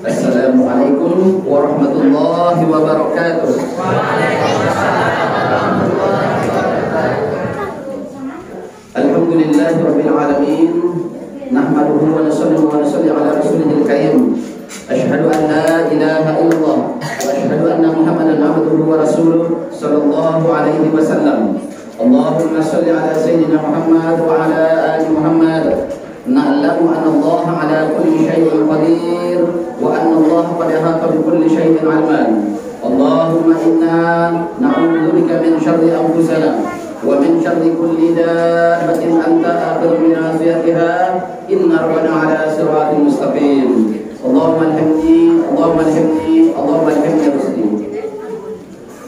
Assalamualaikum warahmatullahi wabarakatuh. Alhamdulillahi rabbil alamin. Nahmaduhu wa nusalli ala rasulihil karim. Asyhadu an la ilaha illallah wa asyhadu anna Muhammadan abduhu wa rasuluh sallallahu alaihi wasallam. Allahumma shalli ala sayyidina Muhammad wa ala ali Muhammad. Na'lamu anna Allah ala kulli syai'in qadir wa anna Allah qad ahata bi kulli syai'in 'ilman. Allahumma inna na'udzubika min syarri anfusina wa min syarri kulli dabbatin anta akhidhu bi nasiyatiha inna rabbana ala siratin mustaqim. Allahumma alhamdi rusdi.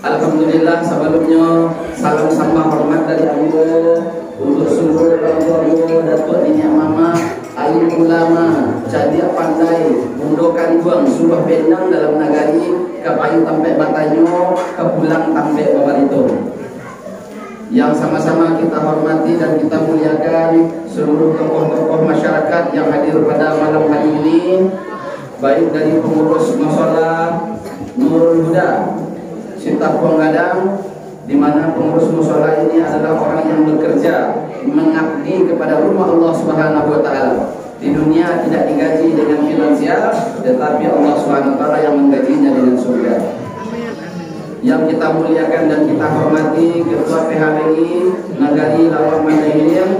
Alhamdulillah, sebelumnya salam sembah hormat dari Anda untuk seluruh orang tua Datuk Nenek Mama, alim ulama, jadi pandai, mundokan buang suruh benang dalam nagari, kepayu sampai batanyo, kepulang sampai babarito. Yang sama-sama kita hormati dan kita muliakan seluruh tokoh-tokoh masyarakat yang hadir pada malam hari ini, baik dari pengurus mushola Nurul Huda Sitapuang Gadang, di mana pengurus mushola ini adalah orang yang bekerja mengabdi kepada rumah Allah Subhanahu wa taala. Di dunia tidak digaji dengan finansial, tetapi Allah Subhanahu wa taala yang menggajinya dengan surga. Yang kita muliakan dan kita hormati Ketua PHBI Nagari Lawang Mandailing,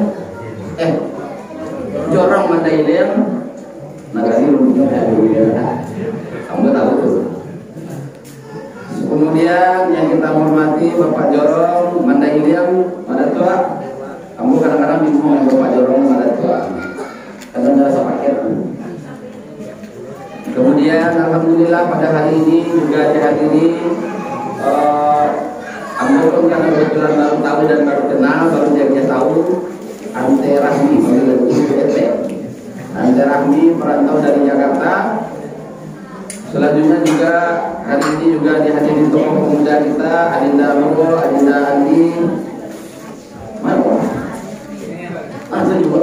Jorong Mandailing, Nagari kamu tahu tuh. Kemudian yang kita hormati Bapak Jorong Mandailing, pada tua. Kamu kadang-kadang bingung Bapak Jorong pada tua. Kadang rasa paket. Kemudian alhamdulillah pada hari ini juga dihadiri Ambo pun karena kebetulan baru tahu dan baru kenal, baru dia tahu Ante Rahmi, Ante Rahmi perantau dari Jakarta. Selanjutnya juga hari ini juga dihadiri tokoh pemuda kita, Adinda Ambo, Adinda Andi. Mana? Saya juga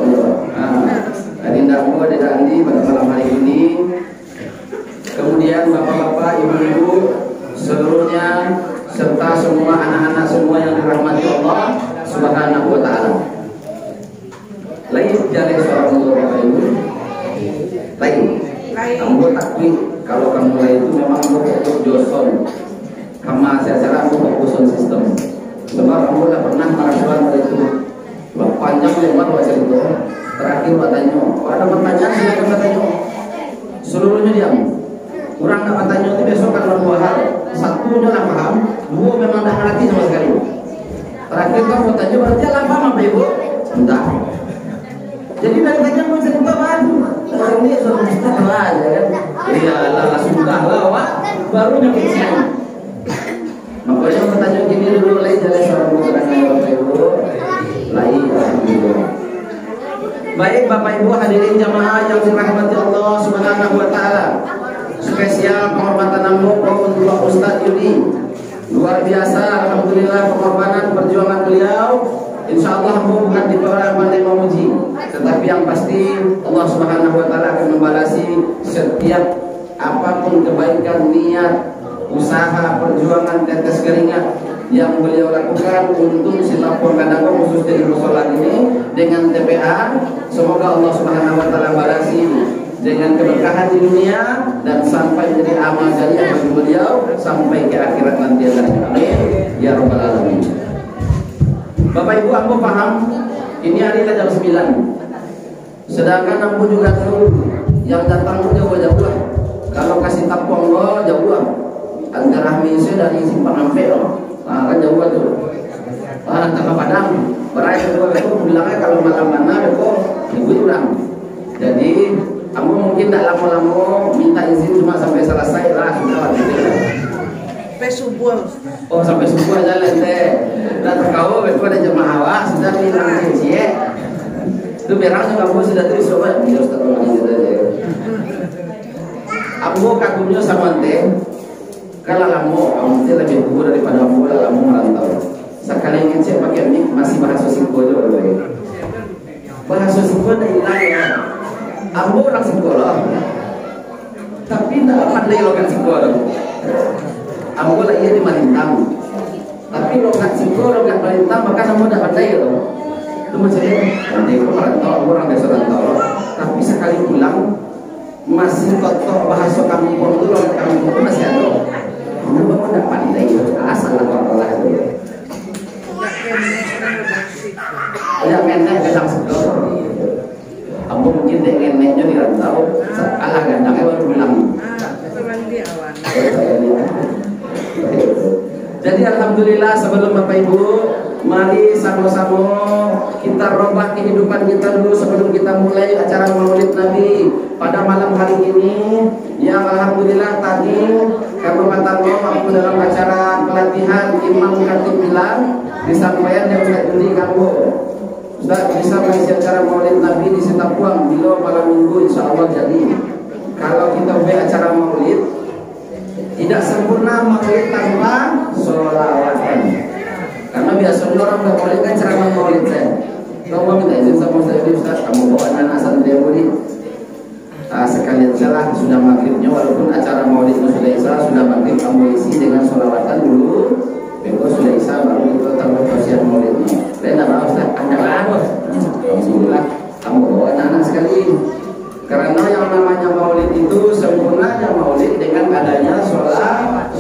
Adinda Ambo, Adinda Andi pada malam hari ini. Kemudian bapak-bapak, ibu-ibu seluruhnya, serta semua anak-anak semua yang dirahmati Allah Subhanahu wa taala. Lain jadi seorang bapak ibu. Lain. Kamu takwi kalau kamu mulai itu memang untuk Johnson. Kama saya untuk Johnson sistem. Sebab kamu sudah pernah merasakan itu. Panjang lebar wajah itu. Terakhir bertanya, ada pertanyaan silakan bertanya. Seluruhnya diam. Kurang tak bertanya itu besok kan dua hal. Satu adalah paham, dua memang tak ngerti sama sekali. Terakhir kamu bertanya berarti lah paham apa ibu? Entah. Jadi dari tanya mau cerita baru. Ini sudah mustahil aja kan. Iya lah sudah lah Pak. Baru bikin siang. Makanya bertanya gini dulu lain jalan seorang keterangan Bapak Ibu. Lain alhamdulillah. Baik Bapak Ibu hadirin jamaah yang dirahmati Allah Subhanahu wa taala. Spesial penghormatan Ambo untuk Pak Ustadz Yudi. Luar biasa alhamdulillah pengorbanan perjuangan beliau. Insya Allah Ambo bukan di orang pandai memuji, tetapi yang pasti Allah Subhanahu wa taala akan membalasi setiap apapun kebaikan niat, usaha, perjuangan, tetes keringat yang beliau lakukan untuk Sitapuang Gadang khusus dari mushola ini dengan TPA. Semoga Allah Subhanahu wa taala balasi dengan keberkahan di dunia dan sampai menjadi amal jariah bagi beliau sampai ke akhirat nanti. Amin ya rabbal alamin. Bapak Ibu, ambo paham ini hari jam 9. Sedangkan ambo juga tahu yang datang jauh-jauh lah. Kalau kasih tampung jauh lah. Antara Rahmi dari Simpang Ampel, kan jauh tuh. Tanpa Padang, berai itu bilangnya kalau malam mana itu ibu ulang. Jadi, kamu mungkin tidak lama-lama minta izin cuma sampai selesai lah sudah gitu. Sampai subuh. Oh, sampai subuh aja lah teh. Dan kau betul ada jemaah awak sudah bilang cie. Itu berang kamu sudah terus coba dia Ustaz gitu aja. Aku kagumnya sama teh. Kalau kamu teh lebih tua daripada kamu kamu merantau. Sekali ngecek pakai mic masih bahasa Singko aja boleh. Bahasa Singko dah hilang ya. Aku orang Singko lah. Tapi tidak pandai logat Singko lah. Aku lah iya di Malintang. Tapi logat Singko, logat Malintang maka kamu tidak pandai loh. Itu maksudnya nanti aku merantau, aku orang desa rantau. Tapi sekali pulang masih kotor bahasa kampung itu logat kampung itu masih ada. Kamu tidak pandai asal lah itu. Ya menek gedang sedor. Kamu mungkin dek meneknya di rantau, alah gandangnya baru bilang. Jadi alhamdulillah sebelum Bapak Ibu, mari sama-sama kita robah kehidupan kita dulu sebelum kita mulai acara Maulid Nabi pada malam hari ini. Yang alhamdulillah tadi kamu katakan waktu dalam acara pelatihan Imam Khatib bilang disampaikan yang Ustaz Juli kamu Ustaz bisa mengisi acara Maulid Nabi di Sitapuang bila malam minggu insya Allah jadi. Kalau kita buat acara Maulid tidak sempurna Maulid tanpa sholawatan. Karena biasanya orang udah Maulid kan ceramah Maulid saya. Kamu minta izin sama Ustaz Juli, Ustaz kamu bawa anak santri Budi. Sekalian salah sudah maghribnya walaupun acara Maulid sudah isya sudah maghrib kamu isi dengan sholawatan dulu. Besok sudah isya baru kita tambah tausiah Maulidnya. Lain apa Ustaz? Anda harus. Alhamdulillah kamu bawa anak-anak sekali. Karena yang namanya Maulid itu sempurnanya Maulid dengan adanya sholat.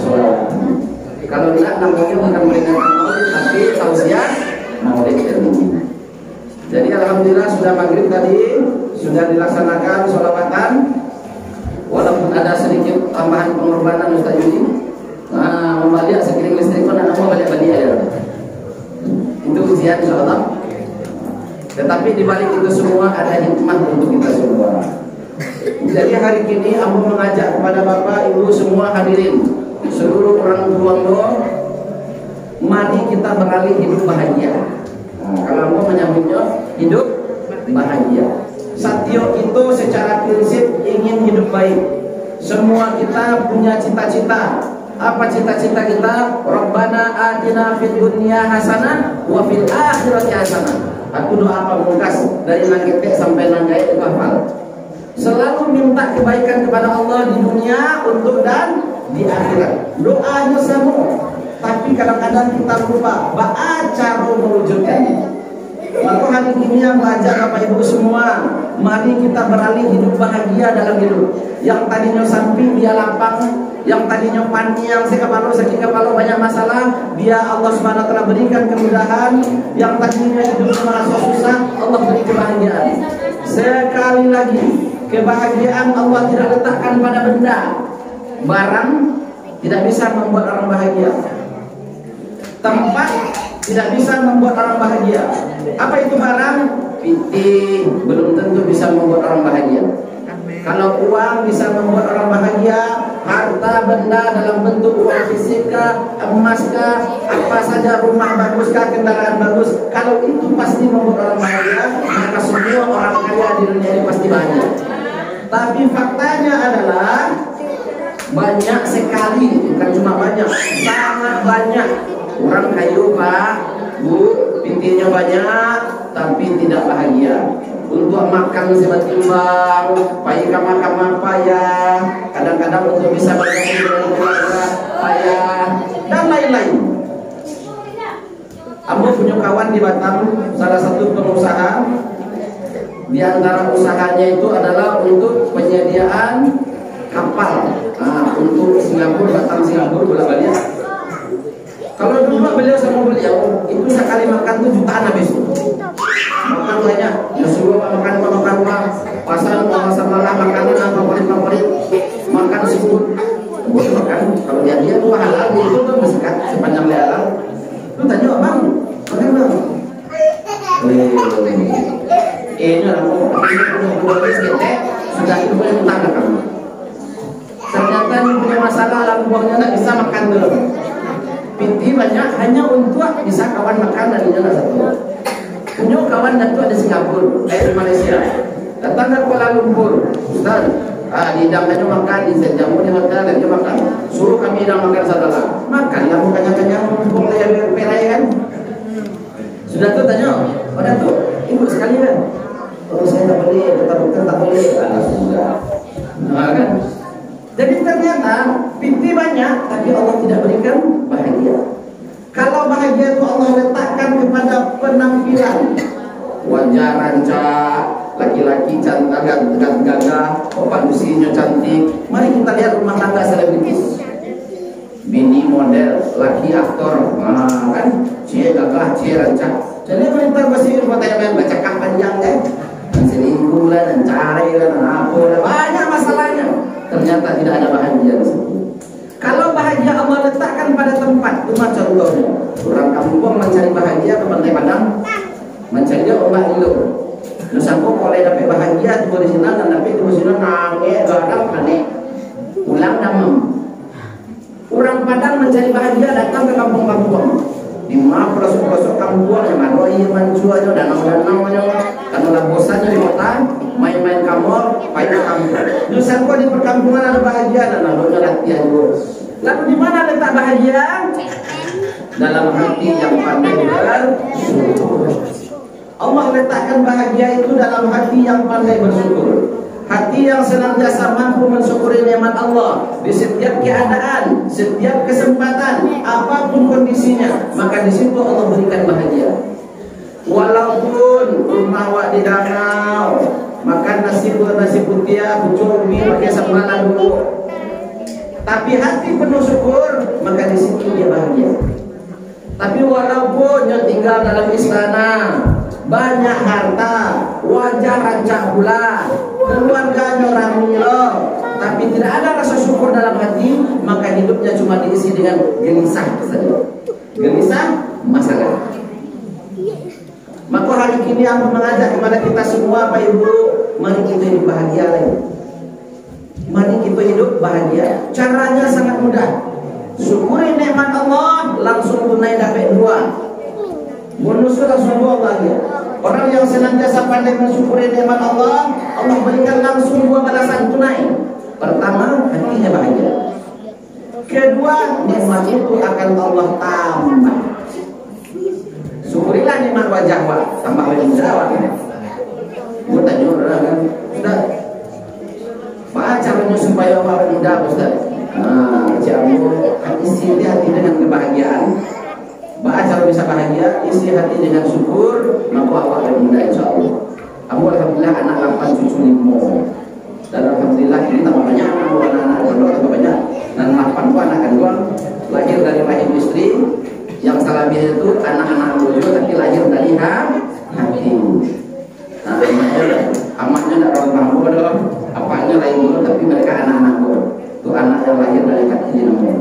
Kalau tidak namanya bukan meringankan Maulid tapi tausiah Maulid ilmu. Jadi alhamdulillah sudah maghrib tadi sudah dilaksanakan sholawatan. Walaupun ada sedikit tambahan pengorbanan Ustaz Yudi. Membalik sekiring listrik pun anak mau balik ya. Itu ujian insyaallah. Tetapi di balik itu semua ada hikmah untuk kita semua. Jadi hari ini aku mengajak kepada Bapak Ibu semua hadirin, seluruh orang tua, mari kita beralih hidup bahagia. Kalau aku menyambutnya hidup bahagia. Satyo itu secara prinsip ingin hidup baik. Semua kita punya cita-cita. Apa cita-cita kita? Rabbana atina fid dunya hasanah wa fil akhirati hasanah. Aku doa pamungkas dari nangkete sampai nanggai itu hafal. Selalu minta kebaikan kepada Allah di dunia untuk dan di akhirat. Doanya semua. Tapi kadang-kadang kita lupa cara mewujudkannya. Maka hari ini yang mengajak Bapak Ibu semua, mari kita beralih hidup bahagia dalam hidup. Yang tadinya samping dia lapang, yang tadinya panjang saking kepala banyak masalah, dia Allah Subhanahu wa taala berikan kemudahan. Yang tadinya hidup merasa susah, Allah beri kebahagiaan. Sekali lagi, kebahagiaan Allah tidak letakkan pada benda. Barang tidak bisa membuat orang bahagia. Tempat tidak bisa membuat orang bahagia. Apa itu barang? Piti belum tentu bisa membuat orang bahagia. Kalau uang bisa membuat orang bahagia, harta benda dalam bentuk uang fisik kah, emas kah, apa saja, rumah bagus kah, kendaraan bagus, kalau itu pasti membuat orang bahagia, maka semua orang kaya di dunia ini pasti bahagia. Tapi faktanya adalah banyak sekali, bukan cuma banyak, sangat banyak orang kayu Pak, Bu, pintinya banyak, tapi tidak bahagia. Untuk makan sebat timbang, payah makan apa ya, kadang-kadang untuk bisa bertemu dengan keluarga payah, dan lain-lain. Aku punya kawan di Batam, salah satu pengusaha, Di antara usahanya itu adalah untuk penyediaan kapal untuk Singapura, datang Singapura bolak-balik. Kalau dulu beliau sama beliau itu sekali makan tuh jutaan habis. Makan banyak, ya suruh makan pasar malah makanan favorit, makan seafood. Makan kalau dia tuh halal itu tuh bersekat sepanjang halal. Lu tanya bang, makan bang. Ini orang sudah itu boleh utang kamu. Ternyata ini punya masalah lalu buangnya tidak bisa makan dulu. Pinti banyak hanya untuk bisa kawan makan dan ini satu. Punya kawan dan itu di Singapura, di Malaysia. Datang ke Kuala Lumpur, Ustaz. Di hidangnya makan, di jamu di hotel dan dia makan. Suruh kami hidang makan saudara. Makan lah bukannya kenyang mumpung leher perai kan. Sudah tuh tanya, pada tuh ibu sekali kan. Kalau saya tak boleh, kata dokter tak boleh. Sudah. Kan? Jadi ternyata pinti banyak, tapi Allah tidak berikan bahagia. Kalau bahagia itu Allah letakkan kepada penampilan, wajah rancak, laki-laki cantik, gagah, manusianya cantik. Mari kita lihat rumah tangga selebritis. Bini model, laki aktor, kan? Cie gagah, cie rancak. Jadi mentar masih fotonya baca kah panjang kan? Selingkuh lah, dan cari lah, dan apa lah, banyak masalahnya. Ternyata tidak ada bahagia di situ. Kalau bahagia Allah letakkan pada tempat, cuma contohnya orang kampung mencari bahagia ke Pantai Padang, mencari ombak dulu. Nusangko boleh dapat bahagia di sini dan dapat di sini nangis, gadang panik, pulang damam. Orang Padang mencari bahagia datang ke kampung-kampung. Di mana pelosok-pelosok kampung yang ada mancuanya, danau-danaunya, karena bosannya di kota, main-main kamar, main ke kampung. Nusangko di perkampungan ada bahagia dan lalu latihan bos. Lalu di mana letak bahagia? Dalam hati yang pandai bersyukur. Allah letakkan bahagia itu dalam hati yang pandai bersyukur. Hati yang senantiasa mampu mensyukuri nikmat Allah di setiap keadaan, setiap kesempatan, apapun kondisinya, maka di situ Allah berikan bahagia. Walaupun rumah wak di danau, makan nasi putih, kucumi, pakai sambal dulu. Tapi hati penuh syukur, maka di situ dia bahagia. Tapi walaupun dia tinggal dalam istana, banyak harta, wajah rancak pula, keluarganya orang milo, tapi tidak ada rasa syukur dalam hati, maka hidupnya cuma diisi dengan gelisah saja. Gelisah masalah. Maka hari ini aku mengajak kepada kita semua, Pak Ibu, mari kita hidup bahagia lagi. Mari kita hidup bahagia. Caranya sangat mudah. Syukuri nikmat Allah, langsung tunai dapat dua. Bonusnya langsung dua bahagia. Orang yang senantiasa pandai mensyukuri nikmat Allah, Allah berikan langsung dua balasan tunai. Pertama, hatinya bahagia. Kedua, nikmat itu akan Allah tambah. Syukurilah nikmat wajah wa, tambah lagi mudah. Gue tanya orang kan, Ustaz, apa caranya supaya awak mudah, Ustaz? Isi hati dengan kebahagiaan. Cara bisa bahagia, isi hati dengan syukur, maka awak akan mudah insya Allah. Aku alhamdulillah anak 8 cucu 5. Dan alhamdulillah ini tambah banyak anak-anak pondok tambah banyak. Dan 8 itu anak kedua lahir dari rahim istri. Yang salahnya itu anak-anak bojo tapi lahir dari hati. Nah, amatnya tidak orang paham bodoh, apanya lain bodoh, tapi mereka anak-anak bodoh. Itu anak yang lahir dari hati namanya.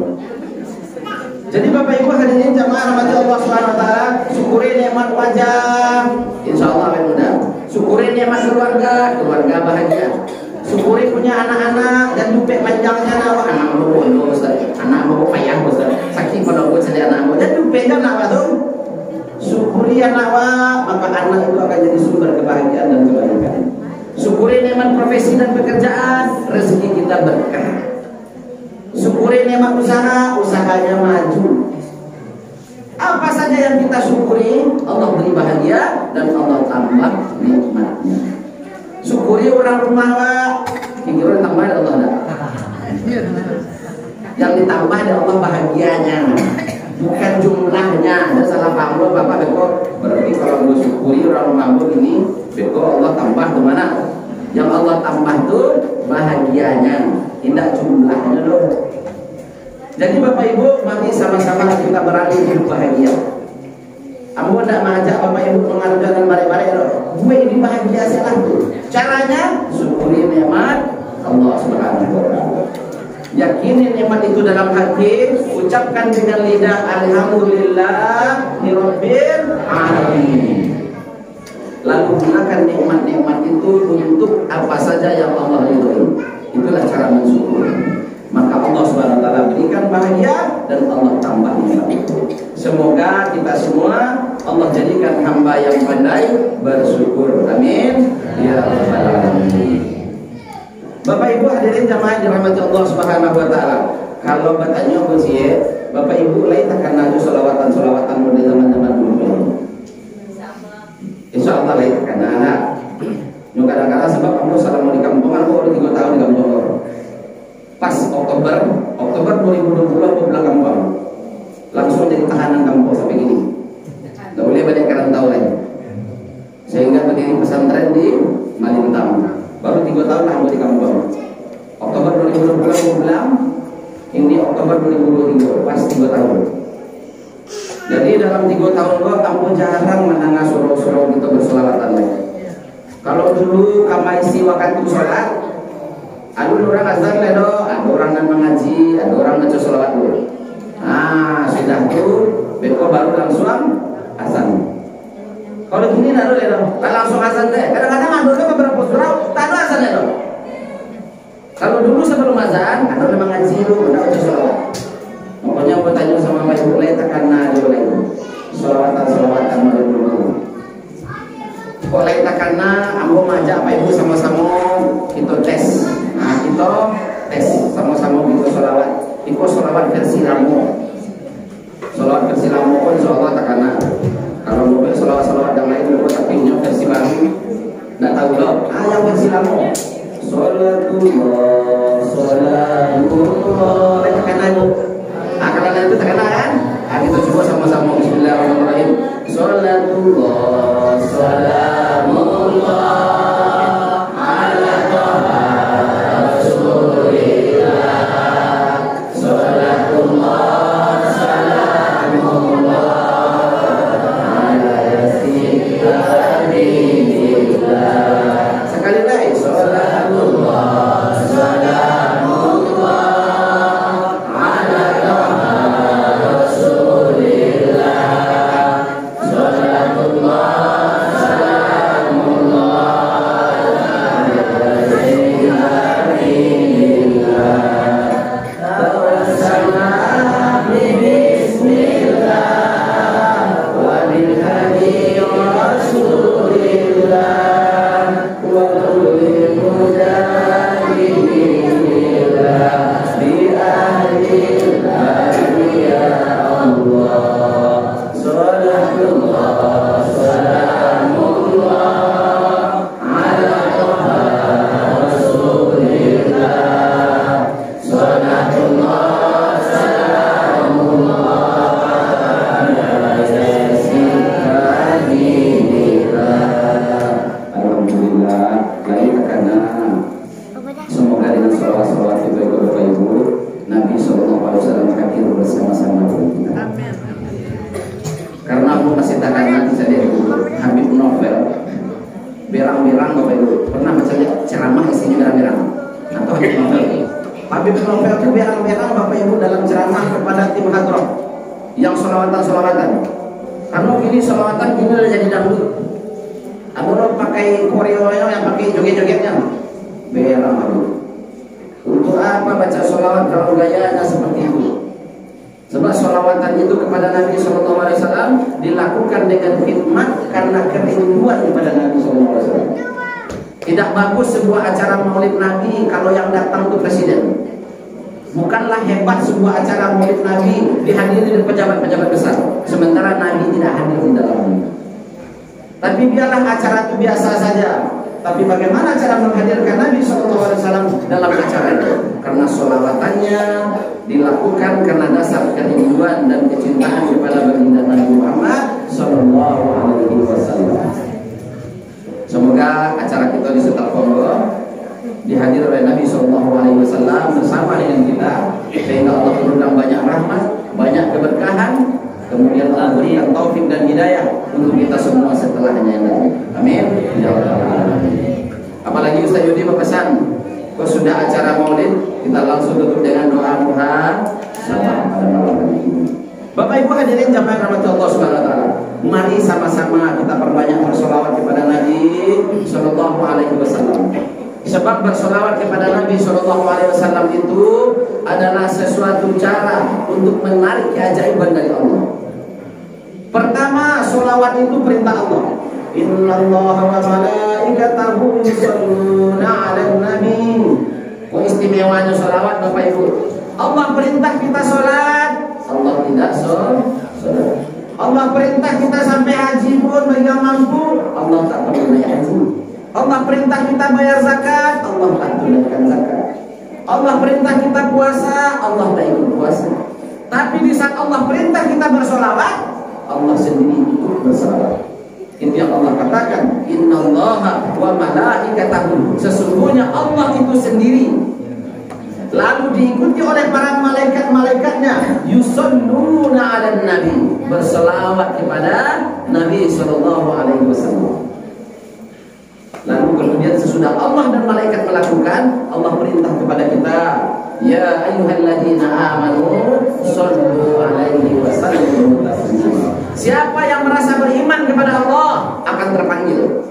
Jadi Bapak Ibu hadirin jamaah rahmati Allah Subhanahu wa taala, syukuri nikmat wajah, insyaallah akan mudah. Syukuri nikmat keluarga, keluarga bahagia. Syukuri punya anak-anak dan dupe panjangnya nawa anak mau Ustaz. Anak mau payah Ustaz. Saking pada buat saya anak mau dan dupe kan nawa tuh. Syukuri anak wa, maka anak itu akan jadi sumber kebahagiaan dan kebahagiaan. Syukuri nikmat profesi dan pekerjaan, rezeki kita berkah. Syukuri nikmat usaha, usahanya maju. Apa saja yang kita syukuri, Allah beri bahagia dan Allah tambah nikmatnya. Syukuri orang rumah wa, kira tambah ada Allah dah. Yang ditambah ada Allah bahagianya, bukan jumlahnya. Ada salah paham Bapak Beko. Berarti kalau gue syukuri orang rumah gue ini Beko Allah tambah ke mana? Yang Allah tambah tuh bahagianya, tidak jumlahnya loh. Jadi Bapak Ibu, mari sama-sama kita beralih hidup bahagia. Aku tidak mengajak Bapak Ibu mengaruhkan dan balik-balik loh. Gue ini bahagia selalu. Caranya syukuri nikmat Allah Subhanahu wa taala. Yakini nikmat itu dalam hati, ucapkan dengan lidah alhamdulillahirabbil alamin. Lalu gunakan nikmat-nikmat itu untuk apa saja yang Allah ridhoi. Itulah cara mensyukuri. Maka Allah Subhanahu wa taala berikan bahagia dan Allah tambah nikmat itu. Semoga kita semua Allah jadikan hamba yang pandai bersyukur. Amin ya rabbal alamin. Bapak Ibu hadirin jamaah dirahmati Allah Subhanahu wa taala. Kalau bertanya apa sih, Bapak Ibu lain takkan naju selawatan-selawatan di zaman-zaman dulu. Insya Allah lain takkan ada. Yang kadang-kadang sebab kamu salam di kampung, aku udah 3 tahun di kampung. Pas Oktober 2020 aku pulang kampung. Langsung jadi tahanan kampung sampai gini. Tidak boleh banyak karantau lagi. Sehingga berdiri pesantren di Malintang. Baru 3 tahun lah aku di kampung. Oktober 2020 aku pulang. Ini Oktober 2023, pas 3 tahun. Jadi dalam 3 tahun aku jarang mendengar suruh-suruh kita berselawatan lagi. Kalau dulu kami isi waktu sholat, ada orang azan ledo, ada orang yang mengaji, ada orang baca selawat dulu. Nah, sudah itu, beko baru langsung azan. Kalau gini naruh ledo, langsung azan deh. Kadang-kadang ada beberapa surau, tak ada azan ledo. Kalau dulu sebelum azan, ada orang mengaji dulu, ada baca selawat. Pokoknya aku tanya sama Mbak Ibu Leta karena dia lagi selawatan dulu. Oleh karena aku mengajak Pak Ibu sama-sama kita tes. Nah, kita tes sama-sama kita sholawat. Itu sholawat versi Lamu. Sholawat versi Lamu pun insya Allah tak kena. Kalau mau sholawat-sholawat yang lain itu tapi versi baru. Nggak tahu loh. Yang versi Lamu. Sholatullah, sholatullah. Tak kena itu. Karena itu tak kena kan? Kita coba sama-sama. Bismillahirrahmanirrahim. Sholatullah, salamullah. Berang-berang Bapak Ibu pernah baca ceramah isinya berang-berang atau Habib Novel. Habib Novel itu berang-berang Bapak Ibu dalam ceramah kepada tim hadroh yang sholawatan. Karena gini sholawatan gini udah jadi dangdut. Abang pakai koreo yang pakai joget-jogetnya. Berang Habib. Untuk apa baca sholawat kalau gayanya seperti itu? Sebab sholawatan itu kepada Nabi SAW dilakukan dengan khidmat karena kerinduan kepada Nabi SAW. Tidak bagus sebuah acara maulid Nabi kalau yang datang itu presiden. Bukanlah hebat sebuah acara maulid Nabi dihadiri oleh pejabat-pejabat besar, sementara Nabi tidak hadir di dalamnya. Tapi biarlah acara itu biasa saja. Tapi bagaimana cara menghadirkan Nabi SAW dalam acara itu? Karena sholawatannya dilakukan karena dasar kerinduan dan kecintaan kepada baginda Nabi Muhammad SAW. Semoga acara kita di Setar Pongo dihadir oleh Nabi SAW bersama dengan kita, sehingga Allah turunkan banyak rahmat, banyak keberkahan, kemudian Allah berikan taufik dan hidayah untuk kita semua setelahnya yang datang. Amin. Ya Rabbal Alamin. Apalagi Ustaz Yudi berpesan, kalau sudah acara maulid, kita langsung tutup dengan doa salam pada malam hari ini. Bapak Ibu hadirin jamaah rahmat Allah Subhanahu wa taala. Mari sama-sama kita perbanyak bersolawat kepada Nabi sallallahu alaihi wasallam. Sebab bersolawat kepada Nabi sallallahu alaihi wasallam itu adalah sesuatu cara untuk menarik keajaiban dari Allah. Pertama, solawat itu perintah Allah. Innallaha wa malaikatahu yusholluna 'alan nabi. Istimewanya solawat Bapak Ibu. Allah perintah kita sholat, Allah tidak sholat. Allah perintah kita sampai haji pun bagi yang mampu, Allah tak perlu naik haji. Allah perintah kita bayar zakat, Allah tak tunaikan zakat. Allah perintah kita puasa, Allah tak ikut puasa. Tapi di saat Allah perintah kita bersolawat, Allah sendiri ikut bersolawat. Itu yang Allah katakan, Innallaha wa malaikatahu. Sesungguhnya Allah itu sendiri, lalu diikuti oleh para malaikat-malaikatnya, yusholluna 'alan nabi, berselawat kepada Nabi sallallahu alaihi wasallam. Lalu kemudian sesudah Allah dan malaikat melakukan, Allah perintah kepada kita, ya ayyuhalladzina amanu shallu 'alaihi wa sallimu taslima. Siapa yang merasa beriman kepada Allah akan terpanggil.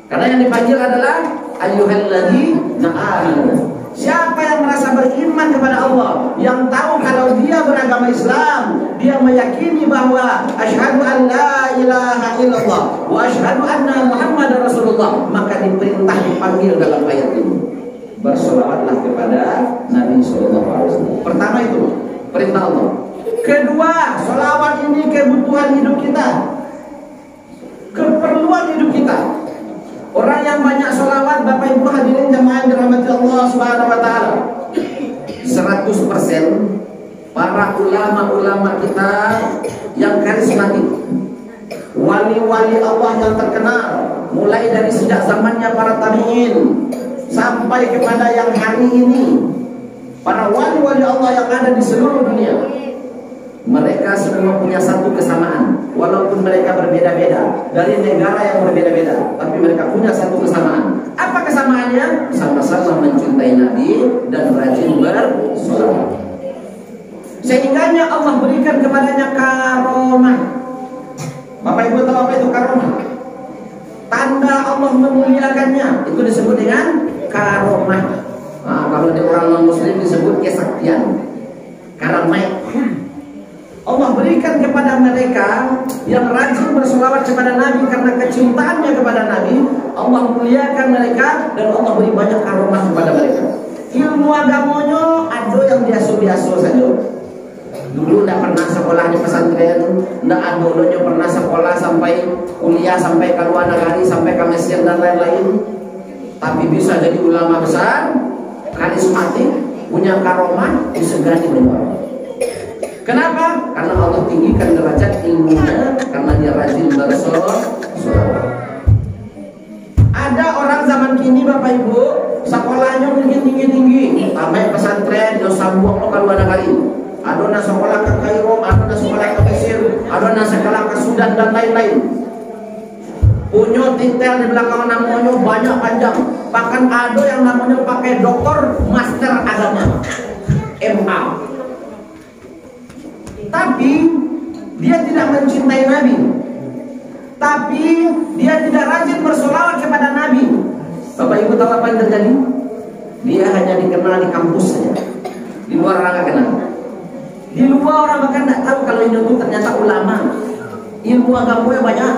Karena yang dipanggil adalah ayyuhalladzina amanu. Siapa yang merasa beriman kepada Allah, yang tahu kalau dia beragama Islam, dia meyakini bahwa asyhadu an la ilaha illallah wa asyhadu anna Muhammadar Rasulullah, maka diperintah dipanggil dalam ayat ini. Bersolawatlah kepada Nabi sallallahu alaihi wasallam. Pertama itu perintah Allah. Kedua, solawat ini kebutuhan hidup kita, keperluan hidup kita. Orang yang banyak sholawat, Bapak Ibu hadirin jamaah yang dirahmati Allah Subhanahu wa taala, 100% para ulama-ulama kita yang karismatik, wali-wali Allah yang terkenal, mulai dari sejak zamannya para tabi'in sampai kepada yang hari ini, para wali-wali Allah yang ada di seluruh dunia, mereka semua punya satu kesamaan. Walaupun mereka berbeda-beda dari negara yang berbeda-beda, tapi mereka punya satu kesamaan. Apa kesamaannya? Sama-sama mencintai Nabi dan rajin bersolawat. Sehingganya Allah berikan kepadanya karomah. Bapak Ibu tahu apa itu karomah? Tanda Allah memuliakannya, itu disebut dengan karomah. Nah, kalau di orang non-muslim disebut kesaktian, karamah. Allah berikan kepada mereka yang rajin bersolawat kepada Nabi karena kecintaannya kepada Nabi. Allah muliakan mereka dan Allah beri banyak karomah kepada mereka. Ilmu agamanya ada yang biasa-biasa saja. Dulu tidak pernah sekolah di pesantren, tidak ada pernah sekolah sampai kuliah, sampai ke luar negeri, sampai ke Mesir dan lain-lain. Tapi bisa jadi ulama besar, karismatik, punya karomah, disegani menjual. Kenapa? Karena Allah tinggikan derajat ilmunya, karena dia rajin bersolawat. Ada orang zaman kini Bapak Ibu, sekolahnya mungkin tinggi-tinggi, sampai pesantren, dia sambung ke luar negeri. Ada yang sekolah ke Kairo, ada yang sekolah ke Mesir, ada yang sekolah ke Sudan dan lain-lain. Punya titel di belakang namanya banyak panjang. Bahkan ada yang namanya pakai doktor master agama, MA. Tapi dia tidak mencintai Nabi, tapi dia tidak rajin bersolawat kepada Nabi. Bapak Ibu tahu apa yang terjadi? Dia hanya dikenal di kampus saja, di luar orang nggak kenal. Di luar orang bahkan tidak tahu kalau ini itu ternyata ulama, ilmu agamanya banyak,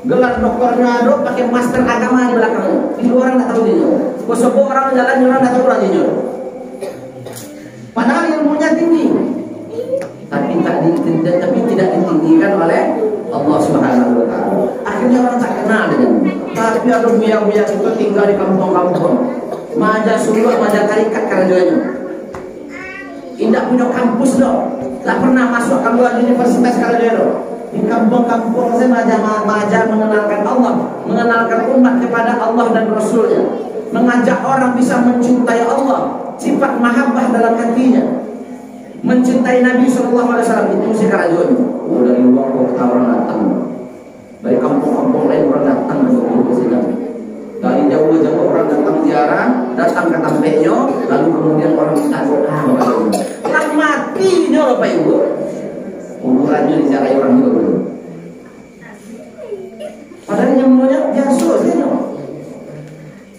gelar doktornya ada, pakai master agama di belakangnya. Di luar orang tidak tahu dia. Kosovo orang jalan orang tidak tahu dia. Padahal ilmunya tinggi, tapi tidak ditinggikan oleh Allah Subhanahu wa taala. Akhirnya orang tak kenal dengan. Tapi ada buaya-buaya itu tinggal di kampung-kampung, maja suluk, maja tarikat kerjanya. Tidak punya kampus dong, tak pernah masuk ke luar universitas kerjanya dong. Di kampung-kampung saya maja mengenalkan Allah, mengenalkan umat kepada Allah dan Rasulnya, mengajak orang bisa mencintai Allah, sifat mahabbah dalam hatinya, mencintai Nabi SAW. Itu sekarang juga. Dari luar kota orang datang, dari kampung-kampung lain orang datang ke sini. Dari jauh-jauh orang datang ziarah, datang ke tampeknya, lalu kemudian orang minta doa. Orang matinya Bapak Ibu. Ukurannya diziarahi orang juga belum. Padahal yang maunya biasa saja.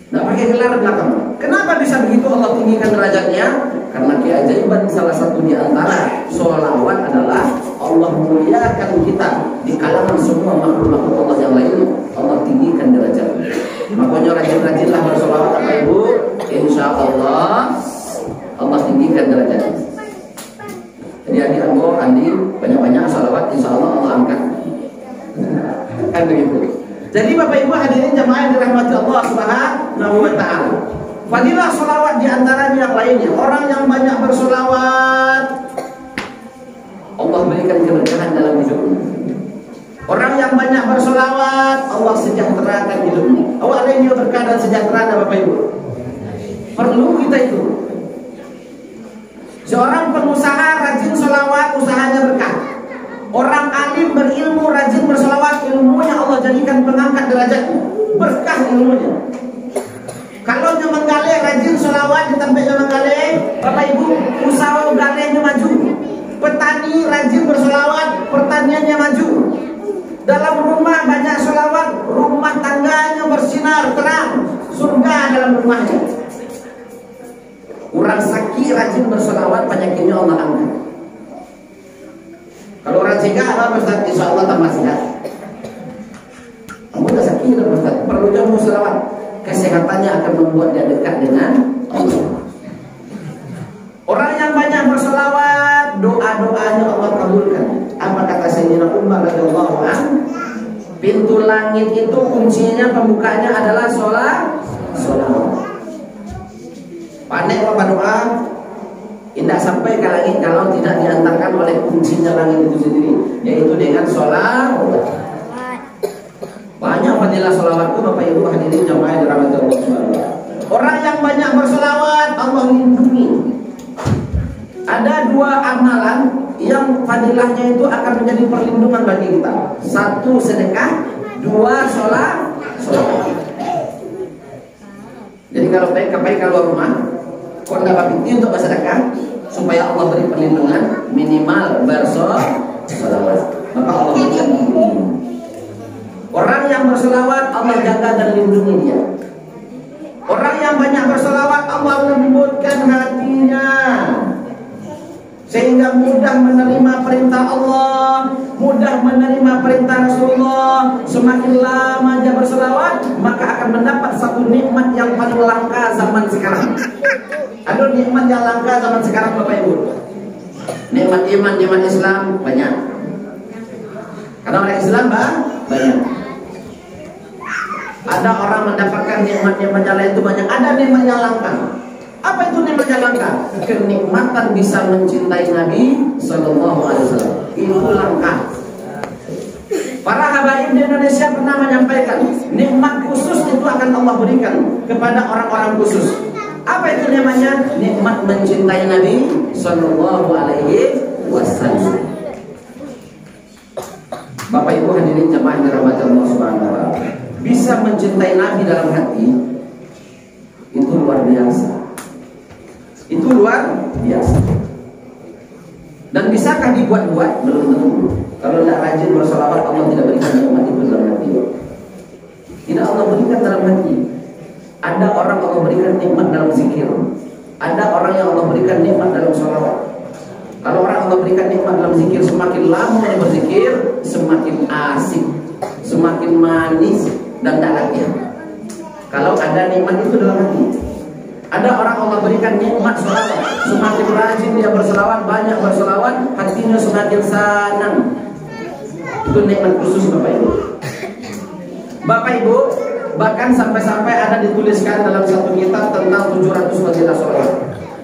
Tidak pakai gelar belakang. Kenapa bisa begitu Allah tinggikan derajatnya? Karena keajaiban salah satu di antara sholawat adalah Allah memuliakan kita di kalangan semua makhluk-makhluk Allah yang lain. Allah tinggikan derajatnya. Makanya rajin-rajinlah bersolawat Bapak Ibu. Insya Allah Allah tinggikan derajatnya. Jadi adik aku, Andi, banyak-banyak salawat, insya Allah Allah angkat. Kan begitu. Jadi Bapak Ibu hadirin jamaah yang dirahmati Allah Subhanahu wa Ta'ala. Fadilah salawat diantaranya yang lainnya. Orang yang banyak bersolawat, Allah berikan keberkahan dalam hidupnya. Orang yang banyak bersolawat, Allah sejahterakan hidupnya. Awak ada yang berkah dan sejahtera Bapak Ibu. Perlu kita itu. Seorang pengusaha rajin sholawat, usahanya berkah. Orang alim berilmu rajin bersolawat, ilmunya Allah jadikan pengangkat derajatnya, berkah ilmunya. Kalau nyaman gale rajin sholawat di tempat nyaman gale, Bapak Ibu, usaha galenya maju. Petani rajin bersolawat, pertaniannya maju. Dalam rumah banyak sholawat, rumah tangganya bersinar terang, surga dalam rumahnya. Orang sakit rajin bersolawat, penyakitnya Allah angkat. Kalau orang sehat, apa Ustaz? Insya Allah tambah sehat. Kamu tak sakit, Ustaz? Perlu jamu selawat. Kesehatannya akan membuat dia dekat dengan Allah. Orang yang banyak bersolawat, doa-doanya Allah kabulkan. Apa kata Sayyidina Umar radhiyallahu anhu? Pintu langit itu kuncinya, pembukanya adalah solawat. Pandai apa doa? Tidak sampai ke langit kalau tidak diantarkan oleh kuncinya langit itu sendiri, yaitu dengan sholat. Banyak fadilah sholawat itu Bapak Ibu hadirin jamaah yang dirahmati Allah SWT. Orang yang banyak bersolawat Allah lindungi. Ada dua amalan yang fadilahnya itu akan menjadi perlindungan bagi kita. Satu sedekah, dua sholat. Jadi kalau baik keluar rumah, kau dapat pintu untuk bersedekah supaya Allah beri perlindungan minimal bersolawat, maka Allah berikan perlindungan. Orang yang bersolawat Allah jaga dan lindungi dia. Orang yang banyak bersolawat Allah lembutkan hatinya sehingga mudah menerima perintah Allah, mudah menerima perintah Rasulullah. Semakin lama dia bersolawat, maka akan mendapat satu nikmat yang paling langka zaman sekarang. Ada nikmat yang langka zaman sekarang Bapak Ibu. Nikmat iman, nikmat Islam banyak. Karena orang Islam banyak. Ada orang mendapatkan nikmat-nikmat yang lain itu banyak. Ada nikmat yang langka. Apa itu nikmat yang langka? Kenikmatan bisa mencintai Nabi Sallallahu Alaihi Wasallam. Itu langka. Para habaib di Indonesia pernah menyampaikan nikmat khusus itu akan Allah berikan kepada orang-orang khusus. Apa itu namanya? Nikmat mencintai Nabi Sallallahu Alaihi Wasallam. Bapak Ibu hadirin jemaah yang dirahmati Allah Subhanahu wa Ta'ala, bisa mencintai Nabi dalam hati itu luar biasa. Itu luar biasa. Dan bisakah dibuat-buat? Belum tentu. Kalau tidak rajin bersolawat, Allah tidak berikan nikmat itu dalam hati. Tidak Allah berikan dalam hati. Ada orang Allah berikan nikmat dalam zikir. Ada orang yang Allah berikan nikmat dalam sholawat. Kalau orang Allah berikan nikmat dalam zikir, semakin lama dia berzikir, semakin asik, semakin manis dan dalamnya. Kalau ada nikmat itu dalam hati. Ada orang Allah berikan nikmat sholawat, semakin rajin dia bersolawat, banyak bersolawat, hatinya semakin senang. Itu nikmat khusus Bapak Ibu. Bapak Ibu, bahkan sampai-sampai ada dituliskan dalam satu kitab tentang 700 fadilah sholawat.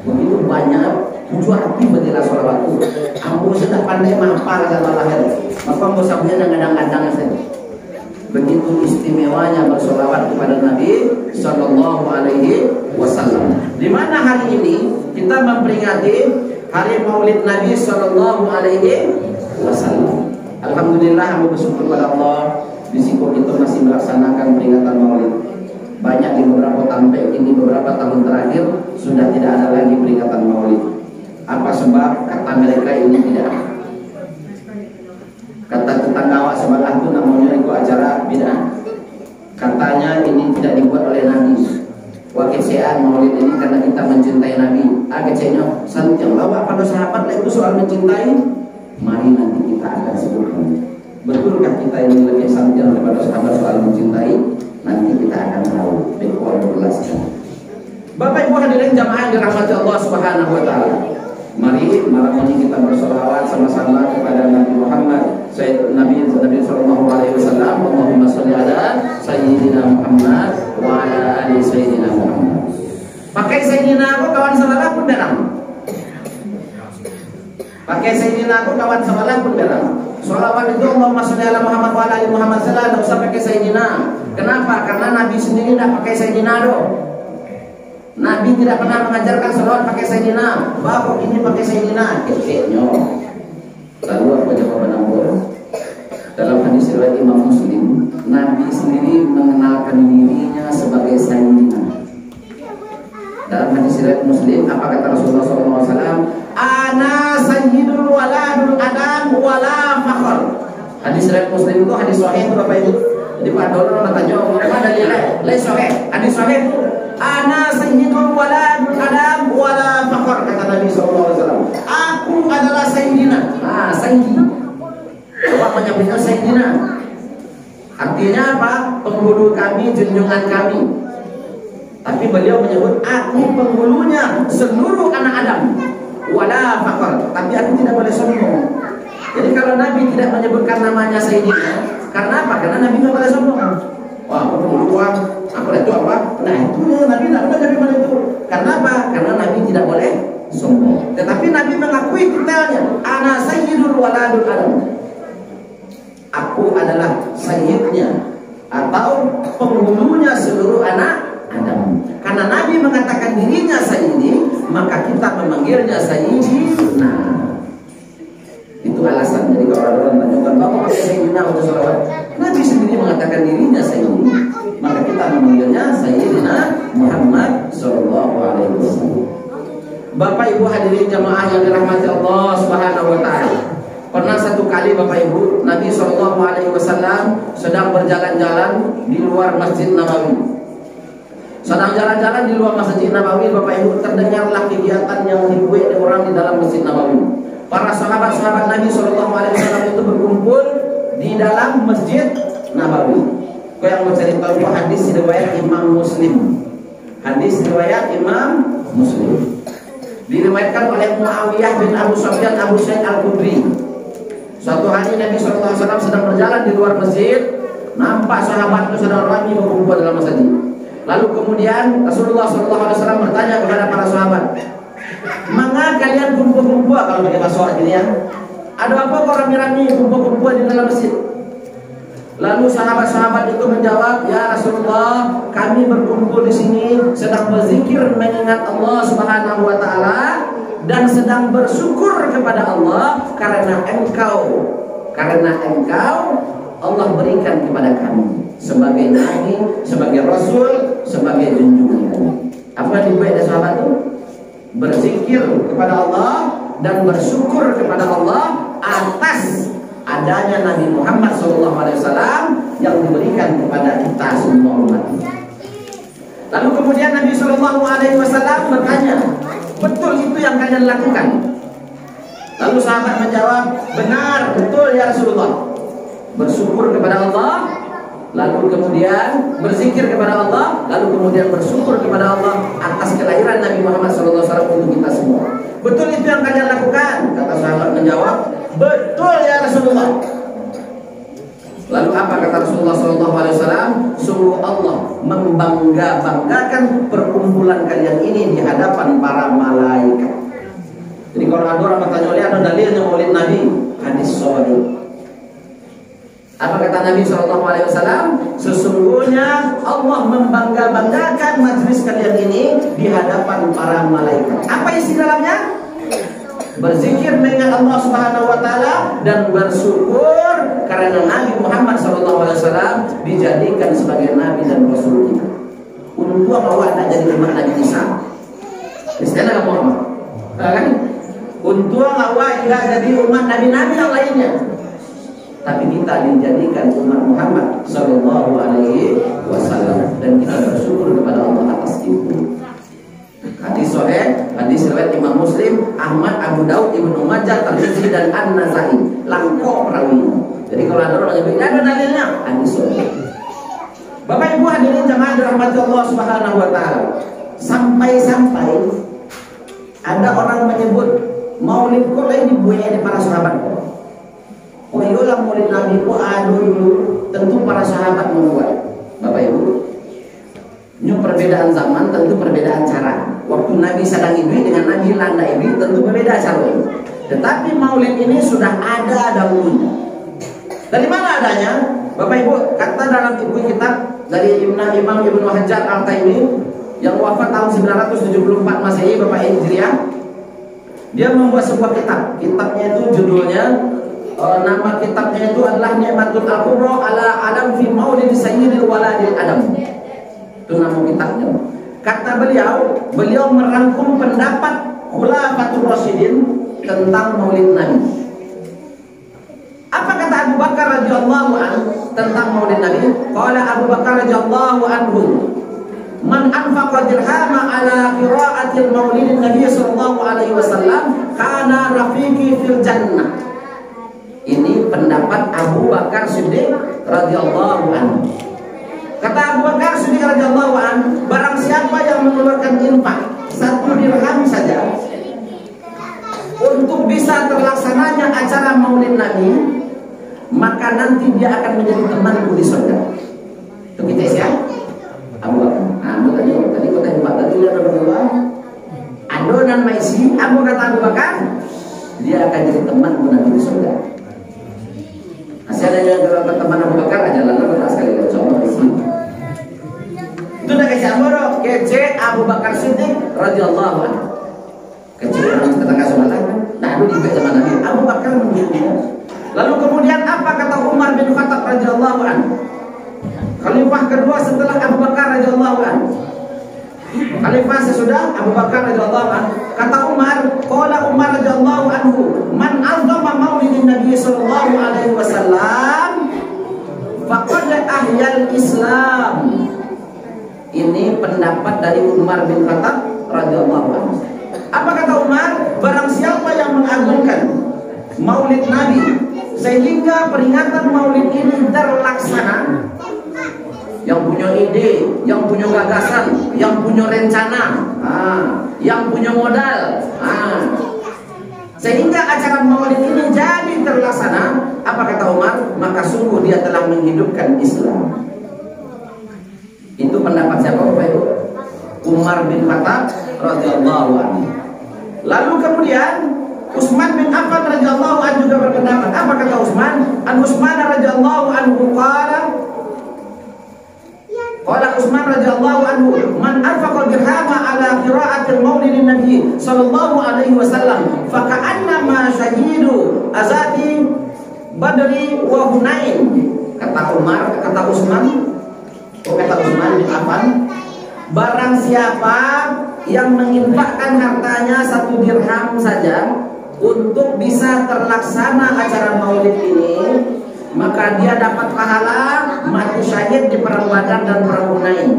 Begitu banyak, 700 fadilah sholawat itu. Ampun sudah pandai mahafal sama lahir. Maka mau sampai kadang-kadang saja. Begitu istimewanya bersolawat kepada Nabi Sallallahu Alaihi Wasallam. Di mana hari ini kita memperingati hari Maulid Nabi Sallallahu Alaihi Wasallam. Alhamdulillah, kami bersyukur kepada Allah. Di Siko kita masih melaksanakan peringatan Maulid. Banyak di beberapa tampek ini beberapa tahun terakhir sudah tidak ada lagi peringatan Maulid. Apa sebab? Kata mereka ini tidak. Kata tetangga sebelah itu namanya itu acara bid'ah. Katanya ini tidak dibuat oleh Nabi. Wakil Maulid ini karena kita mencintai Nabi. Kecenya sanjang bahwa pada sahabat itu soal mencintai. Mari nanti kita akan sebutkan. Betulkah kita ini lebih sanjang daripada sahabat soal mencintai? Nanti kita akan tahu. Bekor berjelaskan. Bapak Ibu hadirin jamaah yang dirahmati Allah Subhanahu Wa Taala. Mari malam ini kita bersolawat sama-sama kepada Nabi Muhammad, Nabi Sallallahu Alaihi Wasallam. Allahumma sholli ala Sayyidina Muhammad wa ala ali Sayyidina Muhammad. Pakai Sayyidina aku kawan sebelah pun berang. Pakai Sayyidina aku kawan sebelah pun berang. Sholawat itu Allahumma sholli ala Muhammad wa ala ali Muhammad sallallahu. Tidak usah pakai Sayyidina. Kenapa? Karena Nabi sendiri tidak pakai Sayyidina doh. Nabi tidak pernah mengajarkan salawat pakai Sayyidina. Bapak ini pakai Sayyidina. Keceknya. Lalu apa jawaban Allah? Dalam hadis riwayat Imam Muslim, Nabi sendiri mengenalkan dirinya sebagai Sayyidina. Dalam hadis riwayat Muslim, apa kata Rasulullah SAW? Ana sayyidul waladul adam wala fakhr. Hadis riwayat Muslim itu hadis sahih itu Bapak Ibu. Jadi Pak Dono bertanya, "Apa dalilnya?" Lai sahih. Hadis sahih. Ana sayyidul waladul adam wala fakhr, kata Nabi SAW. Aku adalah Sayyidina. Sayyidi. Apa menyebutnya Sayyidina? Artinya apa? Penghulu kami, junjungan kami. Tapi beliau menyebut aku penghulunya seluruh anak Adam. Wala fakhr. Tapi aku tidak boleh sombong. Jadi kalau Nabi tidak menyebutkan namanya Sayyidina, karena apa? Karena Nabi tidak boleh sombong. Wah, aku penghulu aku itu apa? Nah itu Nabi tidak boleh dari mana itu. Karena apa? Karena Nabi tidak boleh sombong. Tetapi Nabi mengakui detailnya. Ana sayyidul waladul adam. Aku adalah sayyidnya atau penghulunya seluruh anak Adam. Karena Nabi mengatakan dirinya sayyidi, maka kita memanggilnya sayyidina. Itu alasan. Jadi kalau ada orang tanyakan, "Bapak pakai sayyidina untuk sholawat?" Nabi sendiri mengatakan dirinya sayyidi, maka kita memanggilnya Sayyidina Muhammad Sallallahu Alaihi Wasallam. Bapak Ibu hadirin jamaah yang dirahmati Allah Subhanahu Wa Taala. Pernah satu kali Bapak Ibu, Nabi Sallallahu Alaihi Wasallam sedang berjalan-jalan di luar Masjid Nabawi. Sedang jalan-jalan di luar Masjid Nabawi, Bapak Ibu, terdengarlah kegiatan yang dibuat orang di dalam Masjid Nabawi. Para sahabat-sahabat Nabi Sallallahu Alaihi Wasallam itu berkumpul di dalam Masjid Nabawi. Kau yang mau cari tahu hadis riwayat Imam Muslim. Hadis riwayat Imam Muslim. Diriwayatkan oleh Muawiyah bin Abu Sufyan Abu Sa'id Al-Khudri. Suatu hari Nabi SAW sedang berjalan di luar masjid, nampak sahabat itu sedang ramai berkumpul dalam masjid. Lalu kemudian Rasulullah SAW bertanya kepada para sahabat, "Mengapa kalian kumpul-kumpul?" Kalau pakai bahasa Arab ini ya. Ada apa kok rame-rame kumpul-kumpul di dalam masjid? Lalu sahabat-sahabat itu menjawab, "Ya Rasulullah, kami berkumpul di sini sedang berzikir mengingat Allah Subhanahu Wa Taala dan sedang bersyukur kepada Allah karena Engkau Allah berikan kepada kami sebagai nabi, sebagai rasul, sebagai junjungan kami." Apa yang dibuat oleh sahabat itu? Berzikir kepada Allah dan bersyukur kepada Allah atas adanya Nabi Muhammad SAW yang diberikan kepada kita semua umat. Lalu kemudian Nabi SAW bertanya, "Betul itu yang kalian lakukan?" Lalu sahabat menjawab, "Benar, betul ya Rasulullah." Bersyukur kepada Allah, lalu kemudian berzikir kepada Allah, lalu kemudian bersyukur kepada Allah atas kelahiran Nabi Muhammad SAW untuk kita semua. "Betul itu yang kalian lakukan?" Kata sahabat menjawab, "Betul ya Rasulullah." Lalu apa kata Rasulullah SAW? "Sungguh Allah membanggakan perkumpulan kalian ini di hadapan para malaikat." Jadi kalau ada orang bertanya, "Oleh ada dalilnya Maulid Nabi?" Nabi SAW, sesungguhnya Allah membangga-banggakan majlis kalian ini di hadapan para malaikat. Apa isi dalamnya? Berzikir mengingat Allah Subhanahu wa taala dan bersyukur karena Nabi Muhammad SAW dijadikan sebagai nabi dan rasul kita. Untung awak tak jadi umat Nabi Isa. Istilah Muhammad. Kan? Untung awak tidak jadi umat nabi-nabi yang lainnya. Tapi kita dijadikan umat Muhammad Sallallahu Alaihi Wasallam dan kita bersyukur kepada Allah atas itu. Hadis sahih, hadis riwayat Imam Muslim, Ahmad, Abu Daud, Ibnu Majah, Tirmidzi dan An-Nasai. Lengkap perawinya. Jadi kalau ada orang yang bilang ada dalilnya, hadis sahih. Bapak Ibu hadirin jemaah dirahmati Allah Subhanahu wa taala. Sampai-sampai ada orang menyebut Maulid kok lain dibuat di para sahabat. Oh iyalah Maulid Nabi kok dulu tentu para sahabat membuat. Bapak Ibu, ini perbedaan zaman, tentu perbedaan cara. Waktu Nabi sedang hidup dengan Nabi landa hidup tentu berbeda cara. Tetapi Maulid ini sudah ada dahulunya. Dari mana adanya? Bapak Ibu, kata dalam buku kitab dari Imam Ibnu Hajar Al-Taimi yang wafat tahun 974 Masehi, Bapak Hijriah. Dia membuat sebuah kitab. Kitabnya itu judulnya nama kitabnya itu adalah Ni'matul Al-Kubra ala Adam fi Maulid Sayyidil Waladil Adam. Itu nama kitabnya. Kata beliau merangkum pendapat Khulafatul Rasyidin tentang Maulid Nabi. Apa kata Abu Bakar radhiyallahu anhu tentang Maulid Nabi? Qala Abu Bakar radhiyallahu anhu, man anfaqa dirhama ala qiraatil Maulidin Nabi sallallahu alaihi wasallam kana rafiqi fil jannah. Ini pendapat Abu Bakar Siddiq radhiyallahu anhu. Kata Abu Bakar Siddiq radhiyallahu anhu, barang siapa yang mengeluarkan infak 1 dirham saja untuk bisa terlaksananya acara Maulid Nabi, maka nanti dia akan menjadi temanku di surga. Itu kita siap? Abu Bakar. Tadi kata Abu Bakar tadi ada berdua. Adonan maisi, Abu kata Abu Bakar, dia akan jadi temanku nanti di surga. Hasilnya kalau teman Abu Bakar aja lalu kita sekali coba di sini. Itu udah kasih amoro kece Abu Bakar Siddiq radhiyallahu anhu. Kecil orang tetangga sebelah kan. Nah, itu juga zaman Nabi Abu Bakar menghina. Lalu kemudian apa kata Umar bin Khattab radhiyallahu anhu? Khalifah kedua setelah Abu Bakar radhiyallahu anhu. Khalifah sesudah Abu Bakar radhiyallahu anhu. Kata Umar, qala Umar radhiyallahu anhu, man azama maulidin Nabi sallallahu alaihi wasallam faqad ahyal Islam. Ini pendapat dari Umar bin Khattab radhiyallahu anhu. Apa kata Umar? Barang siapa yang mengagungkan Maulid Nabi sehingga peringatan Maulid ini terlaksana, yang punya ide, yang punya gagasan, yang punya rencana, yang punya modal, sehingga acara Maulid ini jadi terlaksana, apa kata Umar? Maka sungguh dia telah menghidupkan Islam. Itu pendapat siapa Bapak Ibu? Umar bin Khattab radhiyallahu anhu. Lalu kemudian Utsman bin Affan radhiyallahu anhu juga berpendapat. Apa kata Utsman? An Utsman radhiyallahu anhu qala Utsman radhiyallahu anhu, man anfaqa dirhama ala qiraatil maulidin Nabi sallallahu alaihi wasallam fa ka'annama syahidu azati Badri wa Hunain. Kata Utsman bin Affan, barang siapa yang menginfakkan hartanya 1 dirham saja untuk bisa terlaksana acara Maulid ini, maka dia dapat pahala mati syahid di perang Badar dan perang Hunain.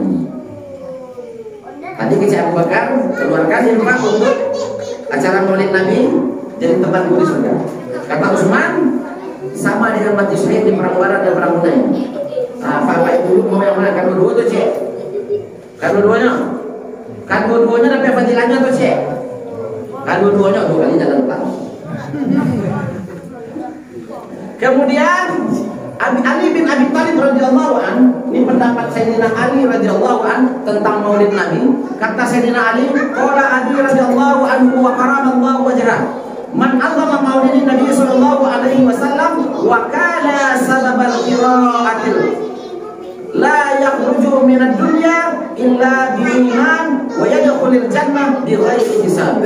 Tadi Abu Bakar keluarkan infak untuk acara Maulid Nabi, jadi teman di surga. Kata Utsman, sama dengan mati syahid di perang Badar dan perang Hunain. Bapak Ibu mau yang mana? Kan dua tuh cek. Kan dua-duanya tapi fadilahnya tuh cek. Kan dua-duanya 2 kali jalan pulang. Kemudian Ali bin Abi Thalib radhiyallahu an, ini pendapat Sayyidina Ali radhiyallahu an tentang Maulid Nabi. Kata Sayyidina Ali, qala Ali radhiyallahu anhu wa karamallahu wajhah, Man allama maulidin Nabi sallallahu alaihi wasallam wa kana sababal qira'atil la yakhruju minad dunya illa bil iman wa yadkhulul jannah bi ghairi hisab.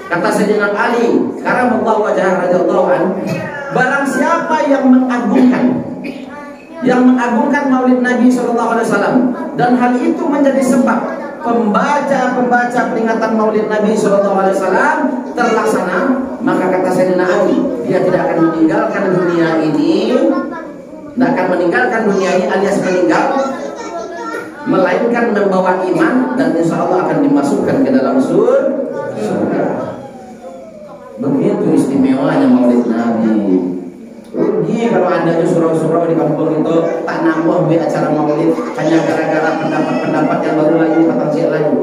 Kata Sayyidina Ali karamallahu wajhahu radhiyallahu an, barang siapa yang mengagungkan maulid Nabi sallallahu alaihi wasallam dan hal itu menjadi sebab pembaca peringatan maulid Nabi SAW terlaksana, maka kata Sayyidina Ali, dia tidak akan meninggalkan dunia ini, alias meninggal, melainkan membawa iman dan insya Allah akan dimasukkan ke dalam surga. Begitu istimewanya maulid Nabi. Rugi kalau adanya surau-surau di kampung itu tak nambah di acara maulid hanya gara-gara pendapat-pendapat yang baru lagi patang lagi.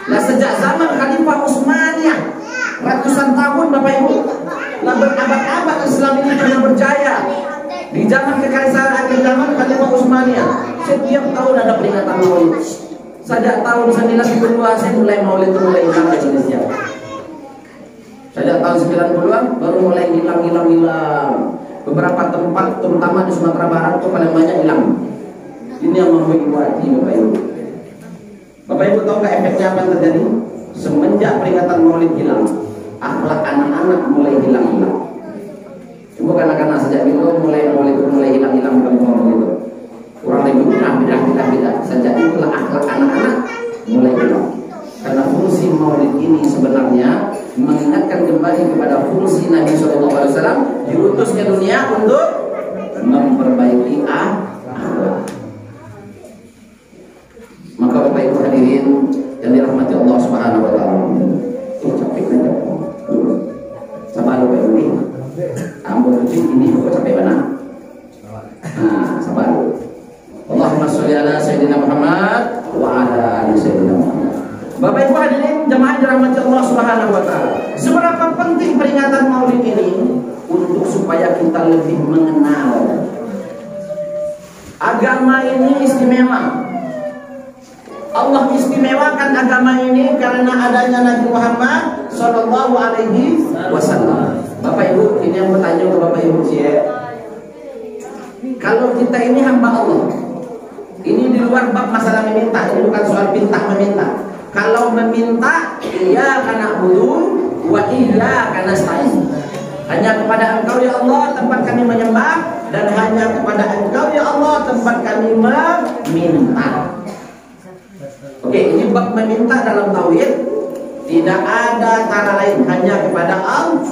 Nah, sejak zaman Khalifah Utsmaniyah ratusan tahun Bapak Ibu, nah berabad-abad Islam ini pernah berjaya. Di zaman kekaisaran akhir zaman Khalifah Utsmaniyah setiap tahun ada peringatan maulid. Sejak tahun 92 saya mulai maulid itu mulai hilang di Indonesia. Sejak tahun 90-an baru mulai hilang. Beberapa tempat terutama di Sumatera Barat itu paling banyak hilang. Ini yang membuat hati Bapak Ibu. Bapak Ibu tahu nggak efeknya apa yang terjadi? Semenjak peringatan maulid hilang, akhlak anak-anak mulai hilang. Bukan karena sejak itu mulai hilang kampung itu. Kurang lebih beda. Sejak itulah akhlak anak-anak mulai hilang. Karena fungsi maulid ini sebenarnya mengingatkan kembali kepada fungsi Nabi SAW diutus ke dunia untuk memperbaiki akhlak. Maka Bapak Ibu hadirin yang dirahmati Allah Subhanahu wa taala. Capek aja. Sama Bapak Ibu ini. Ampun ini kok capek banget. Sabar. Allahumma sholli ala sayyidina Muhammad wa ala ali sayyidina Muhammad. Bapak Ibu hadirin jemaah dirahmati Allah Subhanahu wa taala. Seberapa penting peringatan Maulid ini untuk supaya kita lebih mengenal agama ini istimewa. Allah istimewakan agama ini karena adanya Nabi Muhammad sallallahu alaihi wasallam. Bapak Ibu, ini yang bertanya ke Bapak Ibu kalau kita ini hamba Allah, ini di luar bab masalah meminta, ini bukan soal pinta-meminta. Kalau meminta, iya karena bulu, wa iya karena stain. Hanya kepada Engkau ya Allah tempat kami menyembah, dan hanya kepada Engkau ya Allah tempat kami meminta. Oke, ini bab meminta dalam tauhid tidak ada cara lain, hanya kepada Allah.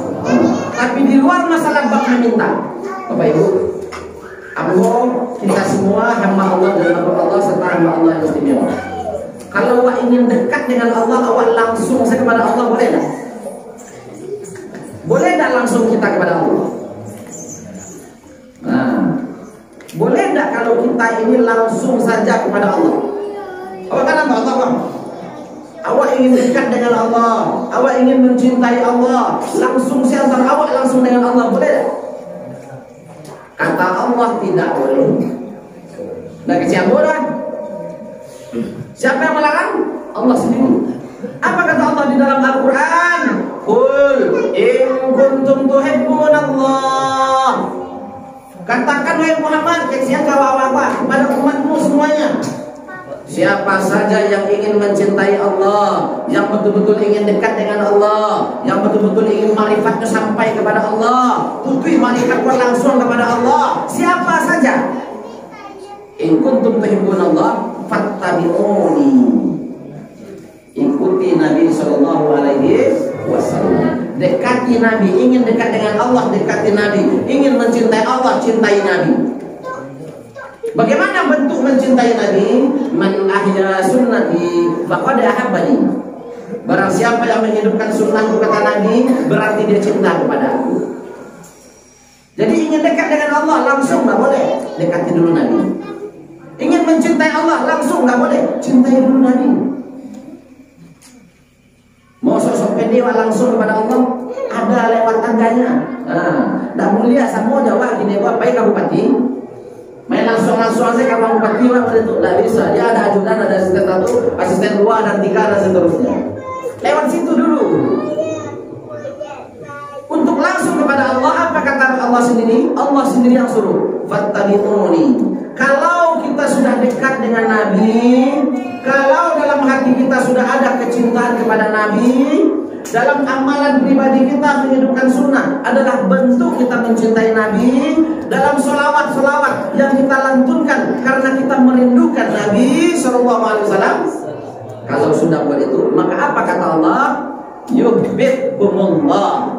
Tapi di luar masalah bab meminta, Bapak Ibu, kita semua hamba Allah dan hamba Allah serta hamba Allah yang istimewa. Kalau awak ingin dekat dengan Allah, awak langsung saya kepada Allah, boleh tak? Boleh tak langsung kita kepada Allah? Boleh tak kalau kita ini langsung saja kepada Allah? Awak kan hamba Allah, awak ingin dekat dengan Allah, awak ingin mencintai Allah, langsung saya antar awak langsung dengan Allah, boleh tak? Kata Allah tidak boleh. Nah, kesian bodoh. Siapa yang melarang? Allah sendiri. Apa kata Allah di dalam Al-Quran? Qul in kuntum tuhibbunallah. Katakan wahai Muhammad, kesian kawan-kawan kepada umatmu semuanya. Siapa saja yang ingin mencintai Allah, yang betul-betul ingin dekat dengan Allah, yang betul-betul ingin marifatnya sampai kepada Allah, putri marifatnya langsung kepada Allah, siapa saja. In kuntum tuhibbunallah fattabi'uni. Ikuti Nabi sallallahu alaihi wasallam. Dekati Nabi, ingin dekat dengan Allah, dekati Nabi, ingin mencintai Allah, cintai Nabi. Bagaimana bentuk mencintai Nabi? Man ahya sunnati faqad ahabbani. Barang siapa yang menghidupkan sunnahku, kata Nabi, berarti dia cinta kepada aku. Jadi ingin dekat dengan Allah langsung nggak boleh, dekati dulu Nabi. Ingin mencintai Allah langsung nggak boleh, cintai dulu Nabi. Mau sosok pede langsung kepada Allah, ada lewat tangganya. Dah mulia semua Jawa gini, apa kamu bupati? Main langsung aja kalau bupati mah itu nggak bisa. Dia ada ajudan, ada asisten 1, asisten 2 dan 3 dan seterusnya. Lewat situ dulu. sendiri? Allah sendiri yang suruh. Fattabi'uni. Kalau kita sudah dekat dengan Nabi, kalau dalam hati kita sudah ada kecintaan kepada Nabi, dalam amalan pribadi kita menghidupkan sunnah adalah bentuk kita mencintai Nabi. Dalam solawat-solawat yang kita lantunkan karena kita merindukan Nabi SAW. Kalau sudah buat itu, maka apa kata Allah? Yuhibbukumullah.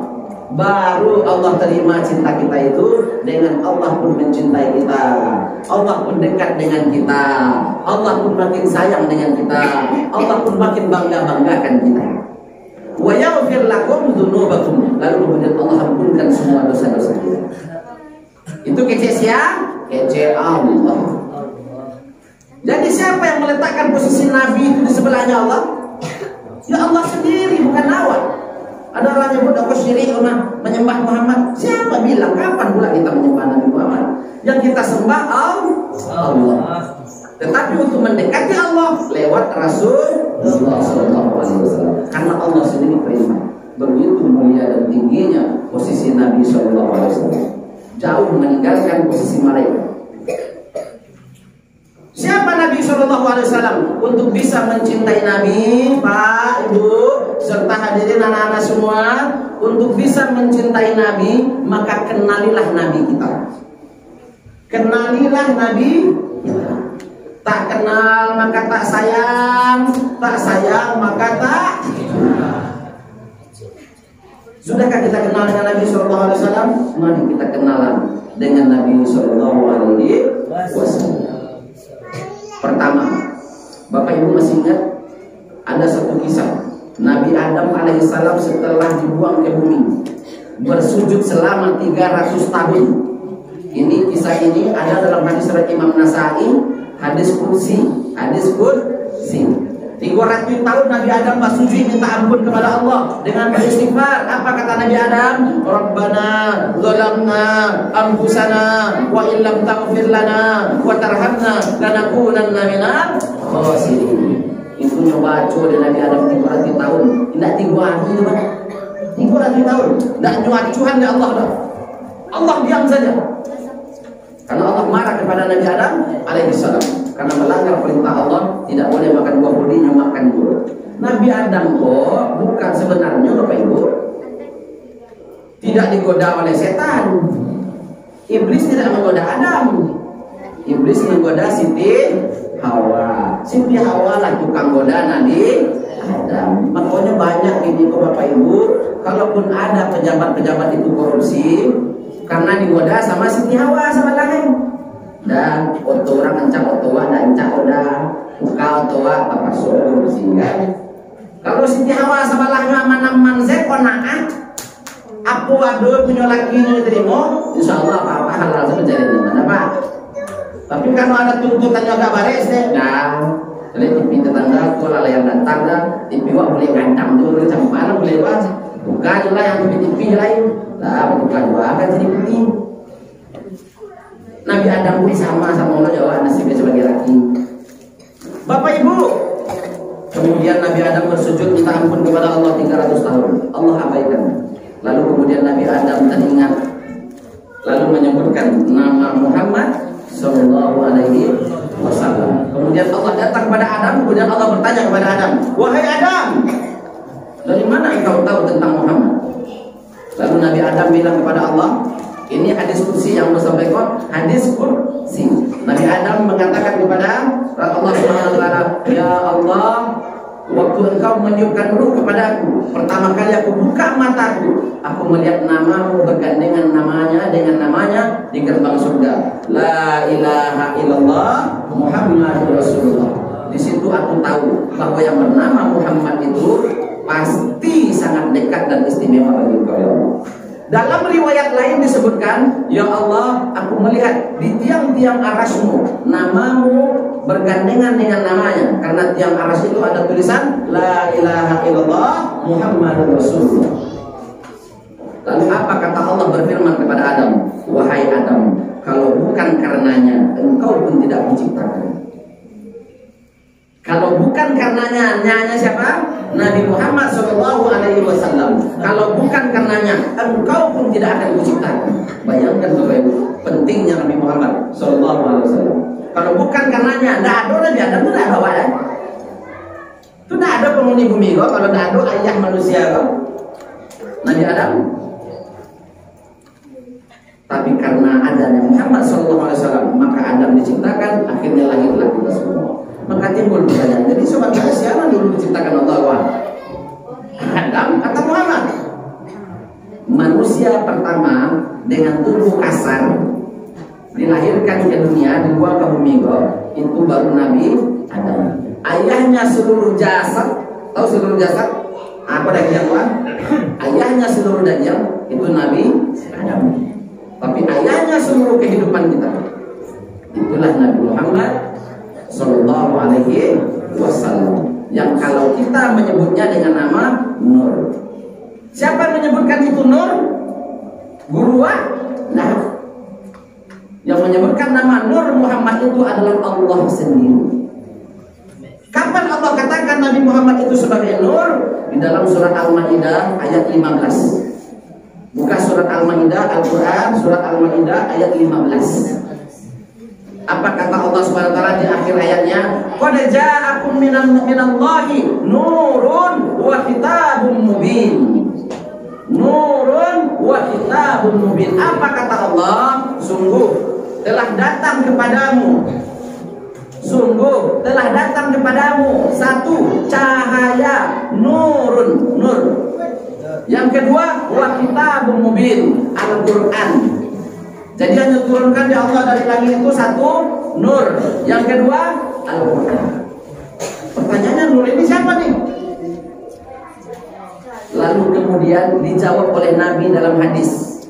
Baru Allah terima cinta kita itu dengan Allah pun mencintai kita, Allah pun dekat dengan kita, Allah pun makin sayang dengan kita, Allah pun makin bangga-banggakan kita. Wa yaghfir lakum dzunubakum. Lalu kemudian Allah ampunkan semua dosa-dosa kita. Itu kece siapa? Kece Allah. Jadi siapa yang meletakkan posisi Nabi itu di sebelahnya Allah? Ya Allah sendiri, bukan lawan. Ada orang yang nyebut aku syirik menyembah Muhammad. Siapa bilang? Kapan pula kita menyembah Nabi Muhammad? Yang kita sembah Allah. Tetapi untuk mendekati Allah lewat Rasulullah SAW. Karena Allah sendiri beriman. Begitu mulia dan tingginya posisi Nabi SAW. Jauh meninggalkan posisi mereka. Siapa Nabi SAW? Untuk bisa mencintai Nabi, Pak, Ibu, serta hadirin anak-anak semua, untuk bisa mencintai Nabi, maka kenalilah Nabi kita. Kenalilah Nabi kita. Tak kenal maka tak sayang, tak sayang maka tak cinta. Sudahkah kita kenal dengan Nabi SAW? Mari kita kenalan dengan Nabi SAW. Pertama, Bapak Ibu masih ingat ada satu kisah Nabi Adam alaihissalam setelah dibuang ke bumi bersujud selama 300 tahun. Ini kisah ini ada dalam hadis riwayat Imam Nasai, hadis kursi. 300 tahun Nabi Adam bersujud minta ampun kepada Allah dengan beristighfar. Apa kata Nabi Adam? Rabbana zalamna anfusana wa illam taghfir lana wa tarhamna lanakunanna minal khasirin. Itu nyoba dari Nabi Adam 300 tahun. Tidak 3 hari, 300 tahun. Tidak nyuat-cuhan ya Allah dah. Allah diam saja. Karena Allah marah kepada Nabi Adam alaihissalam karena melanggar perintah Allah, tidak boleh makan buah bodinya, makan buah. Nabi Adam kok bukan sebenarnya Bapak Ibu tidak digoda oleh setan. Iblis tidak menggoda Adam. Iblis menggoda Siti Hawa. Siti Hawa lah tukang goda Nabi Adam. Makanya banyak ini kok Bapak Ibu, kalaupun ada pejabat-pejabat itu korupsi karena digoda sama Siti Hawa sama lain. Dan oto orang encak otoa dan encak oda buka otoa apa suruh sehingga kalau Siti Hawa sama lahnya aman-aman zekonaat aku aduh punya lakinya terima, insya Allah apa-apa halal saja menjadi teman apa. Tapi kalau ada tuntutannya agak baris deh, nah jadi TV tetangga kalau yang datang dah TV wah boleh gantang dulu sampai mana boleh baca buka juga yang TV lain lah bukan gua akan jadi penting. Nabi Adam pun sama Allah jawab nasibnya sebagai laki. Bapak Ibu, kemudian Nabi Adam bersujud minta ampun kepada Allah 300 tahun. Allah abaikan. Lalu kemudian Nabi Adam teringat, lalu menyebutkan nama Muhammad Sallallahu Alaihi Wasallam. Kemudian Allah datang kepada Adam, kemudian Allah bertanya kepada Adam, wahai Adam, dari mana engkau tahu tentang Muhammad? Lalu Nabi Adam bilang kepada Allah, ini hadis kursi yang bersampaikan, hadis kursi. Nabi Adam mengatakan kepada Allah Subhanahu wa taala, ya Allah, waktu engkau meniupkan ruh kepadaku, pertama kali aku buka mataku, aku melihat namamu bergandengan dengan namanya di gerbang surga. La ilaha illallah Muhammadur Rasulullah. Di situ aku tahu bahwa yang bernama Muhammad itu pasti sangat dekat dan istimewa bagi engkau ya Allah. Dalam riwayat lain disebutkan, ya Allah, aku melihat di tiang-tiang arasmu namamu bergandengan dengan namanya. Karena tiang aras itu ada tulisan La ilaha illallah Muhammadur Rasulullah. Lalu apa kata Allah berfirman kepada Adam? Wahai Adam, kalau bukan karenanya engkau pun tidak menciptakan. Kalau bukan karenanya, nyanya siapa? Nabi Muhammad SAW. Kalau bukan karenanya, engkau pun tidak akan kuciptakan. Bayangkan Bapak Ibu, pentingnya Nabi Muhammad Sallallahu Alaihi Wasallam. Kalau bukan karenanya, tidak ada Nabi Adam itu tidak ada apa ya? Itu tidak ada penghuni bumi kok. Kalau tidak ada ayah manusia kok, Nabi Adam. Tapi karena adanya Muhammad Sallallahu Alaihi Wasallam, maka Adam diciptakan. Akhirnya lahirlah kita semua. Maka timbul pertanyaan. Jadi sobat siapa dulu diciptakan Allah? Adam atau Muhammad? Manusia pertama dengan tubuh kasar dilahirkan ke dunia, dibuang ke bumi itu baru Nabi Adam. Ayahnya seluruh jasad, tahu seluruh jasad? Apa dari yang Tuhan? Ayahnya seluruh dajjal itu Nabi Adam. Tapi ayahnya seluruh kehidupan kita itulah Nabi Muhammad Sallallahu Alaihi Wasallam. Yang kalau kita menyebutnya dengan nama Nur. Siapa yang menyebutkan itu Nur? Guru Nah, yang menyebutkan nama Nur Muhammad itu adalah Allah sendiri. Kapan Allah katakan Nabi Muhammad itu sebagai Nur? Di dalam surat Al-Maidah ayat 15. Buka surat Al-Maidah, Al-Quran, surat Al-Maidah ayat 15. Apa kata Allah Subhanahu wa taala di akhir ayatnya? Qad ja'akum minallahi nurun wa kitabun mubin. Nurun wa kitabun mubin. Apa kata Allah? Sungguh telah datang kepadamu. Sungguh telah datang kepadamu satu cahaya, nurun, nur. Yang kedua, wa kitabun mubin, Al-Qur'an. Jadi yang diturunkan di Allah dari langit itu satu nur, yang kedua Al-Quran. Pertanyaannya, nur ini siapa nih? Lalu kemudian dijawab oleh Nabi dalam hadis.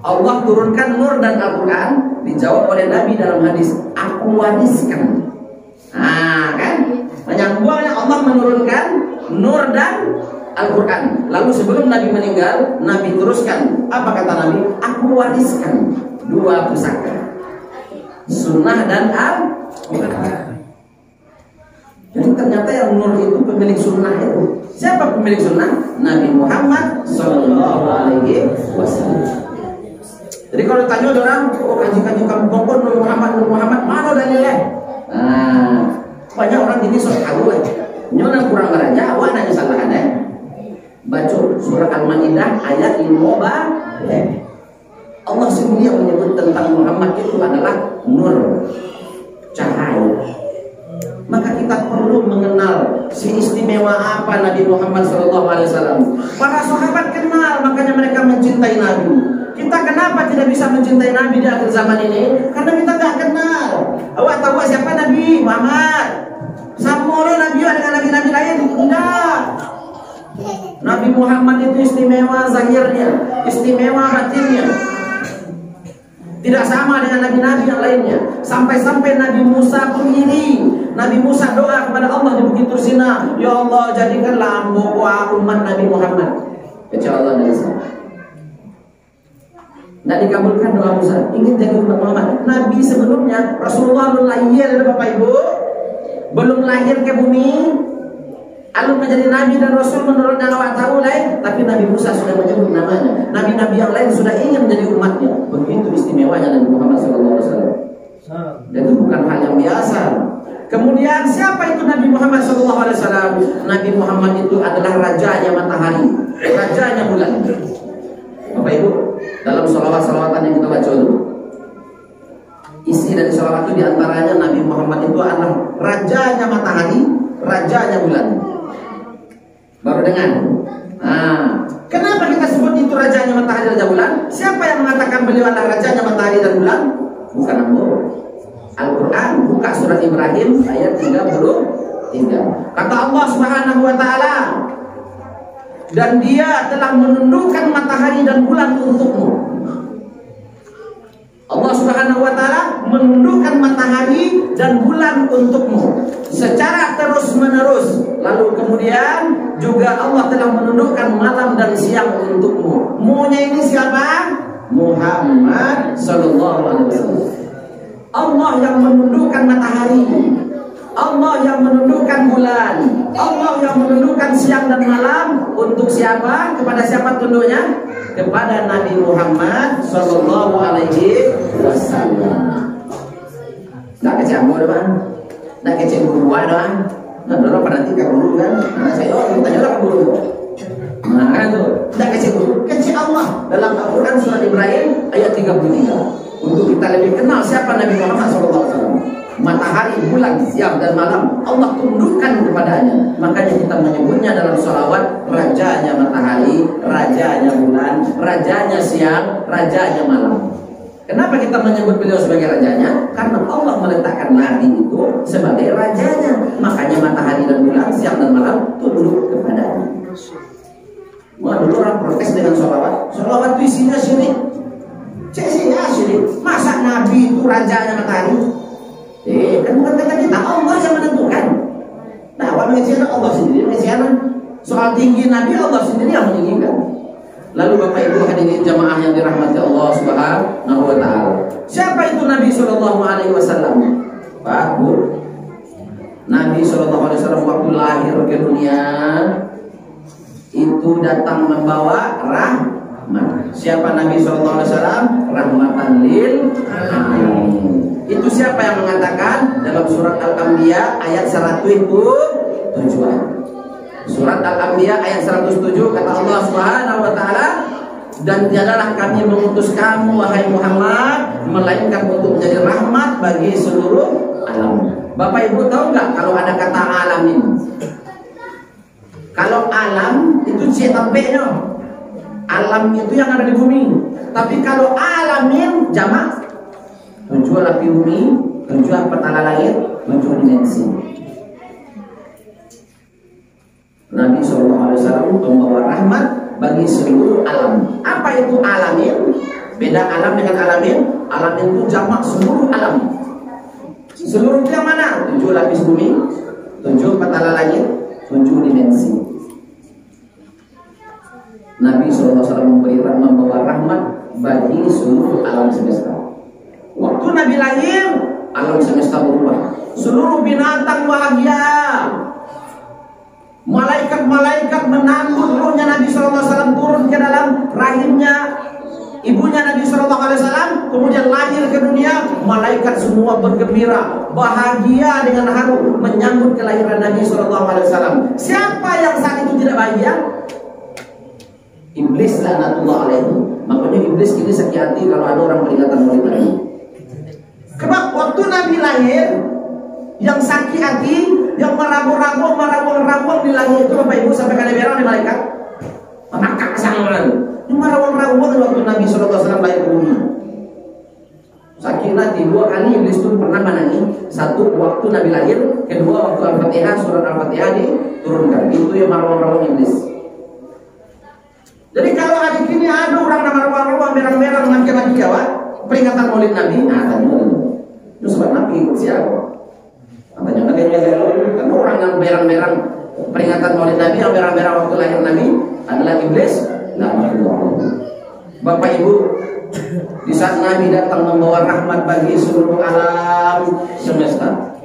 Allah turunkan nur dan Al-Quran, dijawab oleh Nabi dalam hadis, aku wariskan. Nah kan, menyambungnya Allah menurunkan nur dan Al-Quran. Lalu sebelum Nabi meninggal, Nabi teruskan. Apa kata Nabi? Aku wariskan dua pusaka, sunnah dan Al-Quran. Jadi ternyata yang nur itu pemilik sunnah itu. Siapa pemilik sunnah? Nabi Muhammad Sallallahu Alaihi Wasallam. Jadi kalau tanya orang, oh kaji-kaji kamu kompon Nur Muhammad, mana dalilnya? Nah, banyak orang ini sok tahu lah. Nyonya kurang beraja, awak nanya salah ada. Baca surah Al-Maidah ayat 15. Allah sendiri yang menyebut tentang Muhammad itu adalah nur, cahaya. Maka kita perlu mengenal si istimewa apa Nabi Muhammad SAW. Para sahabat kenal, makanya mereka mencintai Nabi. Kita kenapa tidak bisa mencintai Nabi di akhir zaman ini? Karena kita nggak kenal. Awak tahu siapa Nabi Muhammad? Sama Nabi dengan nabi-nabi lain? Enggak. Nabi Muhammad itu istimewa zahirnya, istimewa batinnya. Tidak sama dengan nabi-nabi yang lainnya. Sampai-sampai Nabi Musa pun iri. Nabi Musa doa kepada Allah di Bukit Tursina, ya Allah jadikanlah umat Nabi Muhammad. Kecil Allah dari sana. Tidak dikabulkan doa Musa, ingin jadi umat Muhammad. Nabi sebelumnya, Rasulullah belum lahir, Bapak Ibu, belum lahir ke bumi. Lalu menjadi Nabi dan Rasul menurut yang awak tahu lain. Tapi Nabi Musa sudah menyebut namanya. Nabi-Nabi yang lain sudah ingin menjadi umatnya. Begitu istimewanya Nabi Muhammad SAW. Dan itu bukan hal yang biasa. Kemudian siapa itu Nabi Muhammad SAW? Nabi Muhammad itu adalah rajanya matahari, rajanya bulan. Bapak Ibu, dalam salawat-salawatan yang kita baca dulu, isi dari salawat itu diantaranya Nabi Muhammad itu adalah rajanya matahari, rajanya bulan. Baru dengar. Nah, kenapa kita sebut itu rajanya matahari, raja bulan? Siapa yang mengatakan beliau adalah rajanya matahari dan bulan? Bukan Allah. Al-Quran, buka surat Ibrahim ayat 33. Kata Allah Subhanahu wa taala, dan dia telah menundukkan matahari dan bulan untukmu. Allah Subhanahu wa taala menundukkan matahari dan bulan untukmu secara terus-menerus. Lalu kemudian juga Allah telah menundukkan malam dan siang untukmu. Munya ini siapa? Muhammad sallallahu alaihi wasallam. Allah yang menundukkan matahari. Allah yang menundukkan bulan, Allah yang menundukkan siang dan malam untuk siapa? Kepada siapa tunduknya? Kepada Nabi Muhammad Sallallahu Alaihi Wasallam. Nggak kecambur bang, nggak kecemburu doang. Nah, dulu nanti kabur kan? Nah, saya tanya lah kabur. Nah, kan tuh, nggak kecemburu, kecil Allah. Dalam Al-Quran surat Ibrahim ayat 33. Untuk kita lebih kenal siapa Nabi Muhammad Sallallahu Alaihi Wasallam. Matahari, bulan, siang dan malam Allah tundukkan kepadanya. Makanya kita menyebutnya dalam sholawat rajanya matahari, rajanya bulan, rajanya siang, rajanya malam. Kenapa kita menyebut beliau sebagai rajanya? Karena Allah meletakkan Nabi itu sebagai rajanya. Makanya matahari dan bulan, siang dan malam tunduk kepadanya. Wah, dulu orang protes dengan sholawat. Sholawat itu isinya syirik. Isinya syirik. Masa Nabi itu rajanya matahari? Kan bukan kata kita, Allah yang menentukan. Nah, awal mengisiana Allah sendiri mengisiana. Soal tinggi Nabi Allah sendiri yang meninggikan. Lalu Bapak Ibu hadirin jamaah yang dirahmati Allah Subhanahu wa taala. Siapa itu Nabi sallallahu alaihi wasallam? Pak, Bu. Nabi sallallahu alaihi wasallam waktu lahir ke dunia itu datang membawa rahmat. Siapa Nabi sallallahu alaihi wasallam? Rahmatan lil alamin. Itu siapa yang mengatakan dalam surat Al-Anbiya ayat 107. Surat Al-Anbiya ayat 107 kata Allah Subhanahu wa taala, dan tiadalah kami mengutus kamu wahai Muhammad melainkan untuk menjadi rahmat bagi seluruh alam. Bapak Ibu tahu nggak kalau ada kata alamin? Kalau alam itu cetapnya. Alam itu yang ada di bumi. Tapi kalau alamin jamak, 7 api bumi, 7 petala langit, 7 dimensi. Nabi SAW membawa rahmat bagi seluruh alam. Apa itu alamin? Beda alam dengan alamin. Alamin itu jamak seluruh alam. Seluruh yang mana? 7 lapis bumi, 7 petala langit, 7 dimensi. Nabi SAW membawa rahmat bagi seluruh alam semesta. Waktu Nabi lahir, alam semesta berubah. Seluruh binatang bahagia. Malaikat-malaikat menambut ruhnya Nabi SAW turun ke dalam rahimnya ibunya Nabi SAW. Kemudian lahir ke dunia, malaikat semua bergembira, bahagia dengan haru menyambut kelahiran Nabi SAW. Siapa yang saat itu tidak bahagia? Iblis laknatullah alaihi. Makanya iblis ini sakit hati kalau ada orang peringatan maulid Nabi. Sebab waktu Nabi lahir, yang sakit hati, yang merawang-rawang di langit itu Bapak Ibu sampai kada berang di malaikat. Maka kesangan. Ini merawang-rawang waktu Nabi SAW lahir ke bumi. Sakit hati 2 kali iblis itu pernah menangis. 1 waktu Nabi lahir, kedua waktu Al-Fatihah, surat Al-Fatihah diturunkan. Itu yang merawang-rawang iblis. Jadi kalau hari ini ada orang merawang-rawang berang-berang laki-laki Jawa peringatan maulid Nabi, itu sebab Nabi ikut siapa? Katanya karena orang yang berang-berang peringatan maulid Nabi, yang berang-berang waktu lahir Nabi adalah iblis. Bapak Ibu, di saat Nabi datang membawa rahmat bagi seluruh alam semesta,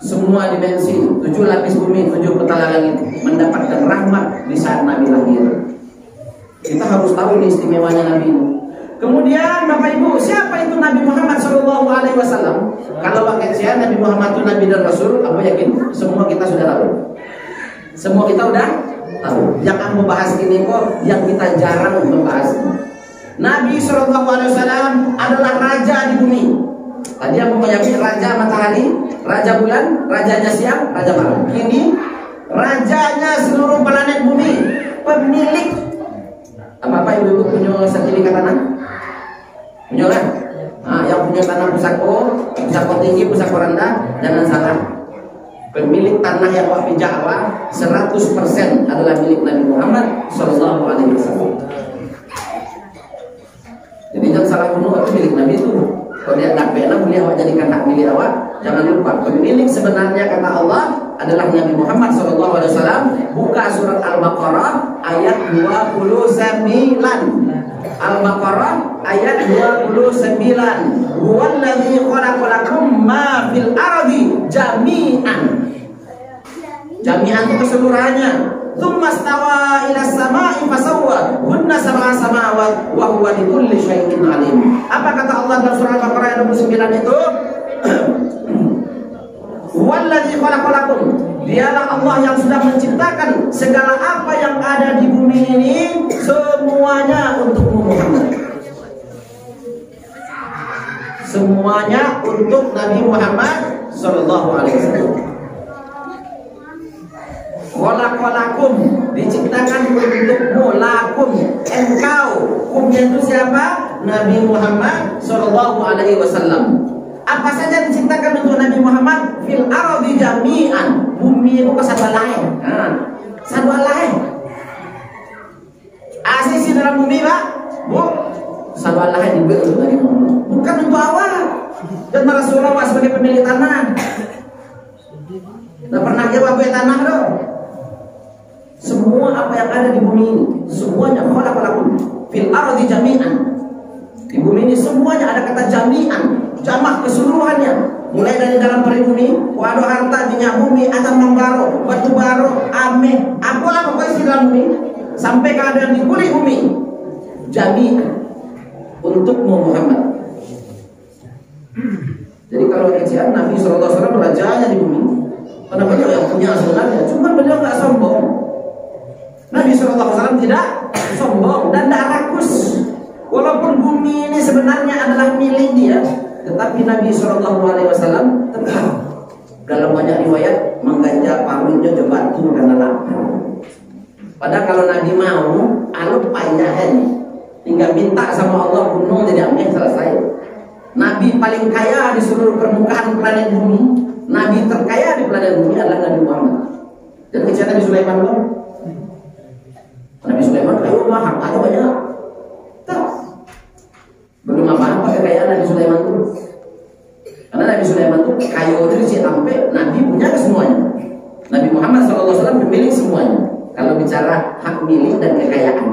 semua dimensi, 7 lapis bumi, 7 petala langit mendapatkan rahmat di saat Nabi lahir. Kita harus tahu ini istimewanya Nabi. Kemudian Bapak Ibu, siapa itu Nabi Muhammad SAW? Kalau pakai saya Nabi Muhammad itu Nabi dan Rasul, aku yakin semua kita sudah tahu. Semua kita udah tahu. Yang aku bahas ini kok yang kita jarang membahas. Nabi SAW adalah raja di bumi. Tadi aku menyebut raja matahari, raja bulan, rajanya siang, raja malam. Ini rajanya seluruh planet bumi, pemilik. Apa ibu punya sertifikat tanah? Punya kan? Nah, yang punya tanah pusako tinggi, pusako rendah, jangan salah. Pemilik tanah yang wafi Jawa 100% adalah milik Nabi Muhammad SAW. Jadi jangan salah penuh itu milik Nabi itu. Kalau dia tak pernah boleh awak jadikan hak milik awak. Jangan lupa pemilik sebenarnya kata Allah adalah Nabi Muhammad SAW. Buka surat Al-Baqarah ayat 29. Al-Baqarah ayat 29. Huwallazi khalaqalakum ma fil ardi jami'an. Jami'an itu keseluruhannya. Tsumma stawa ila samai fasawwa hunna sab'a samawat wa huwa bikulli syai'in alim. Apa kata Allah dalam surah Al-Baqarah ayat 29 itu? Huwallazi khalaqalakum. Dialah Allah yang sudah menciptakan segala apa yang ada di bumi ini, semuanya untukmu Muhammad. Semuanya untuk Nabi Muhammad sallallahu alaihi wasallam. Khalaqalakum, diciptakan untukmu, lakum, engkau. Kumnya itu siapa? Nabi Muhammad sallallahu alaihi wasallam. Apa saja diciptakan untuk Nabi Muhammad? Fil ardi jami'an. Bumi itu kesatuan lain. Satuan lain. Asisi dalam bumi, Pak. Bu, satuan lain dibuat untuk Nabi Muhammad. Bukan untuk awal. Dan Rasulullah sebagai pemilik tanah. Tidak pernah dia bawa tanah dong. Semua apa yang ada di bumi ini, semuanya khalaqalakum fil ardi jami'an. Di bumi ini semuanya ada kata jami'an. Jamak keseluruhannya, mulai dari dalam peribumi, waduh harta, minyak bumi, atam membaro, batu baro, ame, apalah pokoknya di dalam bumi, sampai keadaan di kulit bumi, jami'an untukmu Muhammad. Jadi kalau kecian Nabi SAW rajanya di bumi, karena beliau yang punya sebenarnya, cuma beliau nggak sombong. Nabi SAW tidak sombong dan tidak rakus. Walaupun bumi ini sebenarnya adalah milik dia, tetapi Nabi SAW tetap dalam banyak riwayat mengganjal paruhnya ke batu karena lapar. Padahal kalau Nabi mau, alup panjang, tinggal minta sama Allah gunung tidak ambil selesai. Nabi paling kaya di seluruh permukaan planet bumi, Nabi terkaya di planet bumi adalah Nabi Muhammad. Dan kecil Nabi Sulaiman loh. Nabi Sulaiman kaya hartanya banyak. Tak. Belum apa-apa kekayaan Nabi Sulaiman itu. Karena Nabi Sulaiman itu kaya dari sampai Nabi punya semuanya. Nabi Muhammad SAW pemilik semuanya. Kalau bicara hak milik dan kekayaan,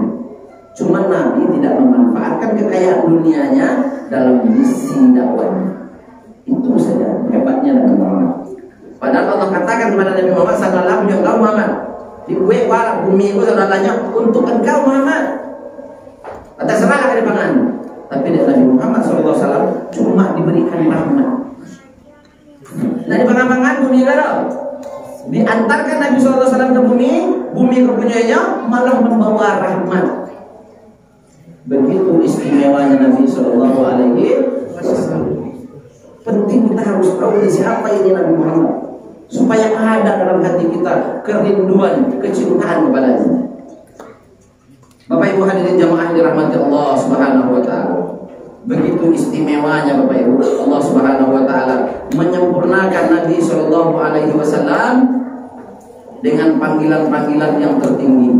cuma Nabi tidak memanfaatkan kekayaan dunianya dalam misi dakwahnya. Itu saja hebatnya Nabi Muhammad. Padahal Allah katakan kepada Nabi Muhammad SAW, ya engkau Muhammad, di bumi itu saudaranya untuk engkau Muhammad. Kata serahlah dari pangan. Tapi Nabi Muhammad SAW cuma diberikan rahmat. Dari pangan bumi itu diantarkan Nabi SAW ke bumi, bumi kepunyanya malah membawa rahmat. Begitu istimewanya Nabi SAW. Penting kita harus tahu siapa ini Nabi Muhammad, supaya ada dalam hati kita kerinduan, kecintaan kepadanya. Bapak Ibu hadirin jamaah dirahmati Allah Subhanahu wa taala. Begitu istimewanya Bapak Ibu, Allah Subhanahu wa taala menyempurnakan Nabi sallallahu alaihi wasallam dengan panggilan-panggilan yang tertinggi.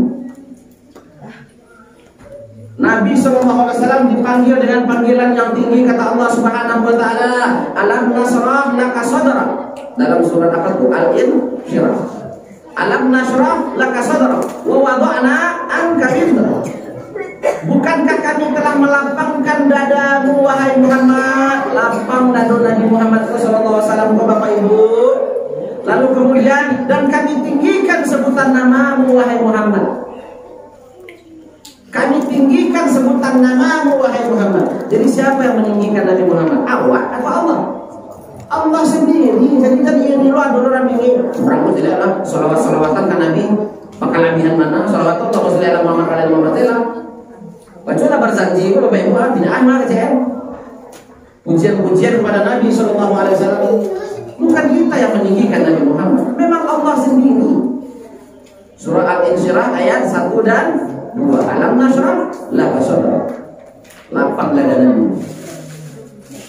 Nabi sallallahu alaihi wasallam dipanggil dengan panggilan yang tinggi, kata Allah Subhanahu wa taala, "Alam nasrah laka sadrak." Dalam surat apa itu? Al-Insyirah. Alam nasrah laka sadrak wa wada'na anka wizrak. Bukankah kami telah melapangkan dadamu wahai Muhammad? Lapang dada Nabi Muhammad sallallahu alaihi wasallam Bapak Ibu. Lalu kemudian dan kami tinggikan sebutan namamu wahai Muhammad. Kami tinggikan sebutan namamu wahai Muhammad. Jadi siapa yang meninggikan Nabi Muhammad? Awak atau Allah? Allah sendiri. Jadi kan ini lu ada orang ini. Orang tidak lah salawat-salawatan kan Nabi. Pakalabihan mana? Salawat Allah Rasulullah Muhammad alaihi wasallam. Bacalah berjanji kepada Bapak Ibu tidak ada kecil. Pujian-pujian kepada Nabi sallallahu alaihi wasallam. Bukan kita yang meninggikan Nabi Muhammad. Memang Allah sendiri. Surah Al-Insyirah ayat 1 dan 2. Alam nasrah laka sadrak. Lapang dada Nabi.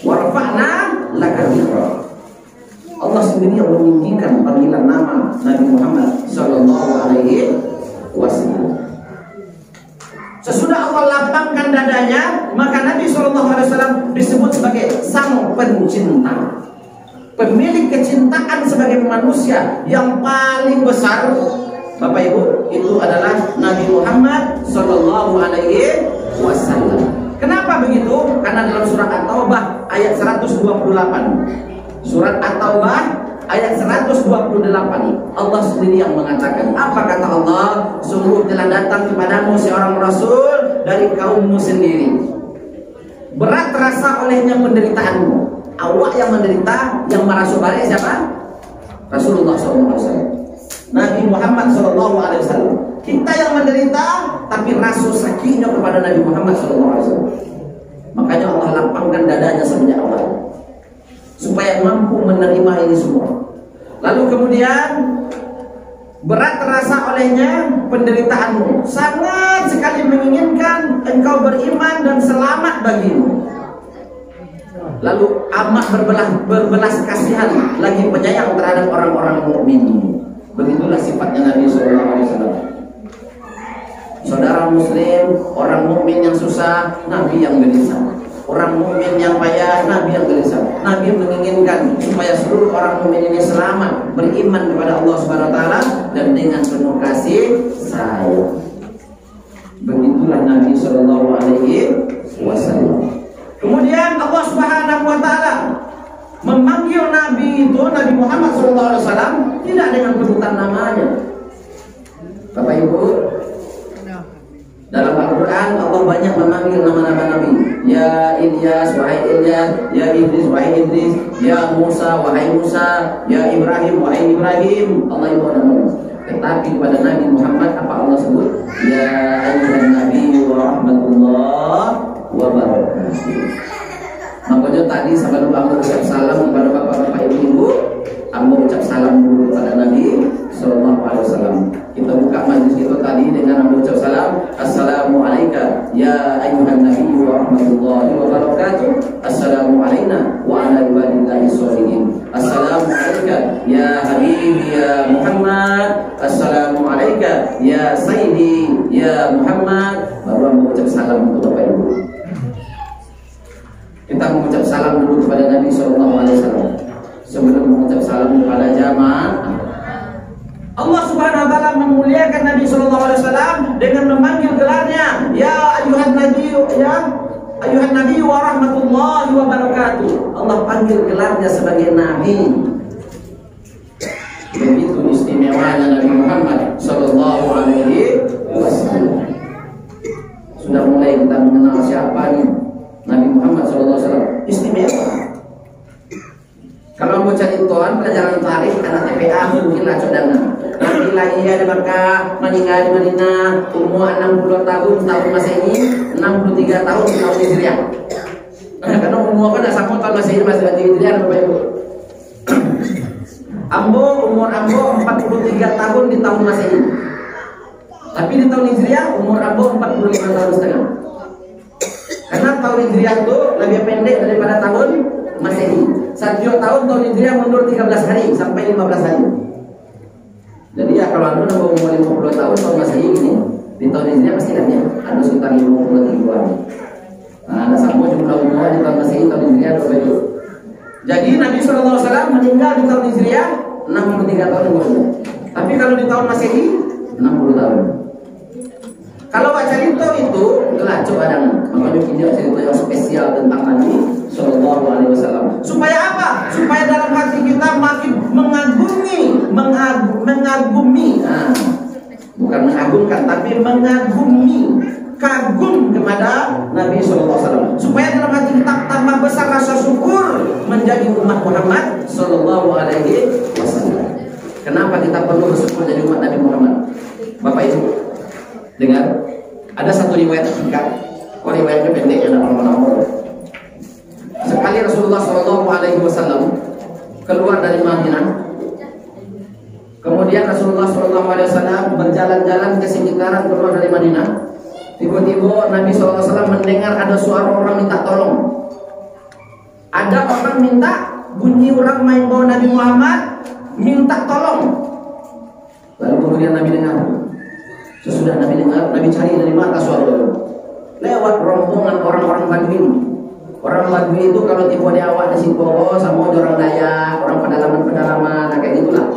Warfa'na laka dzikrak. Allah sendiri yang meninggikan panggilan nama Nabi Muhammad sallallahu alaihi wasallam. Sesudah Allah lapangkan dadanya, maka Nabi sallallahu alaihi wasallam disebut sebagai sang pencinta. Pemilik kecintaan sebagai manusia yang paling besar, Bapak Ibu, itu adalah Nabi Muhammad Sallallahu Alaihi Wasallam. Kenapa begitu? Karena dalam surat At-Taubah ayat 128, surat At-Taubah ayat 128, Allah sendiri yang mengatakan. Apa kata Allah? Sungguh telah datang kepadamu seorang Rasul dari kaummu sendiri. Berat terasa olehnya penderitaanmu. Awak yang menderita, yang merasa balik siapa? Rasulullah SAW, Nabi Muhammad SAW. Kita yang menderita, tapi rasa sakitnya kepada Nabi Muhammad SAW. Makanya Allah lapangkan dadanya semenjak awal, supaya mampu menerima ini semua. Lalu kemudian berat terasa olehnya penderitaanmu, sangat sekali menginginkan engkau beriman dan selamat bagimu. Lalu amat berbelas kasihan, lagi penyayang terhadap orang-orang mukmin. Begitulah sifatnya Nabi SAW. Saudara Muslim, orang mukmin yang susah, Nabi yang gelisah. Orang mukmin yang payah, Nabi yang gelisah. Nabi menginginkan supaya seluruh orang mukmin ini selamat, beriman kepada Allah Subhanahu Wa Taala dan dengan penuh kasih sayang. Begitulah Nabi Sallallahu Alaihi Wasallam. Kemudian Allah Subhanahu Wa Taala memanggil Nabi itu, Nabi Muhammad SAW, tidak dengan sebutan namanya. Bapak Ibu, dalam Al-Quran Allah banyak memanggil nama-nama Nabi. Ya Ilyas, wahai Ilyas. Ya Idris, wahai Idris. Ya Musa, wahai Musa. Ya Ibrahim, wahai Ibrahim. Allah itu nama. Tetapi kepada Nabi Muhammad apa Allah sebut? Ya ayyuhan Nabi wa rahmatullah wa barakatuh. Makanya tadi sebelum aku ucap salam kepada bapak-bapak ibu-ibu, aku ucap salam dulu kepada Nabi Sallallahu Alaihi Wasallam. Kita buka majlis itu tadi dengan aku ucap salam. Assalamualaikum ya ayyuhan Nabi wa rahmatullahi wa barakatuh. Assalamu alayna wa ala ibadillahi sholihin. Assalamualaikum ya habibi ya Muhammad. Assalamualaikum ya sayyidi ya Muhammad. Baru aku ucap salam untuk bapak ibu. Kita mengucap salam dulu kepada Nabi Sallallahu Alaihi Wasallam sebelum mengucap salam kepada jamaah. Allah Subhanahu Wa Taala memuliakan Nabi Sallallahu Alaihi Wasallam dengan memanggil gelarnya, Ya ayuhan Nabi, ya ayuhan Nabi wa rahmatullahi wa barakatuh. Allah panggil gelarnya sebagai Nabi. Begitu istimewanya Nabi Muhammad Sallallahu Alaihi Wasallam. Sudah mulai kita mengenal siapa nih Nabi Muhammad SAW, istimewa. Kalau mau cari tuan pelajaran tarikh anak TPA mungkin lah codana. Nabi lahir di Makkah, meninggal di Madinah, umur 60 tahun Masehi, 63 tahun tahun Hijriah. Karena umur kan sama tahun Masehi masih di Hijriah Bapak Ibu. Umur Ambo 43 tahun di tahun Masehi. Tapi di tahun Hijriah umur Ambo 45 tahun setengah. Karena tahun Hijriah itu lebih pendek daripada tahun Masehi. Setiap tahun Hijriah mundur 13 hari sampai 15 hari. Jadi ya kalau anda nambah umur 50 tahun Masehi ini, di tahun Hijriah pasti kan ya ada sekitar 53 hari. Nah, ada sama jumlah umur di tahun Masehi, tahun Hijriah ada begitu. Jadi Nabi SAW meninggal di tahun Hijriah 63 tahun umurnya. Tapi kalau di tahun Masehi 60 tahun. Kalau baca cerita itu itulah coba dan makanya video cerita yang spesial tentang Nabi Sallallahu Alaihi Wasallam. Supaya apa? Supaya dalam hati kita makin mengagumi. Nah, bukan mengagumkan, tapi mengagumi, kagum kepada Nabi Sallallahu Alaihi Wasallam. Supaya dalam hati kita tambah besar rasa syukur menjadi umat Muhammad Sallallahu Alaihi Wasallam. Kenapa kita perlu bersyukur jadi umat Nabi Muhammad? Bapak Ibu, dengar, ada satu riwayat singkat. Riwayatnya pendek, ada lama-lama. Sekali Rasulullah Shallallahu Alaihi Wasallam keluar dari Madinah, kemudian Rasulullah Shallallahu Alaihi Wasallam berjalan-jalan ke sekitaran keluar dari Madinah. Tiba-tiba Nabi Shallallahu Alaihi Wasallam mendengar ada suara orang minta tolong. Ada orang minta, bunyi orang main bawa Nabi Muhammad minta tolong. Lalu kemudian Nabi dengar. Sesudah Nabi dengar, Nabi cari dari mata suara itu. Lewat rombongan orang-orang Badui. Orang Badui itu kalau tiba di awak di situ sama orang Dayak, orang pedalaman-pedalaman, kayak gitulah.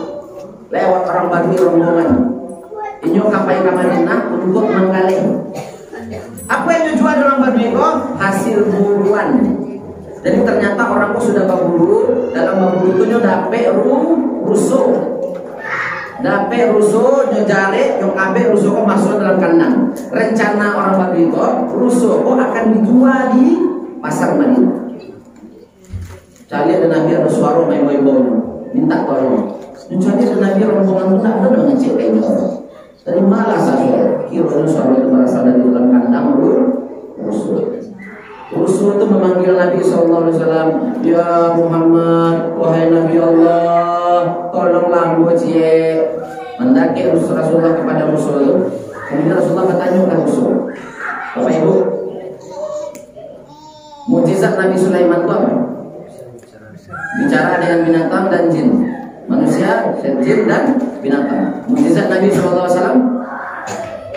Lewat orang Badui rombongan. Inyo kapai ke Madinah untuk menggali. Apa yang dijual orang Badui kok? Hasil buruan. Jadi ternyata orang kok sudah berburu, dalam berburu itu nyo dape rusuh. Dape rusuh, nyo jare, nyo kabe rusuh kok masuk dalam kandang. Rencana orang Badui kok rusuh kok akan dijual di pasar Madinah. Cari ada Nabi ada suara main-main minta tolong. Cari ada Nabi rombongan itu ada mengecek kayak gitu. Dari malah saya kira suara itu berasal dari dalam kandang rusuh. Rusuh itu memanggil Nabi SAW, ya Muhammad, wahai Nabi Allah, tolonglah gue cie. Mendaki Rasulullah kepada rusuh itu. Kemudian Rasulullah bertanya ke rusuh, Bapak Ibu, mujizat Nabi Sulaiman itu apa? Bicara dengan binatang dan jin, manusia, jin dan binatang. Mujizat Nabi SAW,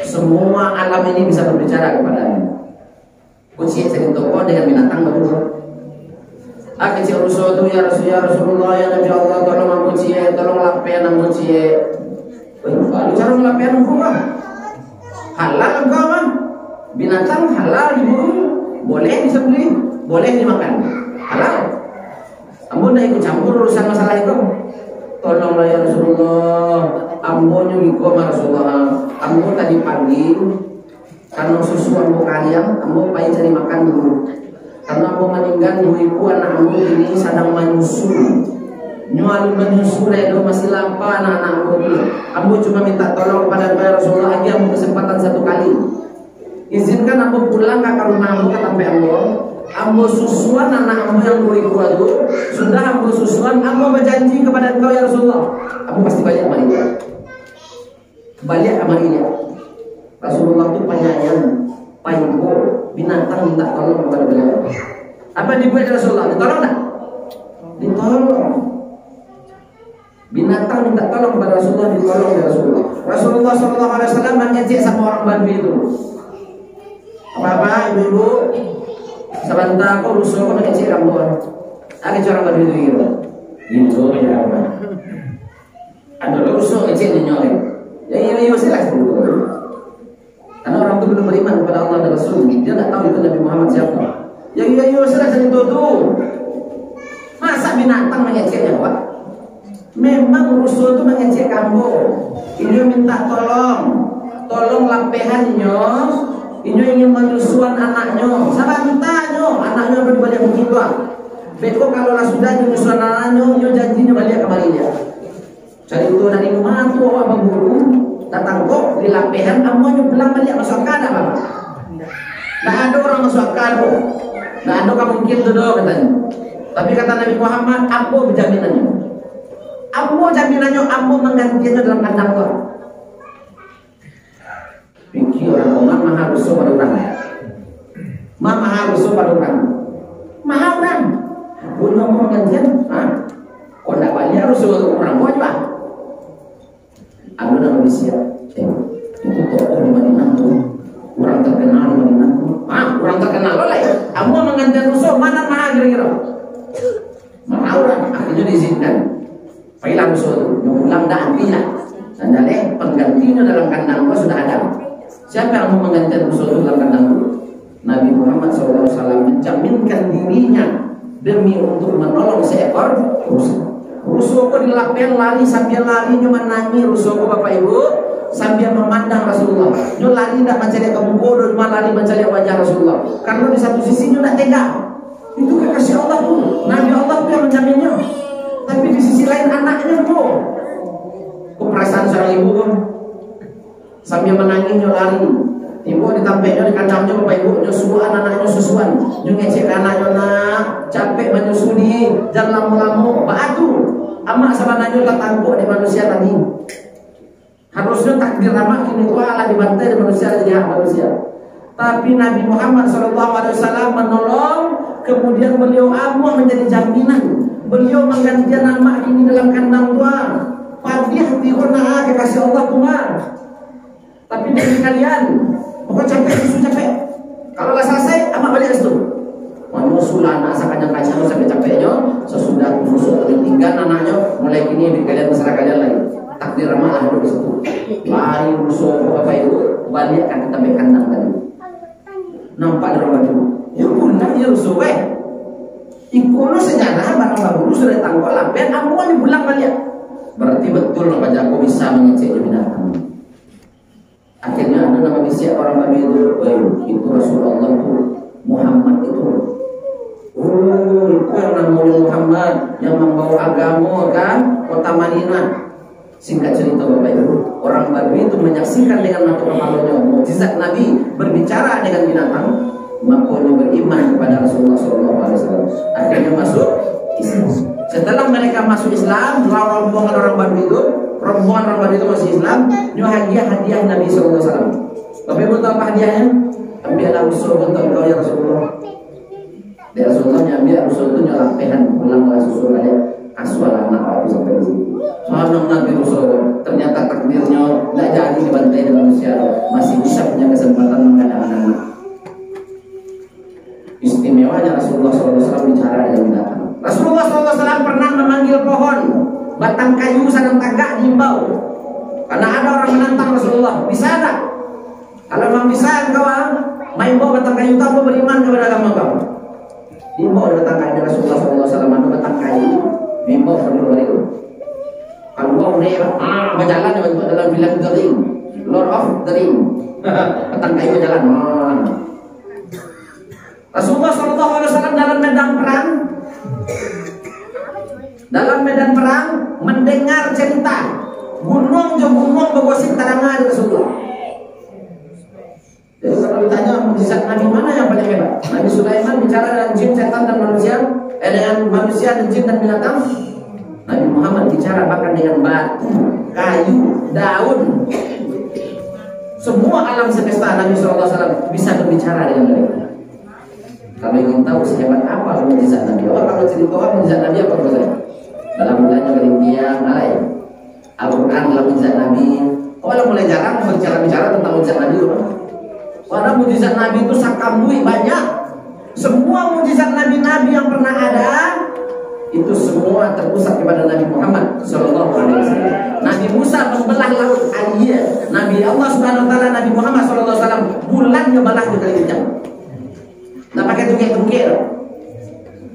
semua alam ini bisa berbicara kepadanya. Kunci sering toko dengan binatang berdua. Kecil rusuh itu ya Rasulullah ya Nabi Allah, tolong aku cie, tolong lapian aku cie. Bicara lapian aku mah halal engkau mah, binatang halal diburu, boleh disembelih, boleh dimakan, halal. Ambo dah ikut campur urusan masalah itu. Tolonglah ya Rasulullah, ambo nyuruh Rasulullah, ambo tadi pagi karena susu ambo kalian, ambo payah cari makan dulu. Karena ambo meninggal ibu anak ambo ini sedang menyusu. Nyual menyusu itu masih lapar anak-anak ambo ini. Ambo cuma minta tolong kepada Rasulullah lagi ambo kesempatan satu kali. Izinkan ambo pulang ke rumah ambo kata ambo. Ambo susuan anak ambo yang 2000 itu sudah ambo susuan, ambo berjanji kepada engkau ya Rasulullah, ambo pasti balik sama dia. Balik sama dia. Rasulullah itu penyayang, payungku, binatang minta tolong kepada beliau. Apa dibuat Rasulullah? Ditolong tak? Ditolong. Binatang minta tolong kepada Rasulullah, ditolong ya Rasulullah. Rasulullah SAW mengejek sama orang Badui itu. Apa-apa ibu-ibu? Sebentar aku rusuh aku mengecek kamu. Ada cara Badui itu gitu. Gitu ya apa? Ada rusuh ngecek di nyore. Ya silakan dulu. Karena orang itu belum beriman kepada Allah dan Rasul, dia tidak tahu itu Nabi Muhammad siapa. Ya silakan itu tuh. Masa binatang mengeceknya Pak? Memang rusuh itu mengecek kamu. Ini minta tolong lampehannya. Ini ingin menyusuan anaknya. Sabantanyo, anaknya berbalik begitu. Beko kalau sudah menyusuan anaknya, dia janjinya balik kembali dia. Jadi itu dari rumah tu awak berburu, datang kok di lampehan, kamu pulang balik masuk akal apa? Tidak ada orang masuk akal kok. Tidak ada kamu mungkin tu doh katanya. Tapi kata Nabi Muhammad, apa jaminannya? Apa jaminannya? Apa menggantinya dalam kandang kau? Pikir orang mahal rusuh pada orang. Mahal rusuh pada orang. Mahal orang. Punya mau menggantian? Kau tidak balik rusuh orang mau apa? Aku dah Malaysia. Itu tokoh di Madinah tu. Orang terkenal di Madinah tu. Orang terkenal boleh. Kamu menggantian rusuh mana mahal kira-kira? Mahal orang. Akhirnya diizinkan. Pailah rusuh tu. Yang pulang dah antilah. Dan jadi penggantinya dalam kandang kau sudah ada. Siapa yang mau menggantikan rusuh itu dalam kandang itu? Nabi Muhammad SAW menjaminkan dirinya demi untuk menolong seekor rusuh. Rusuh kok dilapen lari sambil lari cuma nangis rusuh kok Bapak Ibu sambil memandang Rasulullah. Nyo lari tidak mencari kamu bodoh, cuma lari mencari wajah Rasulullah. Karena di satu sisi nyo tidak tega. Itu kekasih Allah tuh. Nabi Allah tuh yang menjaminnya. Tapi di sisi lain anaknya tuh. Keperasaan seorang ibu pun sambil menangis nyo lari. Ibu ditampaknya di kandangnya Bapak Ibu nyusuan anaknya susuan. Nyo ngecek anaknya nak capek menyusui jangan lama-lama batu. Amak sama nanyo tertangkuk di manusia tadi. Harusnya takdir amak kini kuala dibantai di manusia jadi hak manusia. Tapi Nabi Muhammad SAW menolong, kemudian beliau amuah menjadi jaminan. Beliau menggantikan amak ini dalam kandang tua. Fadih tiuna kekasih Allah Tuhan. Tapi dari kalian, pokok capek susu capek. Kalau nggak selesai, amak balik itu. Menyusul anak sakanya sampai capeknya. Sesudah musuh tertinggal anaknya, mulai kini di kalian masalah kalian lagi. takdir malah di situ. Lari musuh Bapak Ibu, balik akan kita kandang tadi. Nampak dari baju. Ya pulang ya musuh ikuno sejarah barang baru sudah tangkap lapen, amuan pulang balik. Berarti betul Pak Jako bisa mengecek binatang. Akhirnya ada nama bisa orang Babi itu Rasulullah itu Muhammad itu. Oh, itu yang namanya Muhammad yang membawa agama kan kota Madinah. Singkat cerita Bapak Ibu, orang Badui itu menyaksikan dengan mata kepalanya mukjizat Nabi berbicara dengan binatang, makanya beriman kepada Rasulullah SAW. Akhirnya masuk Islam. Setelah mereka masuk Islam, rombongan orang Badui itu masuk Islam, nyoh hadiah Nabi SAW. Bapak Ibu tahu apa hadiahnya? Ambillah usul untuk kau ya Rasulullah. Ya Rasulullah ambil usul itu nyalapehan pulanglah susul aja. Aswal anak aku sampai di sini. Soalnya Nabi Rasul ternyata takdirnya tidak jadi dibantai dengan manusia, masih bisa punya kesempatan mengandang anak. Istimewanya Rasulullah SAW bicara dengan binatang. Rasulullah SAW pernah memanggil pohon, batang kayu sarang tagak diimbau. Karena ada orang menantang Rasulullah, bisa tak? Kalau memang bisa engkau main bawa batang kayu tak beriman kepada agama kau. Diimbau batang kayu Rasulullah SAW ada batang kayu. Bimbang berdua itu. Kalau kau nih berjalan untuk dalam film The Ring, Lord of the Ring, petang kayu berjalan. Rasulullah SAW dalam medan perang mendengar cerita gunung bergosip tadangan Rasulullah. Jadi kalau ditanya mukjizat Nabi mana yang paling hebat? Nabi Sulaiman bicara dengan jin, setan dan manusia. Dengan manusia dan jin dan binatang. Nabi Muhammad bicara bahkan dengan batu, kayu, daun. Semua alam semesta Nabi SAW bisa berbicara dengan mereka. Kalau ingin tahu sehebat apa mukjizat Nabi, kalau cerita mukjizat Nabi apa maksudnya? Dalam mulanya kelintian, Al-Quran dalam mukjizat Nabi. Kalau mulai jarang berbicara tentang mukjizat Nabi, karena mukjizat Nabi itu sakambui banyak. Semua mukjizat Nabi-Nabi yang pernah ada itu semua terpusat kepada Nabi Muhammad SAW. Nabi Musa membelah laut Aliyah. Nabi Allah Subhanahu Wa Taala Nabi Muhammad SAW bulannya balah juga kencang. Nah pakai tungkir.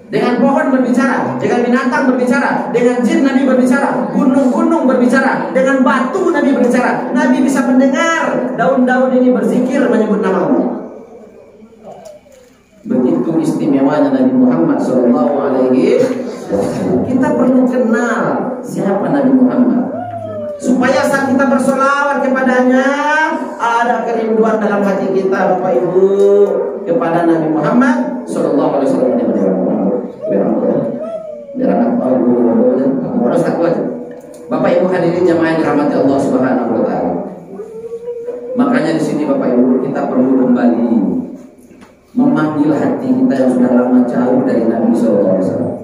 Dengan pohon berbicara, dengan binatang berbicara, dengan jin Nabi berbicara, gunung-gunung berbicara, dengan batu Nabi berbicara. Nabi bisa mendengar daun-daun ini berzikir menyebut nama Allah. Begitu istimewanya Nabi Muhammad SAW. Kita perlu kenal siapa Nabi Muhammad, supaya saat kita bersolawat kepadanya ada kerinduan dalam hati kita Bapak Ibu kepada Nabi Muhammad SAW. Bapak Ibu hadirin jamaah yang dirahmati Allah Subhanahu Wa Taala. Makanya di sini Bapak Ibu kita perlu kembali memanggil hati kita yang sudah lama jauh dari Nabi SAW.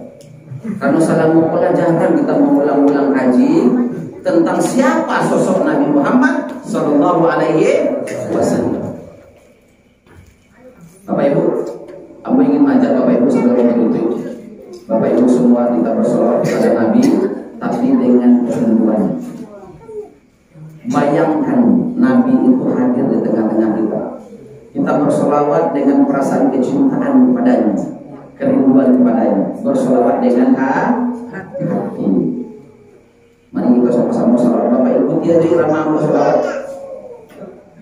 Karena selama pelajaran kita mengulang-ulang kaji tentang siapa sosok Nabi Muhammad Sallallahu Alaihi Wasallam. Bapak Ibu, aku ingin mengajak Bapak Ibu sebelum itu, Bapak Ibu semua kita bersolawat kepada Nabi, tapi dengan kerinduan. Bayangkan Nabi itu hadir di tengah-tengah kita. Kita bersolawat dengan perasaan kecintaan kepadanya, kerinduan kepadanya, bersolawat dengan hati. Mari kita sama-sama salawat. Bapak ikuti aja irama bersolawat.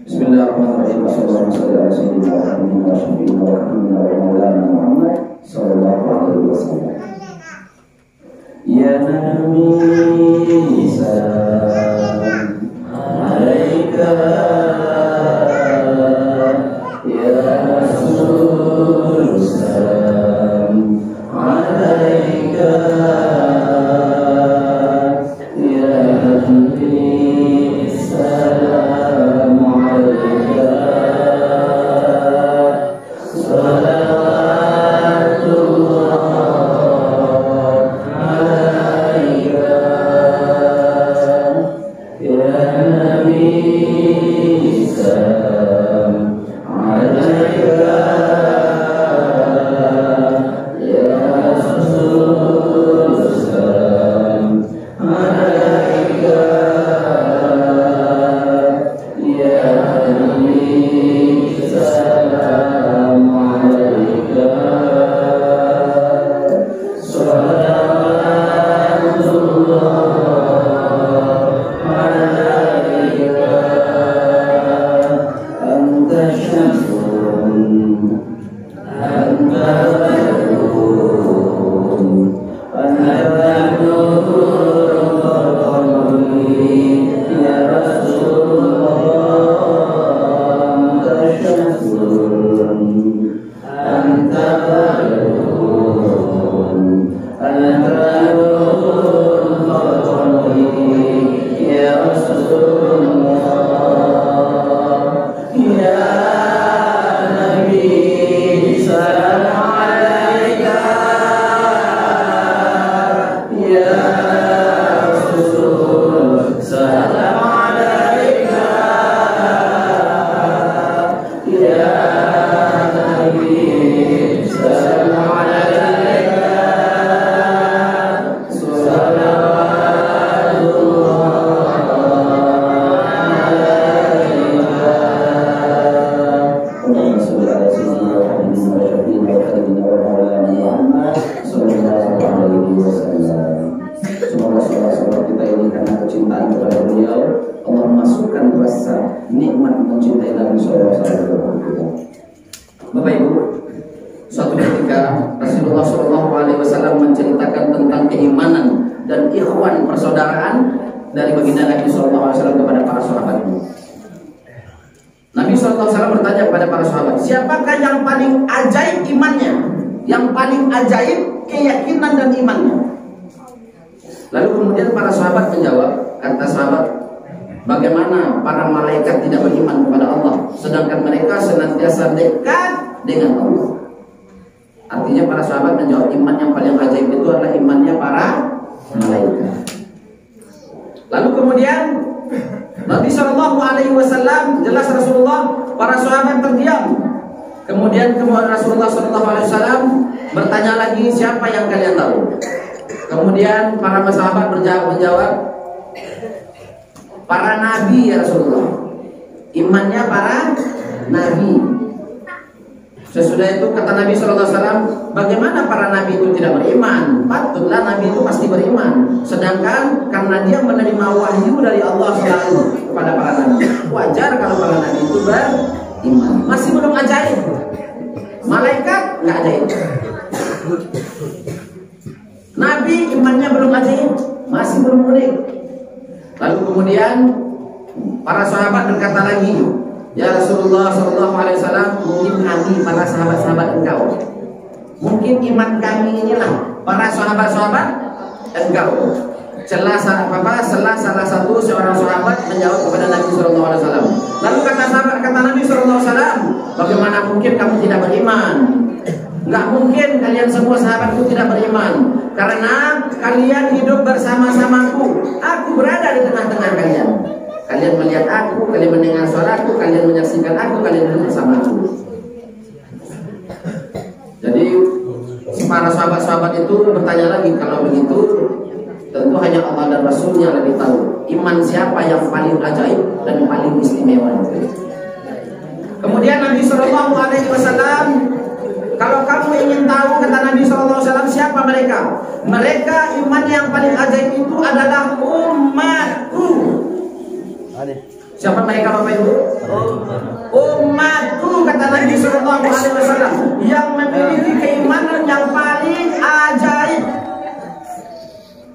Bismillahirrahmanirrahim. Muhammad sallallahu alaihi wasallam. Ya Nabi salam alaika. Bapak Ibu, suatu ketika Rasulullah SAW menceritakan tentang keimanan dan ikhwan persaudaraan dari baginda Nabi SAW kepada para sahabatnya. Nabi SAW bertanya kepada para sahabat, siapakah yang paling ajaib imannya, yang paling ajaib keyakinan dan imannya? Lalu kemudian para sahabat menjawab, kata sahabat, bagaimana para malaikat tidak beriman kepada Allah, sedangkan mereka senantiasa dekat dengan Allah. Artinya para sahabat menjawab, iman yang paling ajaib itu adalah imannya para malaikat. Lalu kemudian Nabi SAW, jelas Rasulullah, para sahabat terdiam. Kemudian Rasulullah SAW bertanya lagi, siapa yang kalian tahu? Kemudian para sahabat menjawab, para nabi ya Rasulullah. Imannya para nabi. Sesudah itu kata Nabi SAW, bagaimana para nabi itu tidak beriman? Patutlah nabi itu pasti beriman. Sedangkan karena dia menerima wahyu dari Allah selalu kepada para nabi, wajar kalau para nabi itu beriman. Masih belum ajaib. Malaikat nggak ajaib. Nabi imannya belum ajaib, masih belum unik. Lalu kemudian para sahabat berkata lagi, ya Rasulullah SAW, mungkin kami para sahabat-sahabat engkau, mungkin iman kami inilah para sahabat-sahabat engkau. Salah satu seorang sahabat menjawab kepada Nabi SAW. Lalu kata Nabi SAW, bagaimana mungkin kamu tidak beriman? Nggak mungkin kalian semua sahabatku tidak beriman, karena kalian hidup bersama-samaku. Aku berada di tengah-tengah kalian. Kalian melihat aku, kalian mendengar suaraku, kalian menyaksikan aku, kalian hidup bersamaku. Jadi para sahabat-sahabat itu bertanya lagi, kalau begitu tentu hanya Allah dan Rasulnya lebih tahu iman siapa yang paling ajaib dan paling istimewa. Kemudian Nabi SAW, kalau kamu ingin tahu, kata Nabi SAW, siapa mereka? Mereka iman yang paling ajaib itu adalah umatku. Siapa mereka Bapak Ibu? Umatku, kata Nabi SAW, yang memiliki keimanan yang paling ajaib.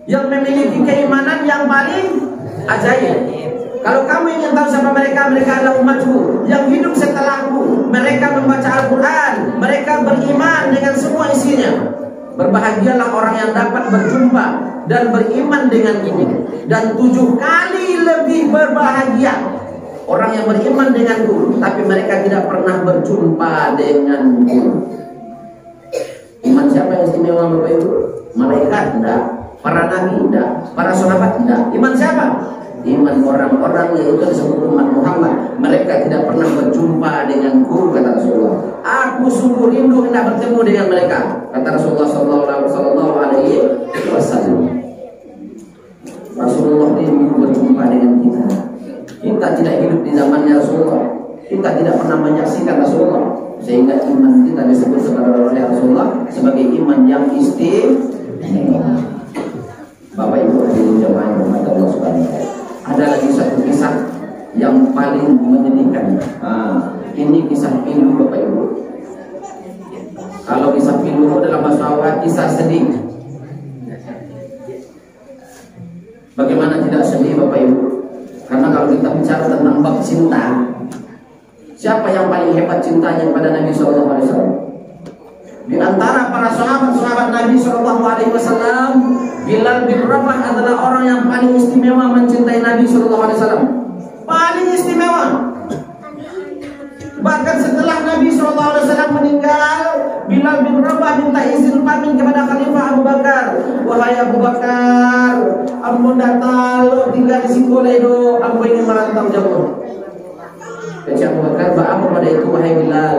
Yang memiliki keimanan yang paling ajaib. Kalau kamu ingin tahu siapa mereka, mereka adalah umatku yang hidup setelahku. Mereka membaca Al-Quran, mereka beriman dengan semua isinya. Berbahagialah orang yang dapat berjumpa dan beriman dengan ini. Dan 7 kali lebih berbahagia orang yang beriman denganku, tapi mereka tidak pernah berjumpa denganku. Iman siapa yang istimewa Bapak Ibu? Malaikat enggak, para nabi enggak, para sahabat enggak. Iman siapa? Iman orang-orang yaitu disebut umat Muhammad. Mereka tidak pernah berjumpa denganku, kata Rasulullah. Aku sungguh rindu hendak bertemu dengan mereka, kata Rasulullah SAW. Rasulullah rindu berjumpa dengan kita. Kita tidak hidup di zamannya Rasulullah. Kita tidak pernah menyaksikan Rasulullah, sehingga iman kita disebut oleh Rasulullah sebagai iman yang istimewa. Bapak Ibu hadirin jemaah yang dirahmati Allah Subhanahu wa taala. Ada lagi satu kisah yang paling menyedihkan. Ini kisah pilu Bapak Ibu. Kalau kisah pilu dalam bahasa Jawa kisah sedih. Bagaimana tidak sedih Bapak Ibu? Karena kalau kita bicara tentang bab cinta, siapa yang paling hebat cintanya kepada Nabi SAW? Di antara para sahabat Nabi SAW, Bilal bin Rabah adalah orang yang paling istimewa mencintai Nabi SAW. Paling istimewa. Bahkan setelah Nabi SAW meninggal, Bilal bin Rabah minta izin pamit kepada Khalifah Abu Bakar. Wahai Abu Bakar, ampun datang lo tinggal di Singgoledo, aku ingin merantau jauh. Kata Abu Bakar, apa pada itu wahai Bilal?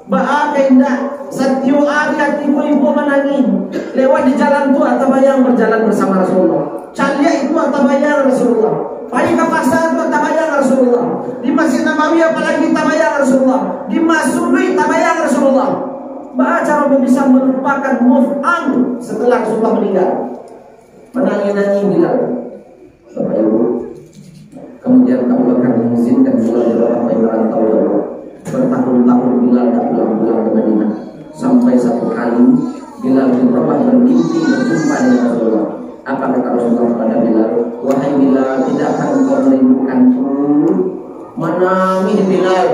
Apa indah, setiap hari hatiku ibu menangis. Lewat di jalan tu atau bayang berjalan bersama Rasulullah. Calia itu atau bayang Rasulullah. Pergi ke pasar itu tabayang Rasulullah. Di Masjid Nabawi apalagi tabayang Rasulullah. Di Masjid tabayang Rasulullah. Cara bisa melupakan move on setelah Rasulullah meninggal. Menangis-nangis Bilal. Bapak Ibu. Kemudian Abu Bakar mengizinkan Bilal sampai merantau jauh. Bertahun-tahun Bilal tak pulang-pulang ke Madinah. Sampai satu kali Bilal bin Rabah bermimpi berjumpa dengan Rasulullah. Apa kata Rasulullah kepada Bilal? Wahai Bilal, tidakkah engkau merindukanku? Menangis Bilal.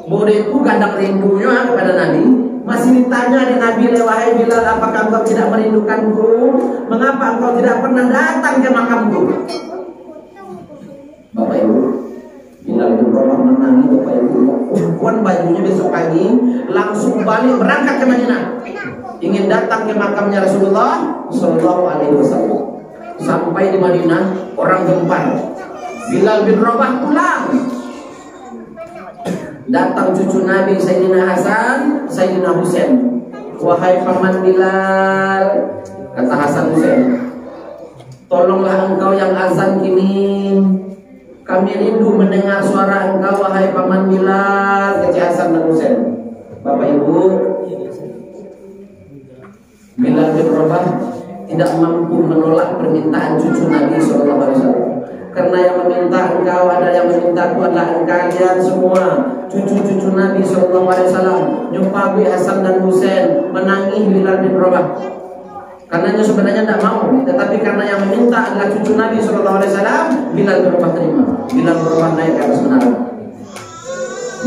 Muridku gandang rindunya kepada Nabi. Masih ditanya di Nabi, wahai Bilal, apakah engkau tidak merindukanku? Mengapa engkau tidak pernah datang ke makamku? Bapak Ibu, Bilal bin Rabah menangis Bapak Ibu. Kuan bajunya besok pagi langsung balik berangkat ke Madinah. Ingin datang ke makamnya Rasulullah Sallallahu Alaihi Wasallam. Sampai di Madinah orang gempar. Bilal bin Rabah pulang. Datang cucu Nabi Sayyidina Hasan, Sayyidina Husain. Wahai paman Bilal, kata Hasan Husain, tolonglah engkau yang azan kini. Kami rindu mendengar suara engkau wahai paman Bilal, kata Hasan dan Husain. Bapak Ibu, Bilal bin Rabah tidak mampu menolak permintaan cucu Nabi SAW. Karena yang meminta engkau ada yang memintaku adalah kalian semua, cucu-cucu Nabi SAW. Nyumpawi Hasan dan Husain, menangis Bilal bin Rabah. Karena itu sebenarnya tidak mau, tetapi karena yang meminta adalah cucu Nabi SAW, Bilal bin Rabah terima. Bilal bin Rabah naik ke atas menara.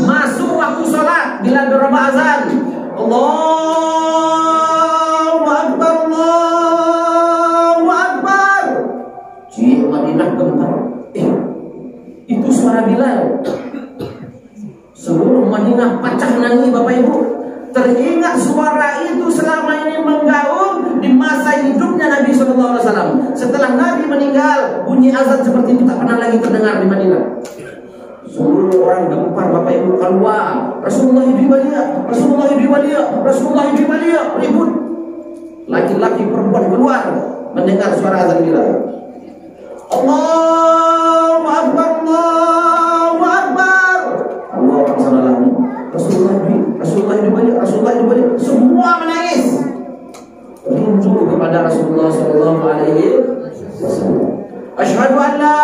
Masuk waktu sholat, Bilal bin Rabah azan. Allahu Akbar, Allahu Akbar. Cik Madinah gempar. Itu suara Bilal. Seluruh Madinah pecah nangis Bapak Ibu. Teringat suara itu selama ini menggaung di masa hidupnya Nabi SAW. Setelah Nabi meninggal, bunyi azan seperti itu tak pernah lagi terdengar di Madinah. Seluruh orang gempar Bapak Ibu keluar. Rasulullah hidup balia, Rasulullah hidup balia, Rasulullah hidup balia, ribut. Laki-laki perempuan keluar mendengar suara azan Bilal. Allahu Akbar, Allahu Akbar. Allah Rasulullah hidup balia, Rasulullah hidup balia. Semua menangis. Rindu kepada Rasulullah Sallallahu Alaihi Wasallam. Asyhadu an la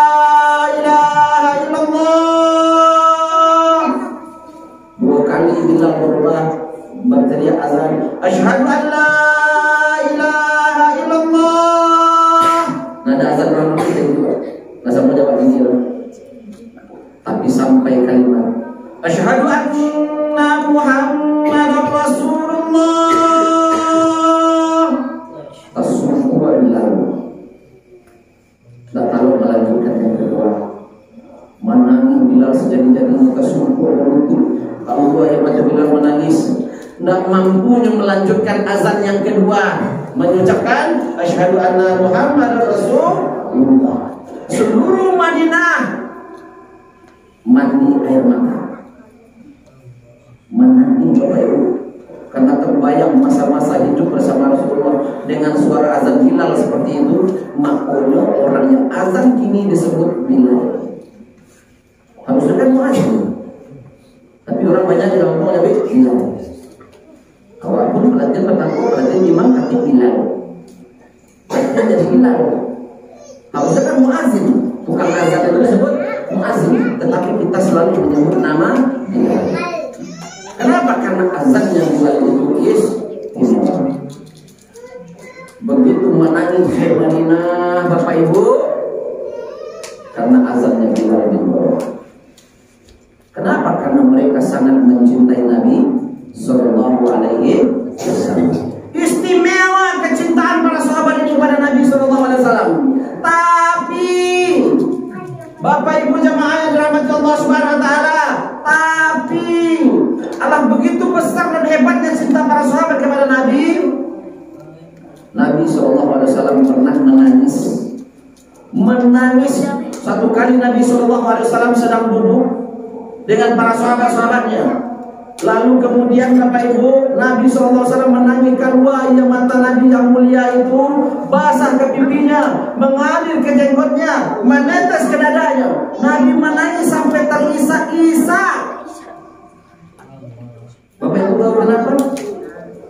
ilaha illallah. Dua kali Bilal berubah berteriak azan. Asyhadu an la ilaha illallah. Nada azan orang itu nggak sampai dapat ini. Tapi sampai kalimat asyhadu anna Muhammadar Rasulullah. Tasawwur Bilal. Tak tahu melanjutkan yang kedua. Menangis Bilal sejadi-jadinya, tersungkur berlutut. Allah hebat Bilal menangis. Tidak mampunya melanjutkan azan yang kedua, mengucapkan asyhadu anna Muhammadar Rasulullah. Seluruh Madinah mandi air mata. Menangis Bapak Ibu. Karena terbayang masa-masa hidup bersama Rasulullah dengan suara azan Bilal seperti itu. Makanya orang yang azan kini disebut Bilal. Harusnya kan muadzin. Tapi orang banyak yang ngomong Nabi Bilal. Kalaupun pelatihan bertanggung, pelatihan imam katib Bilal. Pelatihan jadi Bilal. Harusnya kan muadzin. Tukang azan itu disebut muazin, tetapi kita selalu menyebut nama dia. Kenapa? Karena azannya Bilal itu istimewa. Begitu menangis Madinah, Bapak Ibu, karena azannya Bilal bin Rabah. Kenapa? Karena mereka sangat mencintai Nabi Sallallahu Alaihi Wasallam. Istimewa kecintaan para sahabat ini kepada Nabi Sallallahu Alaihi Wasallam. Tapi Bapak Ibu jamaah yang dirahmati Allah Subhanahu Wa Taala, tapi Allah begitu besar dan hebatnya cinta para sahabat kepada Nabi. Nabi Sallallahu Alaihi Wasallam pernah menangis. Satu kali Nabi Sallallahu Alaihi Wasallam sedang duduk dengan para sahabat-sahabatnya. Lalu kemudian Bapak Ibu, Nabi SAW menangiskan wajah mata Nabi yang mulia itu basah ke pipinya, mengalir ke jenggotnya, menetes ke dadanya. Nabi menangis sampai terisak-isak. Bapak Ibu tahu kenapa?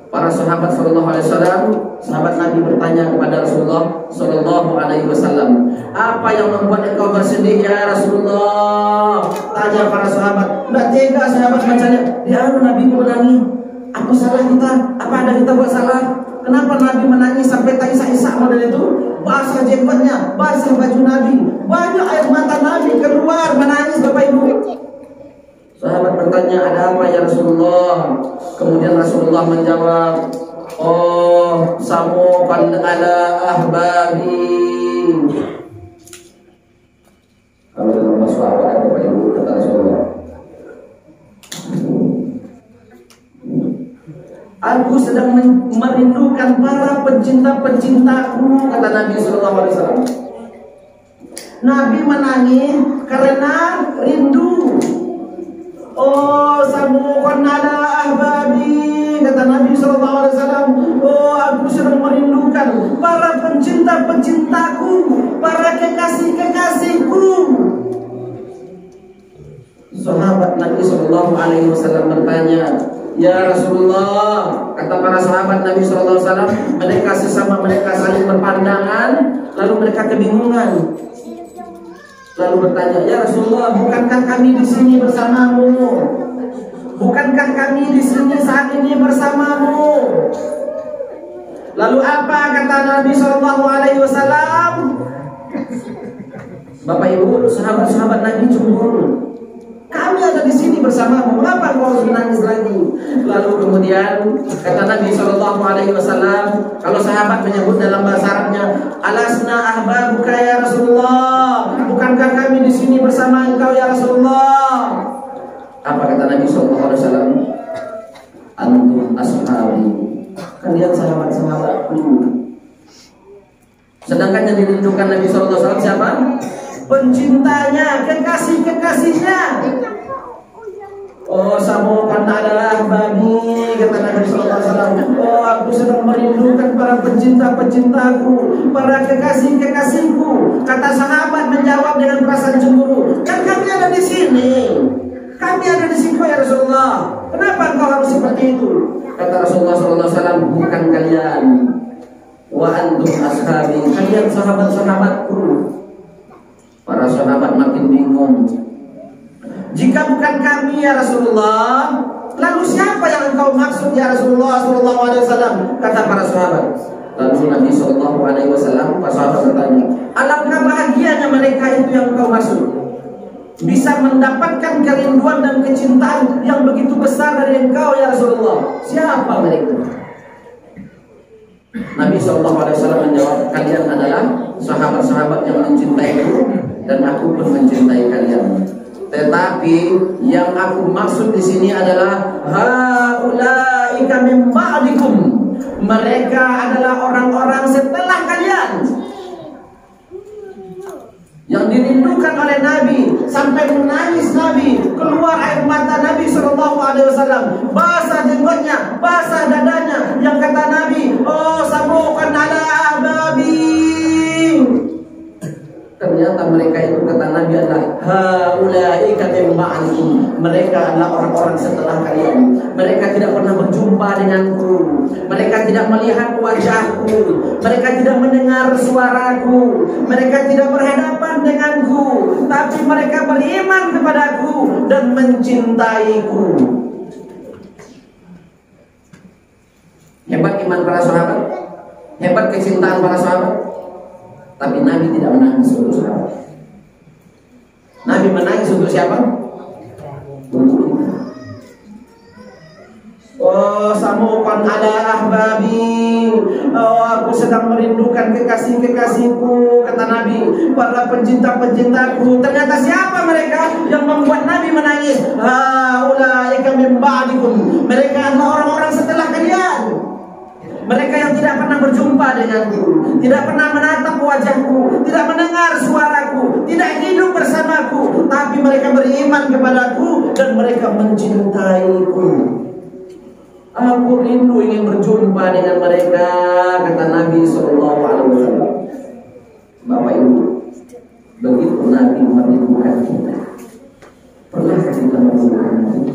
Para sahabat Sallallahu Alaihi Wasallam, sahabat Nabi bertanya kepada Rasulullah Sallallahu Alaihi Wasallam, apa yang membuat engkau bersedih ya Rasulullah? Tanya para sahabat. Tidak tega sahabat bacanya. Ya Nabi menangis. Apa salah kita? Apa ada kita buat salah? Kenapa Nabi menangis sampai terisak-isak model itu? Basah jenggotnya, basah baju Nabi, banyak air mata Nabi keluar menangis Bapak Ibu. Sahabat bertanya, ada apa ya Rasulullah? Kemudian Rasulullah menjawab, oh samuqan ala ahbabi. Kalau dalam bahasa Arab Bapak Ibu kata Rasulullah, aku sedang merindukan para pencinta-pencintaku, kata Nabi Sallallahu Alaihi Wasallam. Nabi menangis karena rindu. Oh samuqan ala ahbabi, kata Nabi Sallallahu Alaihi Wasallam. Oh aku sedang merindukan para pencinta-pencintaku, para kekasih-kekasihku. Sahabat Nabi Sallallahu Alaihi Wasallam bertanya, ya Rasulullah, kata para sahabat Nabi Sallallahu Alaihi Wasallam, mereka sesama mereka saling berpandangan, lalu mereka kebingungan. Lalu bertanya, ya Rasulullah, bukankah kami di sini bersamamu? Bukankah kami di sini saat ini bersamamu? Lalu apa kata Nabi Sallallahu Alaihi Wasallam? Bapak Ibu, sahabat-sahabat Nabi cemburu. Kami ada di sini bersamamu, mengapa kau harus menangis lagi? Lalu kemudian kata Nabi Sallallahu Alaihi Wasallam, kalau sahabat menyebut dalam bahasa Arabnya, alasna ahbabuka ya Rasulullah, bukankah kami di sini bersama engkau ya Rasulullah? Apa kata Nabi Sallallahu Alaihi Wasallam? Antum ashabi, kalian sahabat-sahabatku. Sedangkan yang dirindukan Nabi Sallallahu Alaihi Wasallam siapa? Pencintanya, kekasih-kekasihnya. Oh samuqan ala ahbabi, kata Nabi Sallallahu Alaihi Wasallam. Oh aku sedang merindukan para pencinta-pencintaku, para kekasih-kekasihku. Kata sahabat menjawab dengan perasaan cemburu, kan kami ada di sini. Kami ada di sini ya Rasulullah. Kenapa engkau harus seperti itu? Kata Rasulullah Sallallahu Alaihi Wasallam, bukan kalian. Wa antum ashabi, kalian sahabat-sahabatku. Para sahabat makin bingung. Jika bukan kami ya Rasulullah, lalu siapa yang engkau maksud ya Rasulullah Sallallahu Alaihi Wasallam? Kata para sahabat. Lalu Nabi Sallallahu Alaihi Wasallam, para sahabat bertanya, alangkah bahagianya mereka itu yang engkau maksud, bisa mendapatkan kerinduan dan kecintaan yang begitu besar dari engkau ya Rasulullah. Siapa mereka? Nabi Sallallahu Alaihi Wasallam menjawab, kalian adalah sahabat-sahabat yang mencintaiku dan aku pun mencintai kalian. Tetapi yang aku maksud di sini adalah haulaika min ba'dikum. Mereka adalah orang-orang setelah kalian. Yang dirindukan oleh Nabi sampai menangis Nabi, keluar air mata Nabi Sallallahu Alaihi Wasallam, basah jenggotnya, basah dadanya. Yang kata Nabi, oh samuqan ala ahbabi. Ternyata mereka itu kata Nabi adalah haulaika min ba'dikum. Mereka adalah orang-orang setelah kalian. Mereka tidak pernah berjumpa denganku. Mereka tidak melihat wajahku. Mereka tidak mendengar suaraku. Mereka tidak berhadapan denganku. Tapi mereka beriman kepadaku dan mencintaiku. Hebat iman para sahabat. Hebat kecintaan para sahabat. Tapi Nabi tidak menangis untuk sahabat. Nabi menangis untuk siapa? Untuk kita. Oh, samuqan ala ahbabi. Oh, aku sedang merindukan kekasih-kekasihku, kata Nabi. Para pencinta-pencintaku. Ternyata siapa mereka yang membuat Nabi menangis? Ulaika min ba'dikum. Mereka adalah orang-orang setelah kalian. Mereka yang tidak pernah berjumpa denganku, tidak pernah menatap wajahku, tidak mendengar suaraku, tidak hidup bersamaku, tapi mereka beriman kepadaku dan mereka mencintaiku. Aku rindu ingin berjumpa dengan mereka, kata Nabi SAW. Bapak Ibu, begitu Nabi merindukan kita, pernahkah kita merindukan Nabi?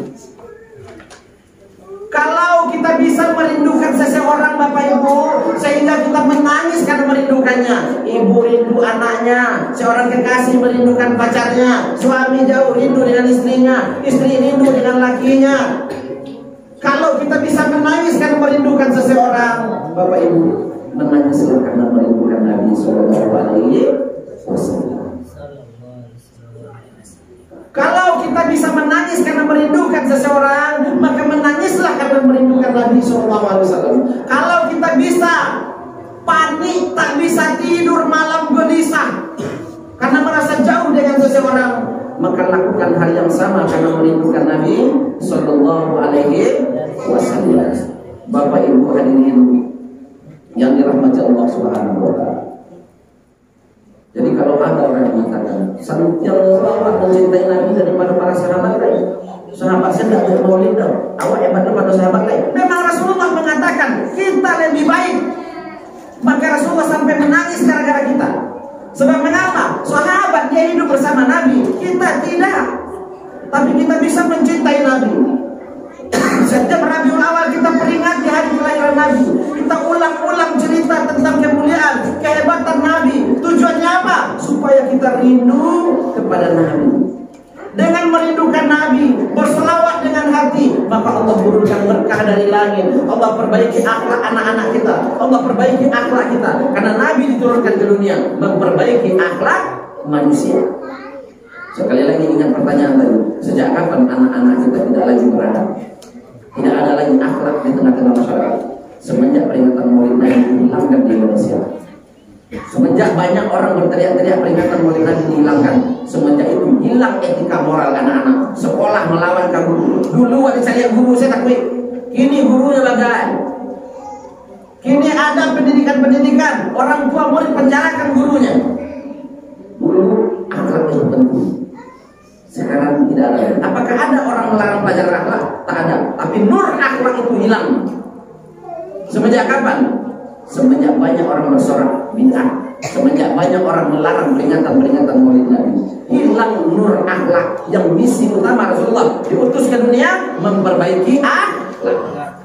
Kalau kita bisa merindukan seseorang Bapak Ibu, sehingga kita menangis karena merindukannya. Ibu rindu anaknya, seorang kekasih merindukan pacarnya, suami jauh rindu dengan istrinya, istri rindu dengan lakinya. Kalau kita bisa menangis karena merindukan seseorang, Bapak Ibu, menangislah karena merindukan Nabi SAW. Kalau kita bisa menangis karena merindukan seseorang, maka menangislah karena merindukan Nabi SAW. Kalau kita bisa panik, tak bisa tidur malam gelisah karena merasa jauh dengan seseorang, maka lakukan hal yang sama karena merindukan Nabi SAW. Bapak Ibu hadirin yang dirahmati Allah Subhanahu wa Ta'ala. Jadi kalau ada orang yang mengatakan jauh mencintai Nabi daripada para sahabat lain, sahabat saya tidak maulid dong, awak hebat daripada sahabat lain. Memang Rasulullah mengatakan kita lebih baik, maka Rasulullah sampai menangis gara-gara kita. Sebab mengapa? Sahabat dia hidup bersama Nabi, kita tidak. Tapi kita bisa mencintai Nabi. Setiap Rabiul Awal kita peringati hari kelahiran Nabi. Kita ulang-ulang cerita tentang kemuliaan, kehebatan Nabi. Tujuannya apa? Supaya kita rindu kepada Nabi. Dengan merindukan Nabi, berselawat dengan hati, maka Allah turunkan berkah dari langit. Allah perbaiki akhlak anak-anak kita. Allah perbaiki akhlak kita. Karena Nabi diturunkan ke dunia memperbaiki akhlak manusia. Sekali lagi ingat pertanyaan tadi, sejak kapan anak-anak kita tidak lagi beradab? Tidak ada lagi akhlak di tengah-tengah masyarakat. Semenjak peringatan Maulid Nabi dihilangkan di Indonesia. Semenjak banyak orang berteriak-teriak peringatan Maulid Nabi dihilangkan, semenjak itu hilang etika moral anak-anak. Sekolah melawan ke guru. Dulu waktu saya lihat guru saya takut. Kini gurunya bagai. Kini ada pendidikan-pendidikan, orang tua murid penjarakan gurunya. Dulu akhlak itu penting. Sekarang tidak ada. Apakah ada orang melarang pelajaran akhlak? Tak ada. Tapi nur akhlak itu hilang. Semenjak kapan? Semenjak banyak orang bersorak bid'ah. Semenjak banyak orang melarang peringatan Maulid Nabi. Hilang nur akhlak yang misi utama Rasulullah diutus ke dunia memperbaiki akhlak.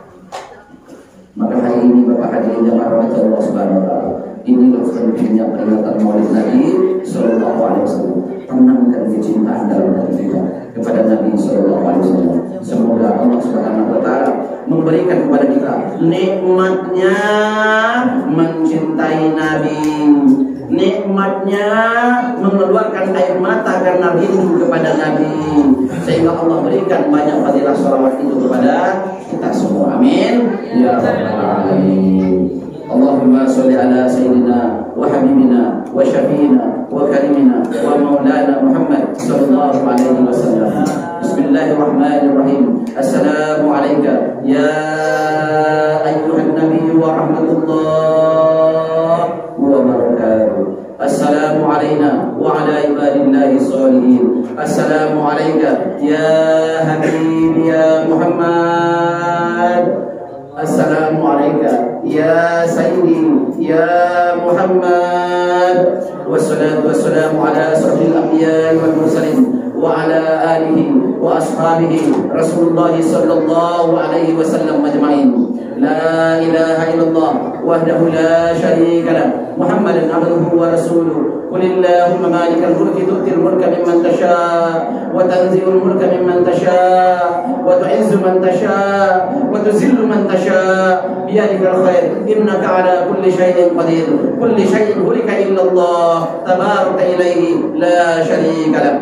Maka hari ini Bapak hadirin jamaah rahmati Allah Subhanahu wa Ta'ala, inilah pentingnya peringatan Maulid Nabi Sallallahu Alaihi Wasallam. Tanamkan kecintaan dalam hati kita kepada Nabi Sallallahu Alaihi Wasallam. Semoga Allah Subhanahu wa Ta'ala memberikan kepada kita nikmatnya mencintai Nabi, nikmatnya mengeluarkan air mata karena rindu kepada Nabi, sehingga Allah berikan banyak fadilah sholawat itu kepada kita semua. Amin ya rabbal alamin. Allahumma sholli ala sayyidina wa habibina wa syafiina wa karimina wa maulana Muhammad sallallahu alaihi wasallam. Bismillahirrahmanirrahim. Assalamu alayka ya ayyuhan nabiy wa rahmatullah wa barakatuh. Assalamu alayna wa ala ibadillahi sholihin. Assalamu alayka ya habib ya Muhammad. Assalamu alayka ya sayyidi ya Muhammad. Wassalatu wassalamu ala asrafil anbiya'i wal mursalin وعلى آله وأصحابه رسول الله صلى الله عليه وسلم أجمعين. لا إله إلا الله وحده لا شريك له محمد عبده ورسوله. قل اللهم مالك الملك تؤتي الملك ممن تشاء وتنزع الملك ممن تشاء وتعز من تشاء وتذل من تشاء بيدك الخير إنك على كل شيء قدير. كل شيء هلك إلا الله تبارك إليه لا شريك له.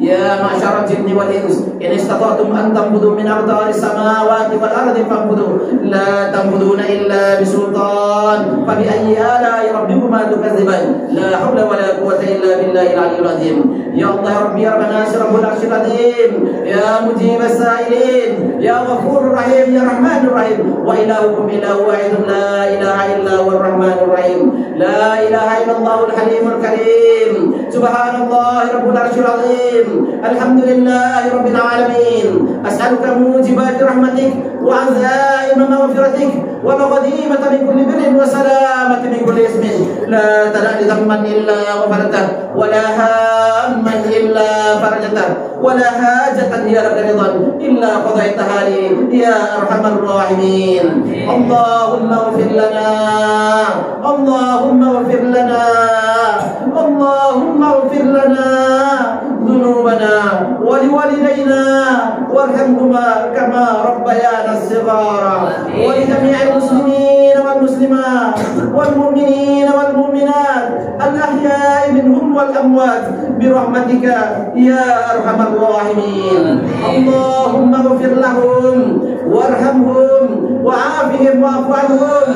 يا معشر الجن والإنس إن استطعتم أن تنفذوا من أقطار السماوات والأرض فانفذوا لا تنفذون إلا بسلطان فبأي آلاء ربكما تكذبان لا حول ولا قوة إلا بالله العلي العظيم. يا الله يا ربي يا رب الناس رب العرش العظيم يا مجيب السائلين يا غفور رحيم يا رحمن الرحيم وإلهكم إله واحد لا إله إلا هو الرحمن الرحيم لا إله إلا الله الحليم الكريم سبحان الله رب العرش العظيم الحمد لله رب العالمين. أسألك موجبات رحمتك وعزائم مغفرتك والغنيمة من كل بر وسلامة من كل اسم لا تدع ذنبا إلا غفرته ولا هاما إلا فرجته ولا حاجة هي لك رضا إلا قضيتها لي يا أرحم الراحمين. اللهم اغفر لنا اللهم اغفر لنا اللهم اغفر لنا ذنوبنا ولوالدينا وارحمهما كما ربيانا الصغار ولجميع المسلمين والمسلمات والمؤمنين والمؤمنات الأحياء منهم والأموات برحمتك يا أرحم الراحمين. اللهم اغفر لهم وارحمهم وعافهم واعف عنهم.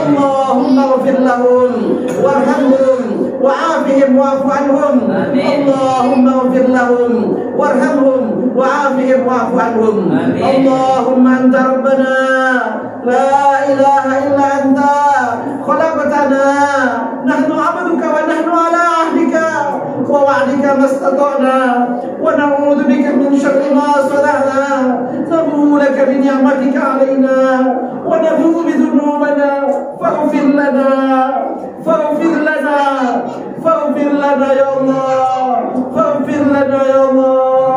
اللهم اغفر لهم وارحمهم وعافهم واعف عنهم. اللهم اغفر لهم وارحمهم وعافهم واعف عنهم. اللهم أنت ربنا لا إله إلا أنت خلقتنا نحن عبدك ونحن على عهدك ووعدك ما استطعنا ونعوذ بك من شر ما صنعنا. نبوء لك بنعمتك علينا ونبوء بذنوبنا فاغفر لنا فاغفر لنا فاغفر لنا يا الله فاغفر لنا يا الله.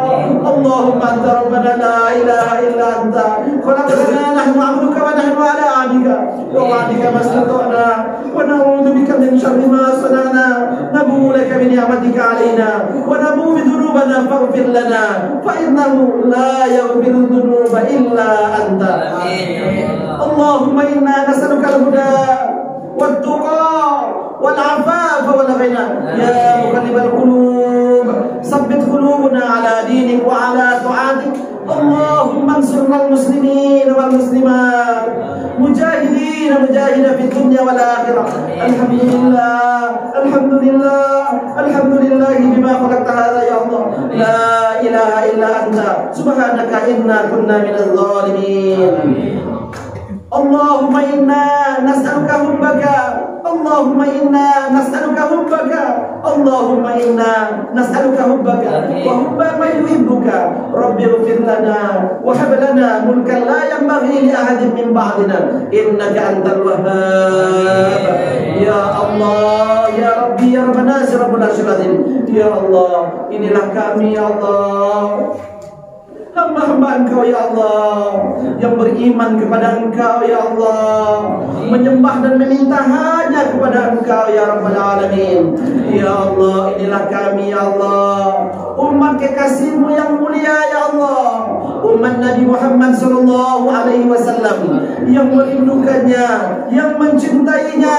اللهم أنت ربنا لا إله إلا أنت خلقتنا نحن عبدك ونحن على عهدك ووعدك ما استطعنا ونعوذ بك من شر ما صنعنا. نبوء لك بنعمتك علينا ونبوء بذنوبنا فاغفر لنا فإنه لا يغفر الذنوب إلا أنت. اللهم إنا نسألك الهدى والتقى والعفاف والغنى يا مقلب القلوب ثبت قلوبنا على دينك وعلى طاعتك. اللهم انصرنا المسلمين والمسلمات مجاهدين مجاهدين في الدنيا والآخرة. الحمد لله الحمد لله الحمد لله بما خلقت هذا يا الله لا إله إلا أنت سبحانك إنا كنا من الظالمين. اللهم إنا نسألك حبك اللهم إنا نسألك حبك اللهم إنا نسألك حبك وحب من يحبك. رب اغفر لنا وهب لنا ملكا لا ينبغي لأحد من بعدنا إنك أنت الوهاب. يا الله يا ربي يا رب الناس رب العرش العظيم. Ya Allah, inilah kami ya Allah, hamba-hamba Engkau ya Allah, yang beriman kepada Engkau ya Allah, menyembah dan meminta hanya kepada Engkau ya Rabbal Alamin. Ya Allah, inilah kami ya Allah, umat kekasih-Mu yang mulia ya Allah, umat Nabi Muhammad sallallahu alaihi wasallam yang merindukannya, yang mencintainya,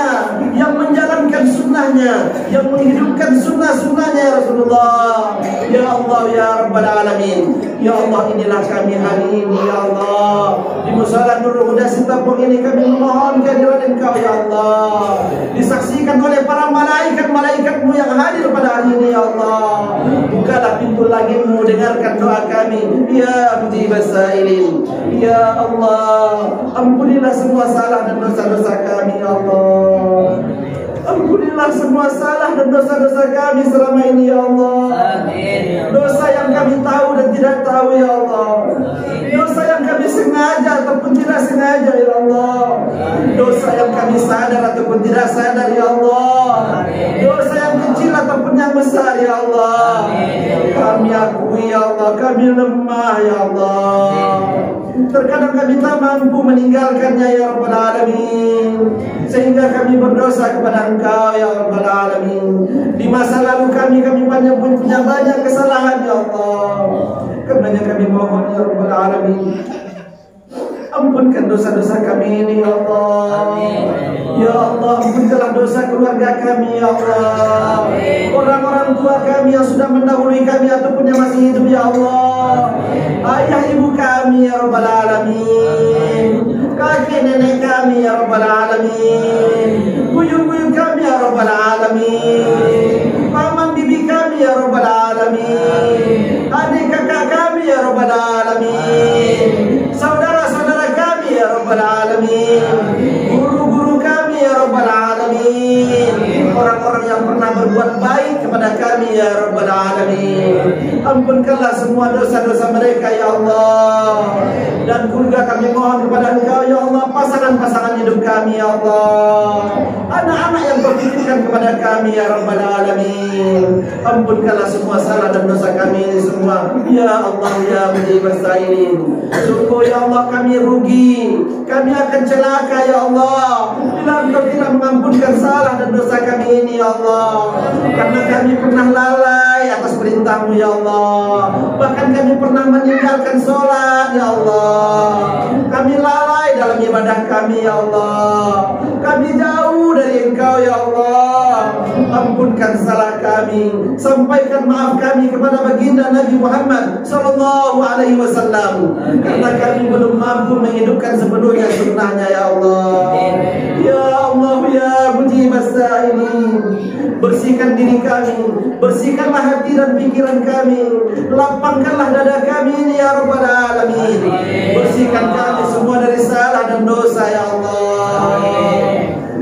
yang menjalankan sunnahnya, yang menghidupkan sunnah-sunnahnya ya Rasulullah. Ya Allah ya Rabbal Alamin. Ya Allah, inilah kami hari ini ya Allah, di musala Nurul Huda Sintapong ini kami memohon kehadiran Engkau ya Allah, disaksikan oleh para malaikat-malaikatmu yang hadir pada hari ini ya Allah. Bukalah pintu langit-Mu, dengarkan doa kami ya mujibas sailin. Ya Allah, ampunilah semua salah dan dosa-dosa kami ya Allah. Ampunilah semua salah dan dosa-dosa kami selama ini ya Allah. Amin. Dosa yang kami tahu dan tidak tahu ya Allah. Dosa yang kami sengaja ataupun tidak sengaja ya Allah. Dosa yang kami sadar ataupun tidak sadar ya Allah. Dosa yang kecil ataupun yang besar ya Allah. kami akui ya Allah, kami lemah ya Allah. Terkadang kami tak mampu meninggalkannya ya Rabbal Alamin, sehingga kami berdosa kepada Engkau ya Rabbal Alamin. Di masa lalu kami punya banyak kesalahan ya Allah. Karenanya kami mohon ya Rabbal Alamin, ampunkan dosa-dosa kami ini ya Allah. Ya Allah, ampunkanlah dosa keluarga kami ya Allah. Orang-orang tua kami yang sudah mendahului kami ataupun yang masih hidup ya Allah. Ayah ibu kami ya Rabbal Alamin, kakek nenek kami ya Rabbal Alamin, buyut-buyut kami ya Rabbal Alamin, paman bibi kami ya Rabbal Alamin, adik kakak kami ya Rabbal Alamin, saudara-saudara kami ya Rabbal Alamin, guru-guru kami ya Rabbal Alamin, orang-orang yang pernah berbuat baik kepada kami ya Rabbal Alamin. Ampunkanlah semua dosa-dosa mereka ya Allah. Dan juga kami mohon kepada Engkau ya Allah, pasangan-pasangan hidup kami ya Allah, anak-anak yang bertitipkan kepada kami ya Rabbal Alamin. Ampunkanlah semua salah dan dosa kami ini semua ya Allah ya Mujibas Sa'ilin. Sungguh ya Allah kami rugi, kami akan celaka ya Allah bila Engkau tidak mengampunkan salah dan dosa kami ini ya Allah. Karena kami pernah lalai atas perintah-Mu ya Allah, bahkan kami pernah meninggalkan sholat ya Allah. Kami lalai dalam ibadah kami ya Allah, kami jauh dari Engkau ya Allah. Ampunkan salah kami, sampaikan maaf kami kepada baginda Nabi Muhammad sallallahu alaihi wasallam, karena kami belum mampu menghidupkan sepenuhnya sunnahnya ya Allah. Ya Allah ya Mujibas Sa'ilin, bersihkan diri kami, bersihkanlah hati dan pikiran kami, lapangkanlah dada kami ini ya Rabbal Alamin. Bersihkan kami semua dari salah dan dosa ya Allah.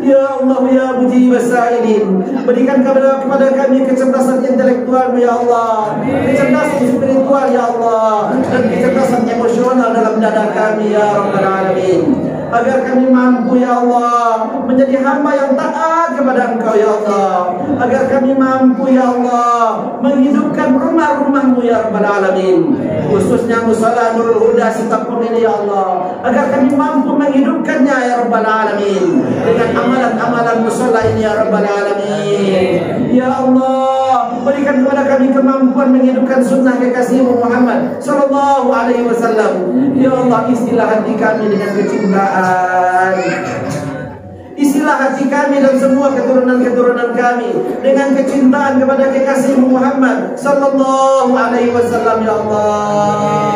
Ya Allah ya Mujibas Sa'ilin, berikan kepada kami kecerdasan intelektual ya Allah, kecerdasan spiritual ya Allah, dan kecerdasan emosional dalam dada kami ya Rabbal Alamin, agar kami mampu ya Allah menjadi hamba yang taat kepada Engkau ya Allah, agar kami mampu ya Allah menghidupkan rumah-rumah-Mu ya Rabbal Alamin, khususnya musala Nurul Huda Sitapur ini ya Allah, agar kami mampu menghidupkannya ya Rabbal Alamin dengan amalan-amalan musala ini ya Rabbal Alamin. Ya Allah, berikan kepada kami kemampuan menghidupkan sunnah kekasih-Mu Muhammad sallallahu alaihi wasallam. Ya Allah, istilah hati kami dengan kecintaan, isilah hati kami dan semua keturunan-keturunan kami dengan kecintaan kepada kekasih-Mu Muhammad sallallahu alaihi wasallam ya Allah.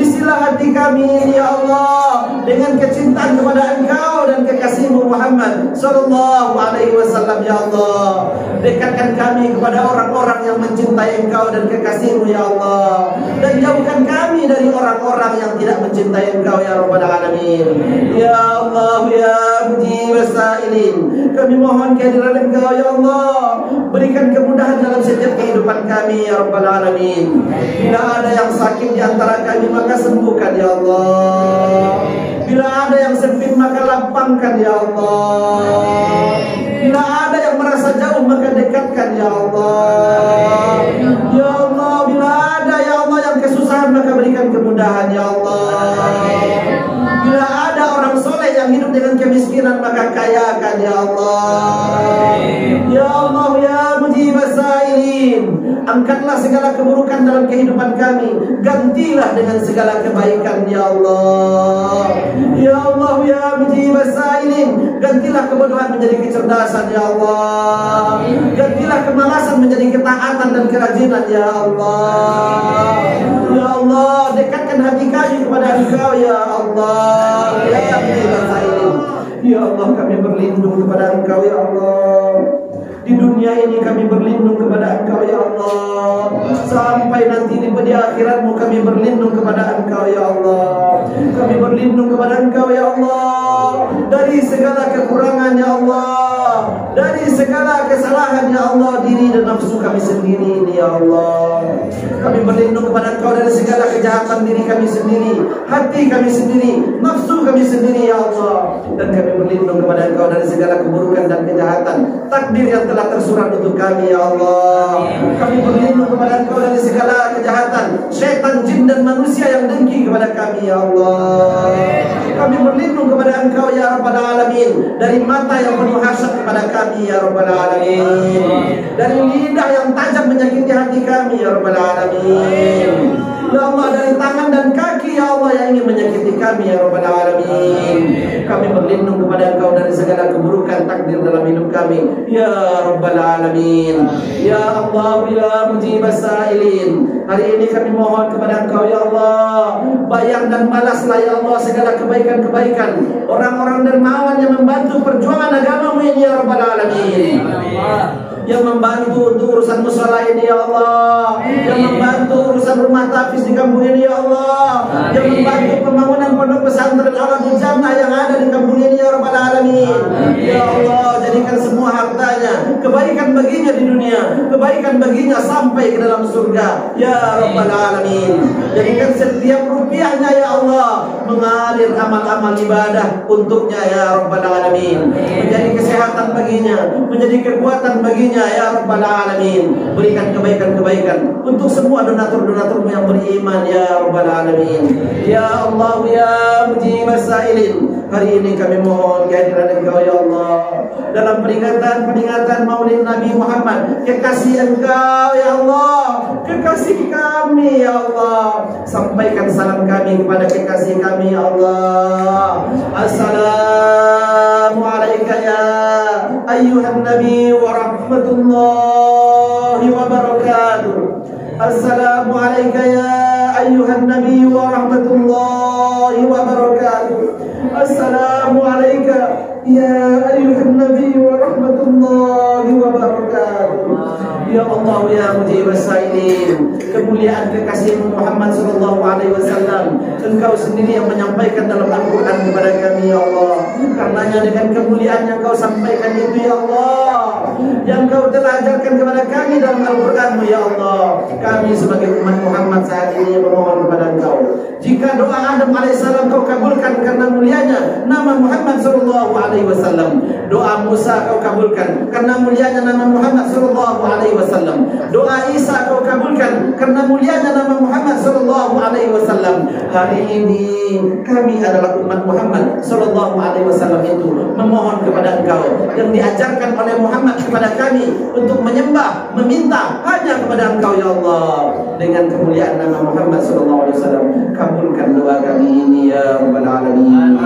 Isilah hati kami ini ya Allah dengan kecintaan kepada Engkau dan kekasih-Mu Muhammad sallallahu alaihi wasallam ya Allah. Dekatkan kami kepada orang-orang yang mencintai Engkau dan kekasih-Mu ya Allah, dan jauhkan kami dari orang-orang yang tidak mencintai Engkau ya Rabbal Alamin. Ya Allah ya Mujibas Sa'ilin, kami mohon kehadiran Engkau ya Allah, berikan kemudahan dalam setiap kehidupan kami ya Rabbal Alamin. Bila ada yang sakit di antara kami maka sembuhkan ya Allah. Bila ada yang sempit maka lapangkan ya Allah. Bila ada yang merasa jauh maka dekatkan ya Allah. Ya Allah, bila ada ya Allah yang kesusahan maka berikan kemudahan ya Allah. Bila ada orang soleh yang hidup dengan kemiskinan maka kayakan ya Allah. Ya Allah ya Mujibas Sa'ilin, angkatlah segala keburukan dalam kehidupan kami, gantilah dengan segala kebaikan ya Allah. Ya Allah ya Mujibas Sa'ilin, gantilah kebodohan menjadi kecerdasan ya Allah, gantilah kemalasan menjadi ketaatan dan kerajinan ya Allah. Ya Allah, dekatkan hati kami kepada Engkau ya Allah. Ya Mujibas Sa'ilin, ya Allah, kami berlindung kepada Engkau ya Allah. Di dunia ini kami berlindung kepada Engkau ya Allah, sampai nanti di akhirat-Mu kami berlindung kepada Engkau ya Allah. Kami berlindung kepada Engkau ya Allah dari segala kekurangan ya Allah, dari segala kesalahan ya Allah, diri dan nafsu kami sendiri ini ya Allah. Kami berlindung kepada Engkau dari segala kejahatan diri kami sendiri, hati kami sendiri, nafsu kami sendiri ya Allah. Dan kami berlindung kepada Engkau dari segala keburukan dan kejahatan takdir yang telah tersurat untuk kami ya Allah. Kami berlindung kepada Engkau dari segala kejahatan syaitan, jin dan manusia yang dengki kepada kami ya Allah. Kami berlindung kepada Engkau ya Rabbal Alamin dari mata yang penuh hasad kepada kami ya Rabbal Alamin, dari lidah yang tajam menyakiti hati kami ya Rabbal Alamin. Ya Allah, dari tangan dan kaki ya Allah yang ingin menyakiti kami ya Rabbal Alamin. Kami berlindung kepada Engkau dari segala keburukan takdir dalam hidup kami ya Rabbal Alamin. Ya Allah ya Mujibas Sa'ilin, hari ini kami mohon kepada Engkau ya Allah, bayar dan balaslah ya Allah segala kebaikan-kebaikan orang-orang dermawan yang membantu perjuangan agama-Mu ini ya Rabbal Alamin, yang membantu untuk urusan mushola ini ya Allah, yang membantu urusan rumah tafis di kampung ini ya Allah, yang membantu pembangunan pondok pesantren Al-Adul Jannah yang ada di kampung ini ya Rabbal Alamin. Ya Allah, jadikan semua hartanya kebaikan baginya di dunia, kebaikan baginya sampai ke dalam surga ya Rabbal Alamin. Jadikan setiap rupiahnya ya Allah mengalir amal-amal ibadah untuknya ya Rabbal Alamin, menjadi kesehatan baginya, menjadi kekuatan baginya ya Rabbal Alamin. Berikan kebaikan-kebaikan untuk semua donatur-donatur-Mu yang beriman ya Rabbal Alamin. Ya Allah ya Mujibas Sa'ilin, hari ini kami mohon kehadiran Engkau ya Allah dalam peringatan Maulid Nabi Muhammad, kekasih Engkau ya Allah, kekasih kami ya Allah. Sampaikan salam kami kepada kekasih kami ya Allah. Assalamu alayka ya ayyuhan nabi wa rahmatullahi wa barakatuh. Assalamu alayka ya ayyuhan nabi wa rahmatullahi wa barakatuh. Assalamu alayka ya ayyuhan nabi wa rahmatullahi wa barakatuh. Ya Allah ya Mujibas Sa'ilin, kemuliaan kekasih-Mu Muhammad sallallahu alaihi wasallam Engkau sendiri yang menyampaikan dalam Al-Quran kepada kami ya Allah. Karenanya dengan kemuliaan yang Kau sampaikan itu ya Allah, yang Kau telah ajarkan kepada kami dalam Al-Quran-Mu ya Allah, kami sebagai umat Muhammad saat ini memohon kepada Engkau, jika doa Adam alaihissalam Kau kabulkan karena mulianya nama Muhammad sallallahu alaihi wasallam, doa Musa Kau kabulkan karena mulianya nama Muhammad sallallahu alaihi wasallam, doa Isa Kau kabulkan karena mulianya nama Muhammad sallallahu alaihi wasallam. Hari ini kami adalah umat Muhammad sallallahu alaihi wasallam itu memohon kepada Engkau yang diajarkan oleh Muhammad kepada kami untuk menyembah, meminta hanya kepada Engkau ya Allah. Dengan kemuliaan nama Muhammad sallallahu alaihi wasallam, kabulkan doa kami ini ya Rabbal Alamin.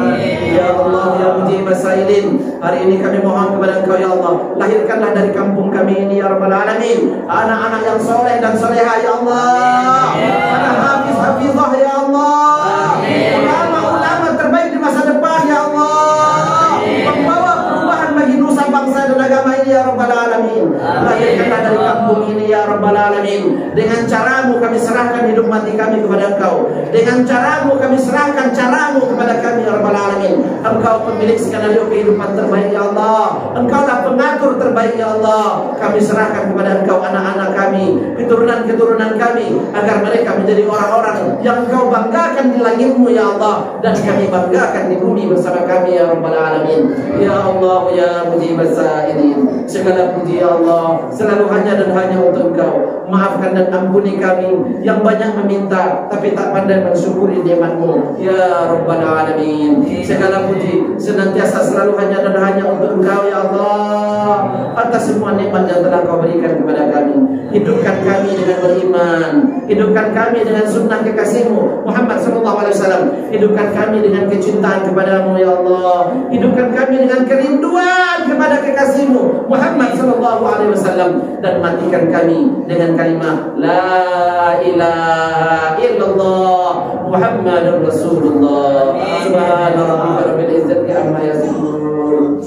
Ya Allah ya Mujibas Sa'ilin, hari ini kami mohon kepada Engkau ya Allah, lahirkanlah dari kampung kami ini ya Rabbal Alamin anak-anak yang soleh dan soleha ya Allah, anak hafiz-hafizah ya Allah, ulama-ulama terbaik di masa depan ya Allah, membawa perubahan bagi nusa bangsa dan agama ini ya Rabbal Alamin. Lahirkanlah dari kampung ini ya Rabbal Alamin. Dengan caramu kami serahkan hidup mati kami kepada Engkau, dengan caramu kami serahkan caramu kepada kami ya Rabbal Alamin. Engkau pemilik skenario kehidupan terbaik ya Allah, Engkaulah pengatur terbaik ya Allah. Kami serahkan kepada Engkau anak-anak kami, keturunan-keturunan kami, agar mereka menjadi orang-orang yang Engkau banggakan di langit-Mu ya Allah, dan kami banggakan di bumi bersama kami ya Rabbal Alamin. Ya Allah ya Mujibas Sa'ilin, segala puji ya Allah selalu hanya dan hanya untuk Engkau. Maafkan dan ampuni kami yang banyak meminta tapi tak pandai mensyukuri nikmat-Mu ya Rabbal Alamin. Segala puji senantiasa selalu hanya dan hanya untuk Engkau ya Allah, atas semua nikmat yang telah Kau berikan kepada kami. Hidupkan kami dengan beriman, hidupkan kami dengan sunnah kekasih-Mu Muhammad sallallahu alaihi wasallam, hidupkan kami dengan kecintaan kepada-Mu ya Allah, hidupkan kami dengan kerinduan kepada kekasih-Mu Muhammad sallallahu alaihi wasallam, dan matikan kami dengan kalimah la ilaha illallah Muhammadur Rasulullah. Subhana rabbika rabbil izzati amma yasifun,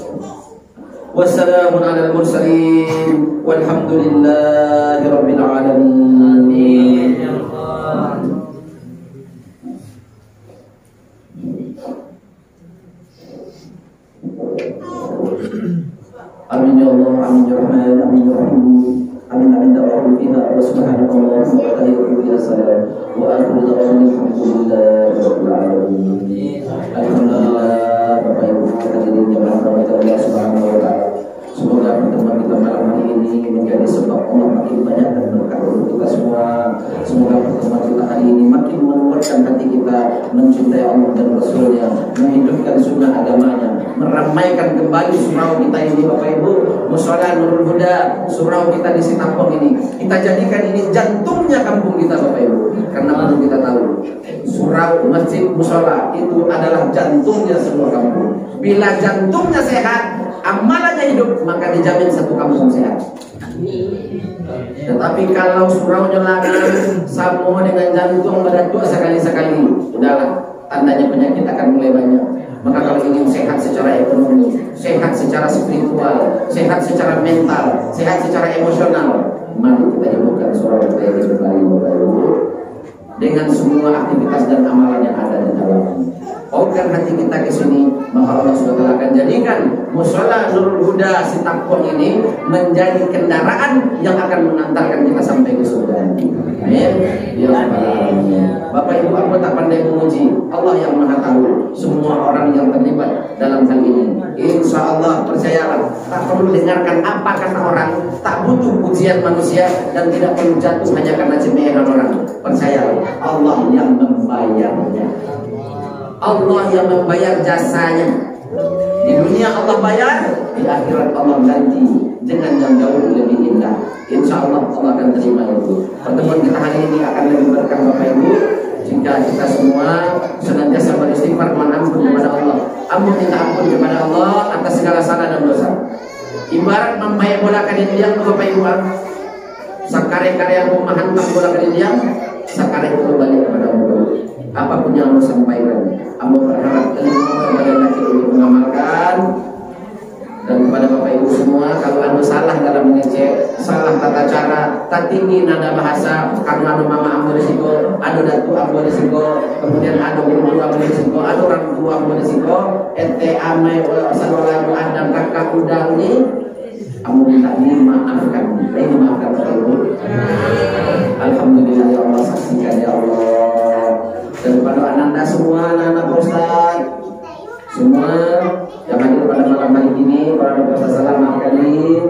wassalamun alal mursalin, walhamdulillahi rabbil alamin. Amin ya Allah, amin ya Rahman, amin ya Rahim, amin amin ya Allah, wa subhanakallah wa tahiyyatuhum fiha salam wa akhiru da'wana alhamdulillahi rabbil alamin. Alhamdulillah, Bapak Ibu hadirin yang dirahmati Allah Subhanahu wa taala. Semoga pertemuan kita malam hari ini menjadi sebab Allah makin banyak dan berkah untuk kita semua. Semoga pertemuan kita hari ini makin menguatkan hati kita mencintai Allah dan Rasulnya, menghidupkan sunnah agamanya, meramaikan kembali surau kita ini Bapak Ibu, Mushola Nurul Huda, surau kita di Sitampong ini. Kita jadikan ini jantungnya kampung kita Bapak Ibu. Karena perlu kita tahu, surau, masjid, mushola itu adalah jantungnya semua kampung. Bila jantungnya sehat, amalannya hidup, maka dijamin satu kampung sehat. Tetapi kalau suraunya lagan sama dengan jantung beratuk sekali-sekali, udahlah, tandanya penyakit akan mulai banyak. Maka kalau ingin sehat secara ekonomi, sehat secara spiritual, sehat secara mental, sehat secara emosional, mari kita hidupkan surau kita ini kembali Bapak Ibu dengan semua aktivitas dan amalan yang ada di dalamnya. Bawakan hati kita ke sini, maka Allah SWT akan jadikan Mushola Nurul Huda Sitampong ini menjadi kendaraan yang akan mengantarkan kita sampai ke surga. Amin. Ya Rabbal Alamin. Bapak Ibu, aku tak pandai memuji, Allah yang Maha tahu semua orang yang terlibat dalam hal ini. Insya Allah percayalah, tak perlu dengarkan apa kata orang, tak butuh pujian manusia, dan tidak perlu jatuh hanya karena cemehan orang. Percayalah, Allah yang membayarnya. Allah yang membayar jasanya. Di dunia Allah bayar, di akhirat Allah ganti dengan yang jauh lebih indah. Insya Allah Allah akan terima itu. Pertemuan kita hari ini akan lebih berkah Bapak Ibu jika kita semua senantiasa beristighfar mohon ampun kepada Allah. Minta ampun kepada Allah atas segala salah dan dosa. Ibarat membayar bola kadindiang Bapak Ibu, sakare-karya rumahan tak bola kadindiang, sakare itu balik kepada Allah. Apapun yang Allah sampaikan, Allah berharap kepada laki untuk mengamalkan. Dan kepada Bapak Ibu semua, kalau Anda salah dalam mengecek, salah tata cara, tak tinggi nada bahasa, karena ada mama ambil risiko, ada datu ambil risiko, kemudian ada guru ambil risiko, ada orang tua ambil risiko, ente amai saudara ada kakak udang ni, kamu minta dimaafkan, dimaafkan Bapak Ibu. Alhamdulillah ya Allah, saksikan ya Allah. Dan kepada anak-anak semua, anak-anak Pak Ustaz semua yang hadir pada malam hari ini, para Bapak salam kali.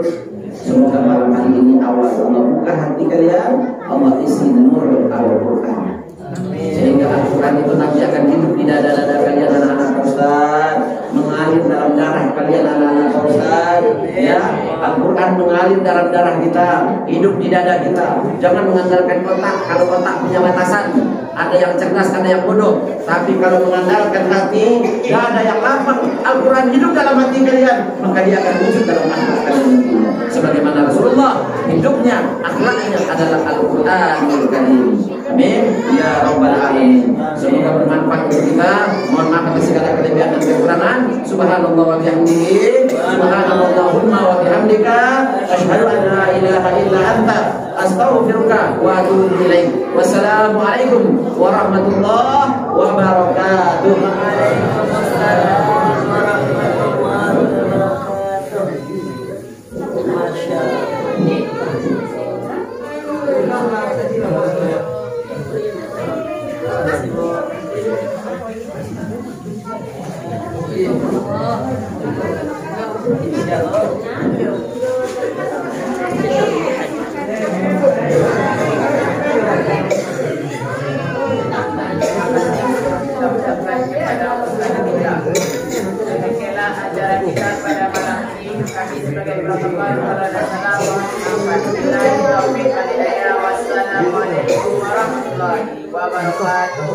Semoga malam hari ini awal Allah buka hati kalian, Allah isi nur Al-Quran, sehingga Al-Quran itu nanti akan hidup di dada-dada kalian anak-anak Pak Ustaz, mengalir dalam darah kalian anak-anak Pak Ustaz. Ya, Al-Quran mengalir dalam darah kita, hidup di dada kita. Jangan mengandalkan otak, kalau otak punya batasan. Ada yang cerdas, ada yang bodoh. Tapi kalau mengandalkan hati, tidak ada yang lapang. Al-Quran hidup dalam hati kalian, maka dia akan wujud dalam akhlak kalian nantinya. Sebagaimana Rasulullah hidupnya, akhlaknya adalah Al-Quranul Karim. Amin. Ya Rabbal Alamin. Semoga bermanfaat untuk kita. Mohon maaf atas segala kelebihan dan kekurangan. Subhanallah wa bihamdihi. Subhanallahumma wa bihamdika. Asyhadu an la ilaha illa anta. Astaghfiruka wa atubu ilaik. Wassalamualaikum warahmatullahi wabarakatuh. Waalaikumsalam warahmatullahi wabarakatuh. Demikianlah ajaran kita pada malam ini. Kami sebagai protokol wassalamualaikum warahmatullahi wabarakatuh.